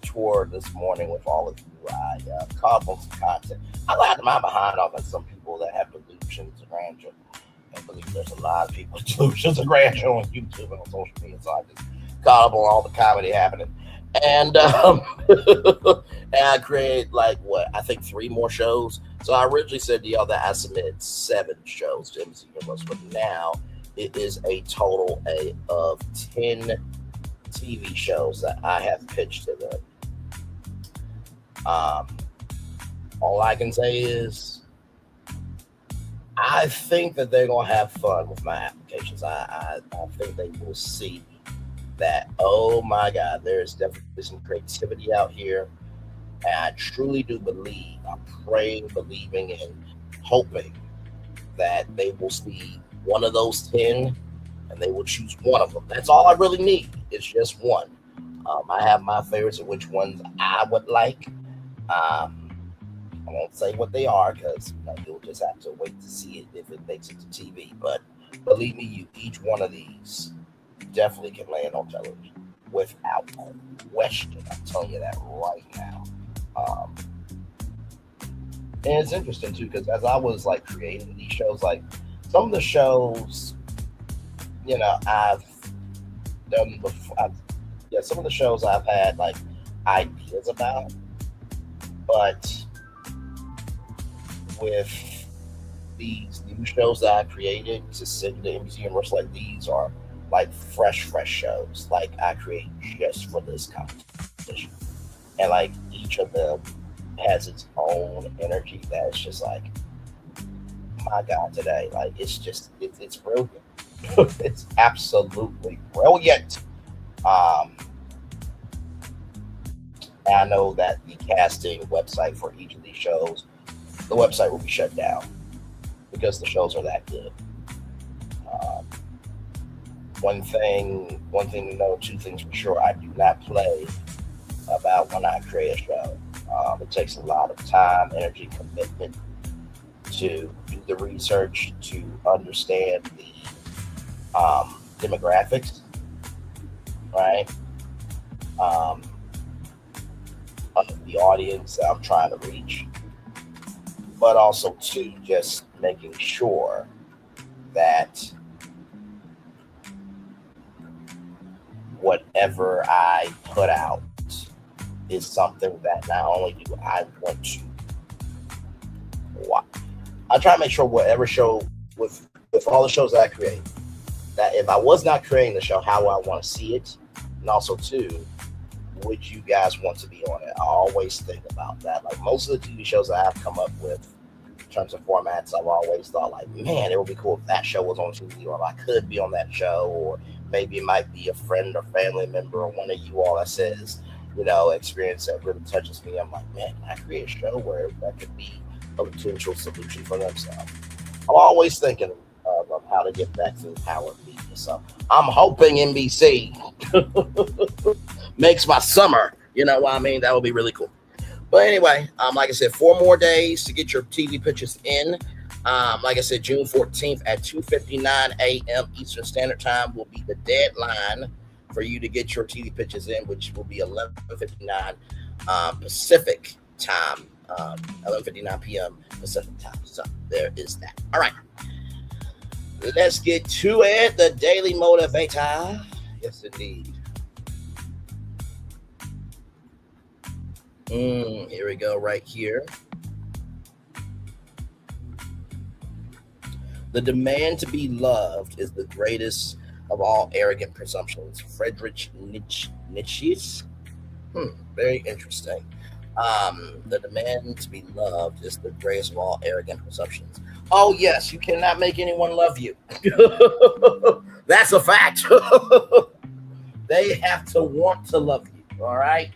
tour this morning with all of you, I caught up on some content. I laughed my behind off at some people that have delusions of grandeur. I believe there's a lot of people with delusions of grandeur on YouTube and on social media, so I just caught up on all the comedy happening. And and I created I think 3 more shows. So I originally said to y'all that I submitted 7 shows to NBC Universal, but now it is a total of 10 TV shows that I have pitched to them. All I can say is I think that they're going to have fun with my applications. I think they will see that, oh my God, there's definitely some creativity out here. And I truly do believe, I'm praying, believing, and hoping that they will see one of those 10 and they will choose one of them. That's all I really need. It's just one. I have my favorites of which ones I would like. I won't say what they are because you'll just have to wait to see it if it makes it to TV. But believe me, each one of these definitely can land on television without question. I'm telling you that right now. And it's interesting too because as I was like creating these shows, like some of the shows, I've done before. Some of the shows I've had like ideas about, but with these new shows that I created to send to NBC Universal, like these are like fresh shows. Like I create just for this competition, and like each of them has its own energy that's just like, my God, today, like it's brilliant. It's absolutely brilliant. And I know that the casting website for each of these shows, the website will be shut down because the shows are that good. One thing to know, two things for sure. I do not play about when I create a show. It takes a lot of time, energy, commitment to do the research, to understand the demographics, right? Of the audience that I'm trying to reach, but also to just making sure that whatever I put out is something that not only do I want to watch, I try to make sure whatever show with all the shows that I create, that if I was not creating the show, how I want to see it, and also too, would you guys want to be on it? I always think about that. Like most of the TV shows that I've come up with in terms of formats, I've always thought like, man, it would be cool if that show was on TV, or if I could be on that show, or maybe it might be a friend or family member or one of you all that says, experience that really touches me. I'm like, man, can I create a show where that could be a potential solution for themselves? I'm always thinking of how to get back to the power of media. So I'm hoping NBC makes my summer. You know what I mean? That would be really cool. But anyway, like I said, 4 more days to get your TV pitches in. Like I said, June 14th at 2:59 a.m. Eastern Standard Time will be the deadline for you to get your TV pitches in, which will be 11:59 Pacific time, 11:59 p.m. Pacific time. So there is that. All right. Let's get to it. The Daily Motivator. Yes, indeed. Here we go, right here. The demand to be loved is the greatest of all arrogant presumptions. Friedrich Nietzsche. Very interesting. The demand to be loved is the greatest of all arrogant presumptions. Oh, yes, you cannot make anyone love you. That's a fact. They have to want to love you, all right?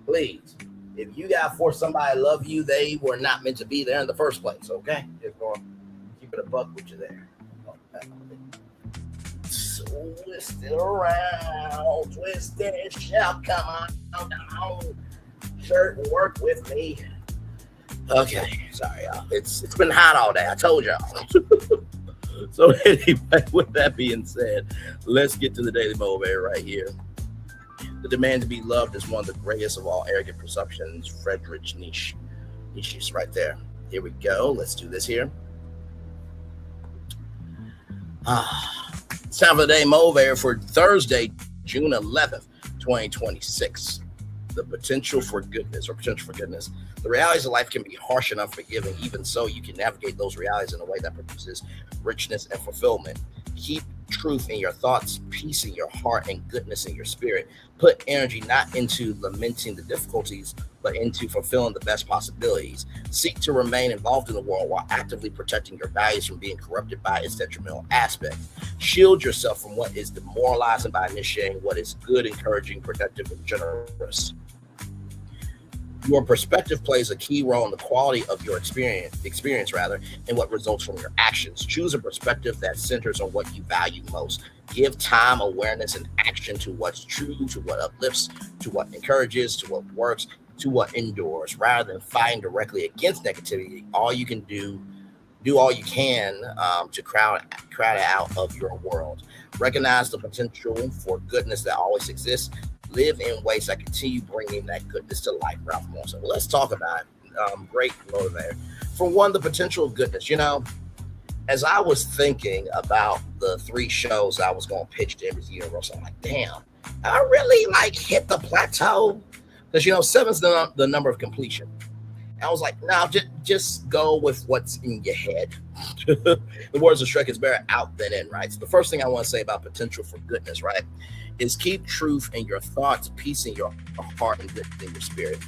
Please. If you got to force somebody to love you, they were not meant to be there in the first place, okay? Just going to keep it a buck with you there. Twist it around, twist it, shall come on, shirt and work with me. Okay, sorry, y'all. It's been hot all day. I told y'all. So anyway, with that being said, let's get to the Daily Motivator right here. The demand to be loved is one of the greatest of all arrogant presumptions. Friedrich Nietzsche. Nietzsche's right there. Here we go. Let's do this here. It's time for the Daily Motivator for Thursday, June 11th, 2026. The potential for goodness. The realities of life can be harsh and unforgiving. Even so, you can navigate those realities in a way that produces richness and fulfillment. Keep truth in your thoughts, peace in your heart, and goodness in your spirit. Put energy not into lamenting the difficulties, but into fulfilling the best possibilities. Seek to remain involved in the world while actively protecting your values from being corrupted by its detrimental aspects. Shield yourself from what is demoralizing by initiating what is good, encouraging, productive, and generous. Your perspective plays a key role in the quality of your experience, and what results from your actions. Choose a perspective that centers on what you value most. Give time, awareness, and action to what's true, to what uplifts, to what encourages, to what works, to what endures. Rather than fighting directly against negativity, all you can do all you can to crowd it out of your world. Recognize the potential for goodness that always exists. Live in ways that continue bringing that goodness to life. Ralph Morrison. Well, let's talk about it. Great motivator. For one, the potential of goodness. You know, as I was thinking about the 3 shows I was going to pitch to NBC Universal, I'm like, damn, I really hit the plateau. Because, 7's the number of completion. And I was like, no, just go with what's in your head. The words of Shrek is better out than in, right? So the first thing I want to say about potential for goodness, right, is keep truth in your thoughts, peace in your heart, and goodness in your spirit.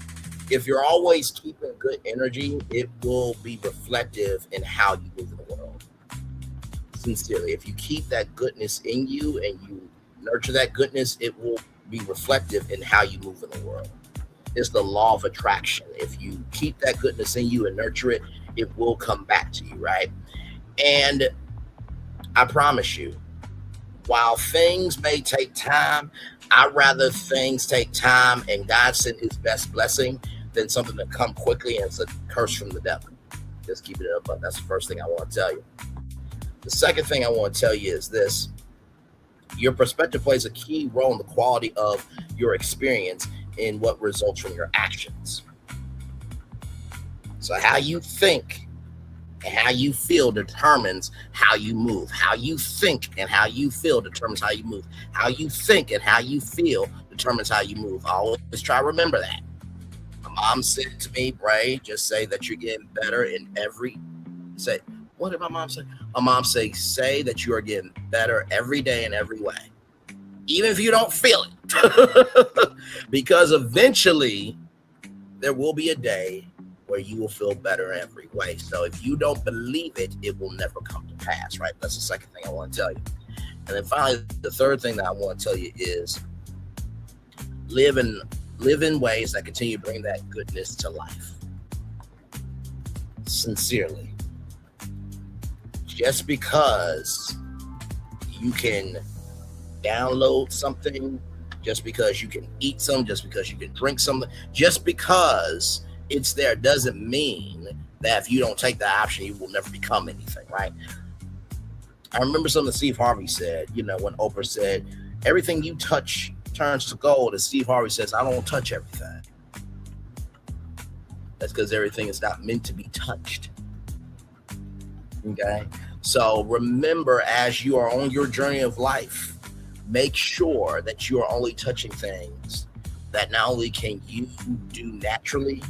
If you're always keeping good energy, it will be reflective in how you move in the world. Sincerely, if you keep that goodness in you and you nurture that goodness, it will be reflective in how you move in the world. It's the law of attraction. If you keep that goodness in you and nurture it, it will come back to you, right? And I promise you, while things may take time, I'd rather things take time and God send his best blessing than something to come quickly and it's a curse from the devil. Just keep it up. But that's the first thing I want to tell you. The second thing I want to tell you is this. Your perspective plays a key role in the quality of your experience in what results from your actions. So how you think and how you feel determines how you move. How you think and how you feel determines how you move. How you think and how you feel determines how you move. I always try to remember that. My mom said to me, Bray, just say that you're getting better in every, say, what did my mom say? My mom say that you are getting better every day in every way. Even if you don't feel it. Because eventually there will be a day where you will feel better in every way. So if you don't believe it, it will never come to pass, right? That's the second thing I want to tell you. And then finally, the third thing that I want to tell you is live in ways that continue to bring that goodness to life. Sincerely. Just because you can download something, just because you can eat some, just because you can drink something, just because it's there doesn't mean that if you don't take that option, you will never become anything, right? I remember something Steve Harvey said, when Oprah said, everything you touch turns to gold, and Steve Harvey says, I don't touch everything. That's because everything is not meant to be touched. Okay? So remember, as you are on your journey of life, make sure that you are only touching things that not only can you do naturally,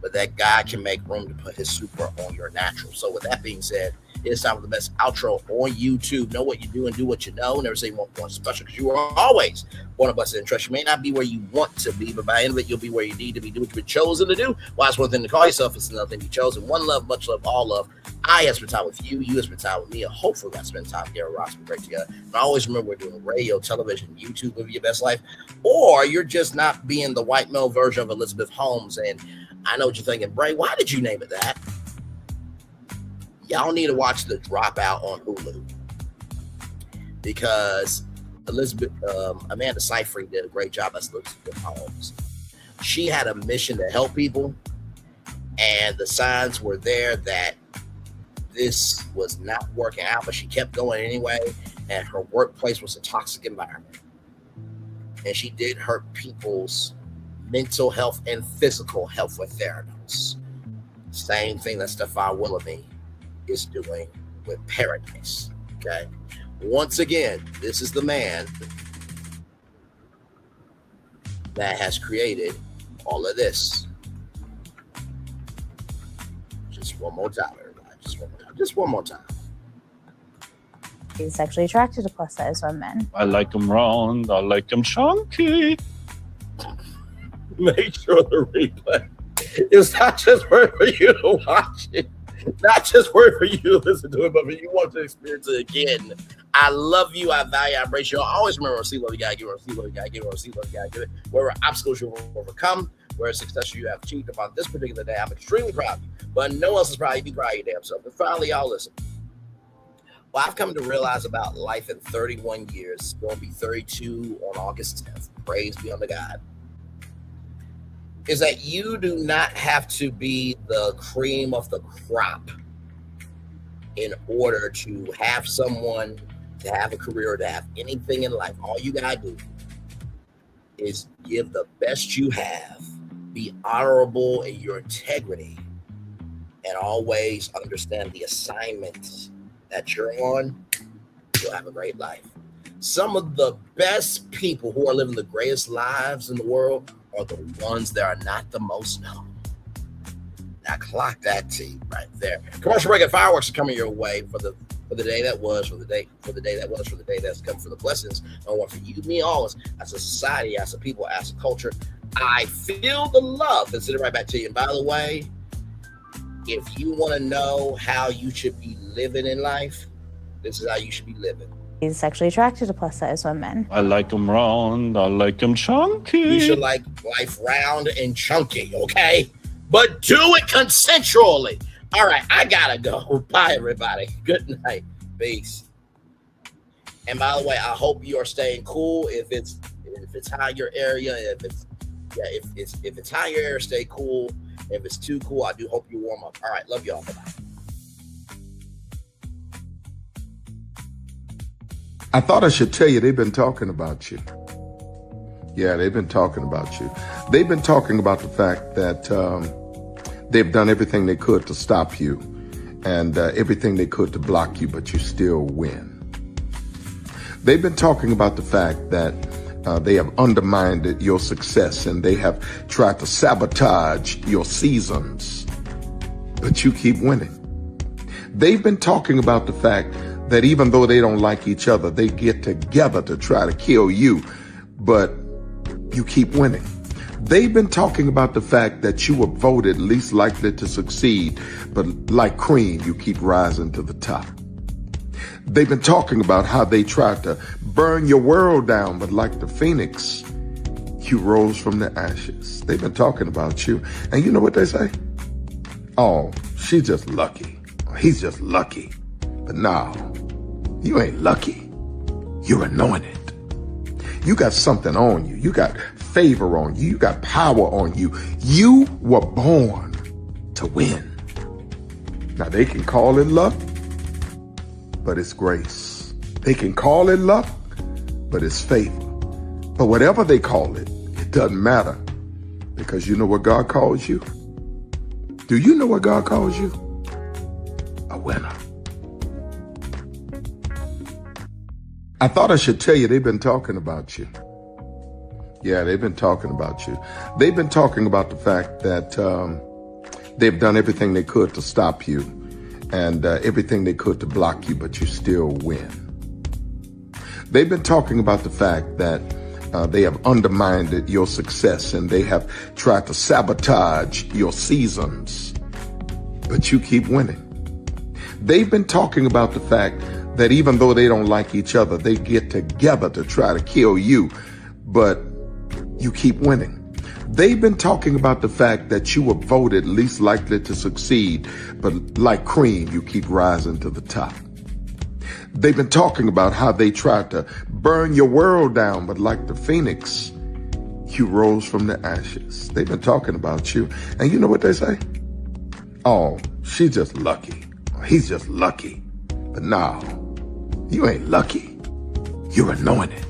but that God can make room to put his super on your natural. So with that being said, it's time for the best outro on YouTube. Know what you do and do what you know. Never say you want one special, because you are always one of us in trust. You may not be where you want to be, but by the end of it, you'll be where you need to be. Do what you've been chosen to do. Well, that's one thing to call yourself. It's another thing to be chosen. One love, much love, all love. I have spent time with you. You have spent time with me. And hopefully, I spend time together. Ross, we're great together. And always remember, we're doing radio, television, YouTube, live your best life. Or you're just not being the white male version of Elizabeth Holmes. And I know what you're thinking, Bray, why did you name it that? Y'all need to watch The Dropout on Hulu, because Amanda Seyfried did a great job as Elizabeth Holmes. She had a mission to help people, and the signs were there that this was not working out, but she kept going anyway, and her workplace was a toxic environment. And she did hurt people's mental health and physical health with therapists. Same thing that Stefan Willoughby is doing with Pearadise. Okay. Once again, this is the man that has created all of this. Just one more time, everybody. Just one more time. Just one more time. He's sexually attracted to plus size women. I like them round. I like them chunky. Make sure the replay is not just for you to watch it. Not just word for you to listen to it, but if you want to experience it again. I love you. I value. I embrace you. I always remember, see what we got to give, or see what we got to give, or see what we got to give it. Whatever obstacles you will overcome, where successful you have achieved upon this particular day. I'm extremely proud of you, but no one else is proud of you. Be proud of your damn self. And finally, y'all listen. What I've come to realize about life in 31 years, it's going to be 32 on August 10th, praise be unto God, is that you do not have to be the cream of the crop in order to have someone, to have a career, to have anything in life. All you got to do is give the best you have, be honorable in your integrity, and always understand the assignments that you're on. You'll have a great life. Some of the best people who are living the greatest lives in the world are the ones that are not the most known. Now clock that T right there. Commercial break and fireworks are coming your way for the day that was, for the day that's come, for the blessings. I want for you, me, all us, as a society, as a people, as a culture. I feel the love and send it right back to you. And by the way, if you want to know how you should be living in life, this is how you should be living. He's sexually attracted to plus size women. I like them round. I like them chunky. You should like life round and chunky, okay? But do it consensually. All right, I gotta go. Bye, everybody. Good night. Peace. And by the way, I hope you are staying cool. If it's high in your area, if it's high in your area, stay cool. If it's too cool, I do hope you warm up. All right, love y'all. Bye-bye. I thought I should tell you they've been talking about you. Yeah, they've been talking about you. They've been talking about the fact that they've done everything they could to stop you and everything they could to block you, but you still win. They've been talking about the fact that they have undermined your success and they have tried to sabotage your seasons, but you keep winning. They've been talking about the fact that even though they don't like each other, they get together to try to kill you, but you keep winning. They've been talking about the fact that you were voted least likely to succeed, but like cream, you keep rising to the top. They've been talking about how they tried to burn your world down, but like the phoenix, you rose from the ashes. They've been talking about you. And you know what they say? Oh, she's just lucky. He's just lucky. But no, you ain't lucky. You're anointed. You got something on you. You got favor on you. You got power on you. You were born to win. Now they can call it luck, but it's grace. They can call it luck, but it's favor. But whatever they call it, it doesn't matter, because you know what God calls you? Do you know what God calls you? A winner. I thought I should tell you they've been talking about you. Yeah, they've been talking about you. They've been talking about the fact that they've done everything they could to stop you and everything they could to block you, but you still win. They've been talking about the fact that they have undermined your success and they have tried to sabotage your seasons, but you keep winning. They've been talking about the fact that even though they don't like each other, they get together to try to kill you, but you keep winning. They've been talking about the fact that you were voted least likely to succeed, but like cream, you keep rising to the top. They've been talking about how they tried to burn your world down, but like the phoenix, you rose from the ashes. They've been talking about you. And you know what they say? Oh, she's just lucky. He's just lucky. But no, you ain't lucky. You're anointed.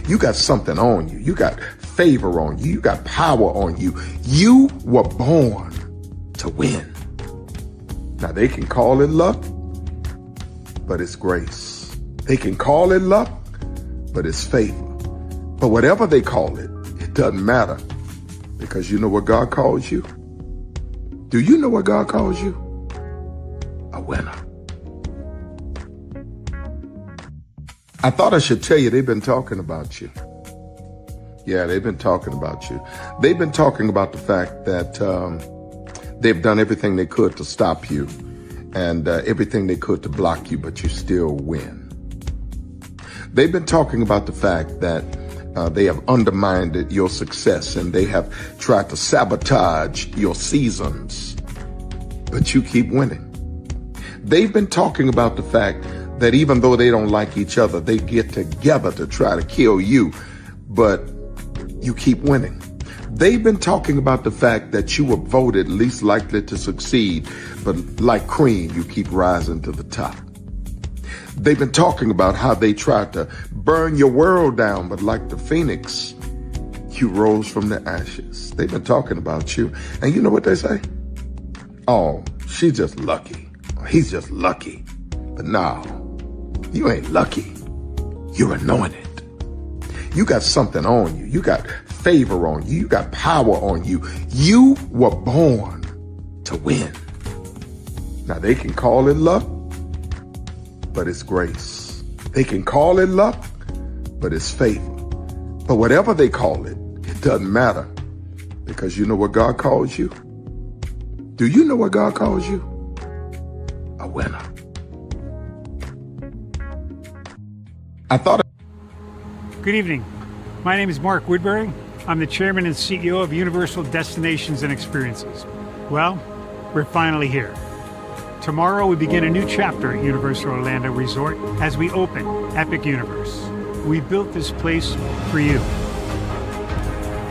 You got something on you. You got favor on you. You got power on you. You were born to win. Now they can call it luck, but it's grace. They can call it luck, but it's favor. But whatever they call it, it doesn't matter, because you know what God calls you? Do you know what God calls you? A winner. I thought I should tell you they've been talking about you. Yeah, they've been talking about you. They've been talking about the fact that they've done everything they could to stop you and everything they could to block you, but you still win. They've been talking about the fact that They have undermined your success, and they have tried to sabotage your seasons. But you keep winning. They've been talking about the fact that even though they don't like each other, they get together to try to kill you, but you keep winning. They've been talking about the fact that you were voted least likely to succeed, but like cream, you keep rising to the top. They've been talking about how they tried to burn your world down, but like the phoenix, you rose from the ashes. They've been talking about you, and you know what they say? Oh, she's just lucky. He's just lucky. But no, you ain't lucky. You're anointed. You got something on you. You got favor on you. You got power on you. You were born to win. Now, they can call it luck, but it's grace. They can call it luck, but it's favor. But whatever they call it, it doesn't matter, because you know what God calls you? Do you know what God calls you? A winner. Good evening. My name is Mark Woodbury. I'm the chairman and CEO of Universal Destinations and Experiences. Well, we're finally here. Tomorrow we begin a new chapter at Universal Orlando Resort as we open Epic Universe. We built this place for you.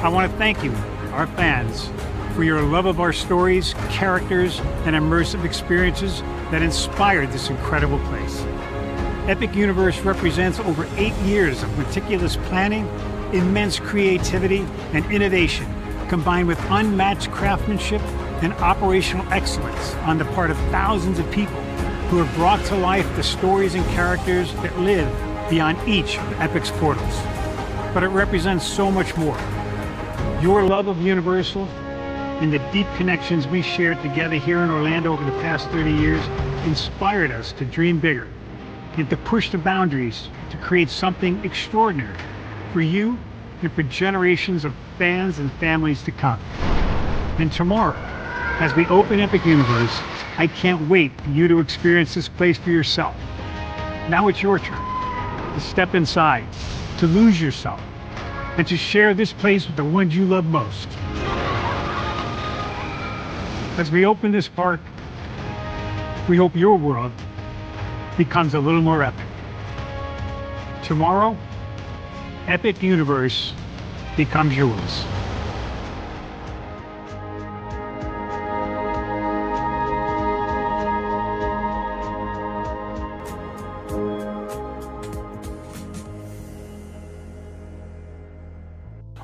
I want to thank you, our fans, for your love of our stories, characters, and immersive experiences that inspired this incredible place. Epic Universe represents over 8 years of meticulous planning, immense creativity, and innovation, combined with unmatched craftsmanship and operational excellence on the part of thousands of people who have brought to life the stories and characters that live beyond each of Epic's portals. But it represents so much more. Your love of Universal and the deep connections we shared together here in Orlando over the past 30 years inspired us to dream bigger and to push the boundaries to create something extraordinary for you and for generations of fans and families to come. And tomorrow, as we open Epic Universe, I can't wait for you to experience this place for yourself. Now it's your turn to step inside, to lose yourself, and to share this place with the ones you love most. As we open this park, we hope your world becomes a little more epic. Tomorrow, Epic Universe becomes yours.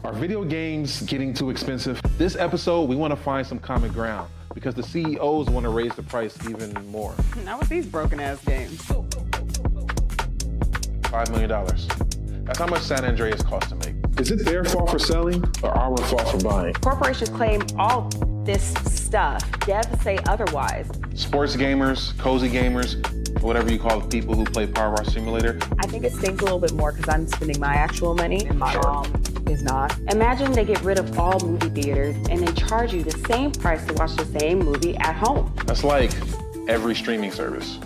Are video games getting too expensive? This episode, we want to find some common ground because the CEOs want to raise the price even more. Not with these broken ass games. $5 million. That's how much San Andreas costs to make. Is it their fault for selling or our fault for buying? Corporations claim all this stuff. Devs say otherwise. Sports gamers, cozy gamers, whatever you call the people who play Power Wash Simulator. I think it stings a little bit more because I'm spending my actual money and my mom is not. Imagine they get rid of all movie theaters and they charge you the same price to watch the same movie at home. That's like every streaming service.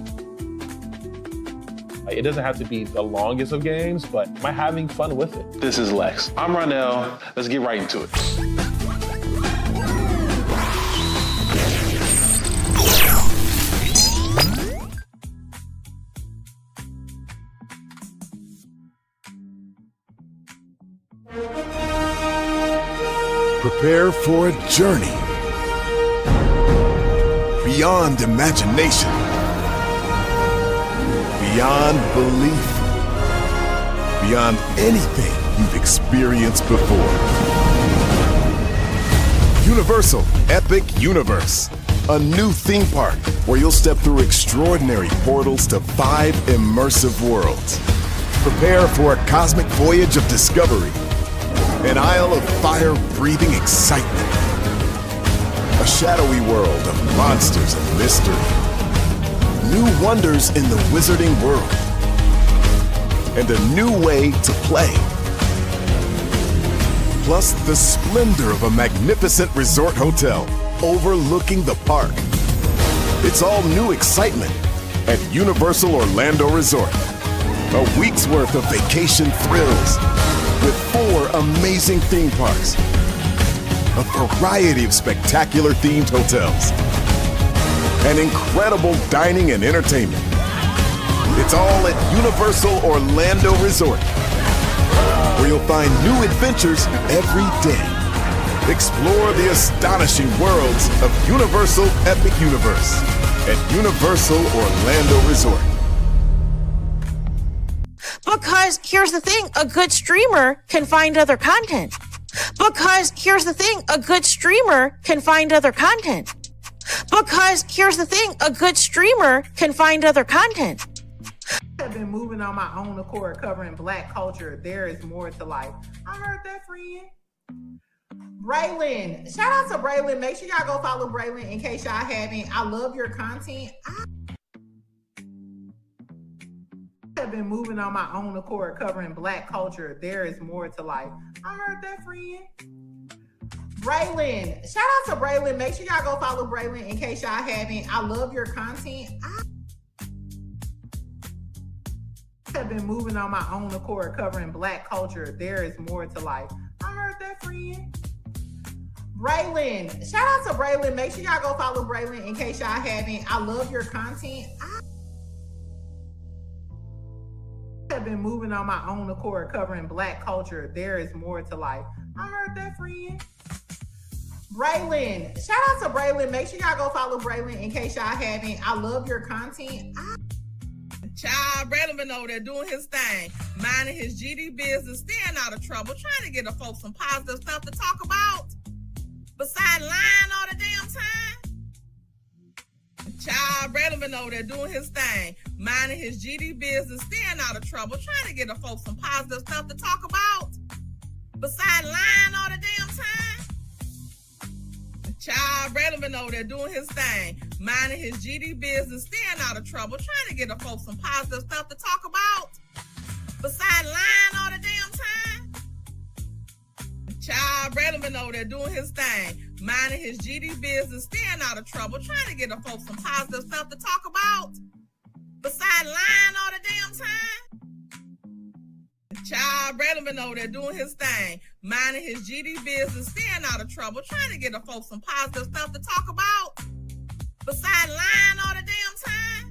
It doesn't have to be the longest of games, but am I having fun with it? This is Lex. I'm Ronell. Let's get right into it. Prepare for a journey beyond imagination, beyond belief, beyond anything you've experienced before. Universal Epic Universe, a new theme park where you'll step through extraordinary portals to 5 immersive worlds. Prepare for a cosmic voyage of discovery, an isle of fire-breathing excitement, a shadowy world of monsters and mystery, new wonders in the wizarding world, and a new way to play. Plus the splendor of a magnificent resort hotel overlooking the park. It's all new excitement at Universal Orlando Resort. A week's worth of vacation thrills with full amazing theme parks, a variety of spectacular themed hotels, and incredible dining and entertainment. It's all at Universal Orlando Resort, where you'll find new adventures every day. Explore the astonishing worlds of Universal Epic Universe at Universal Orlando Resort. Because here's the thing, a good streamer can find other content. Because here's the thing, a good streamer can find other content. Because here's the thing, a good streamer can find other content. I have been moving on my own accord, covering Black culture. There is more to life. I heard that, friend. Braylon, shout out to Braylon. Make sure y'all go follow Braylon in case y'all haven't. I love your content. I have been moving on my own accord, covering Black culture. There is more to life. I heard that, friend. Braylon, shout out to Braylon. Make sure y'all go follow Braylon in case y'all haven't. I love your content. I have been moving on my own accord, covering Black culture. There is more to life. I heard that, friend. Braylon, shout out to Braylon. Make sure y'all go follow Braylon in case y'all haven't. I love your content. I have been moving on my own accord, covering Black culture. There is more to life. I heard that, friend. Braylon, shout out to Braylon. Make sure y'all go follow Braylon in case y'all haven't. I love your content. Child, Braylon been over there doing his thing, minding his GD business, staying out of trouble, trying to get the folks some positive stuff to talk about. Besides lying all the damn time. Child, Braylon been over there doing his thing, minding his GD business, staying out of trouble, trying to get the folks some positive stuff to talk about. Besides lying all the damn time. Child, Braylon been over there doing his thing, minding his GD business, staying out of trouble, trying to get the folks some positive stuff to talk about. Besides lying all the damn time. Child, Braylon been over there doing his thing, minding his GD business, staying out of trouble, trying to get the folks some positive stuff to talk about. Besides lying all the damn time. Child, Braylon been over there doing his thing, minding his GD business, staying out of trouble, trying to get the folks some positive stuff to talk about. Besides lying all the damn time.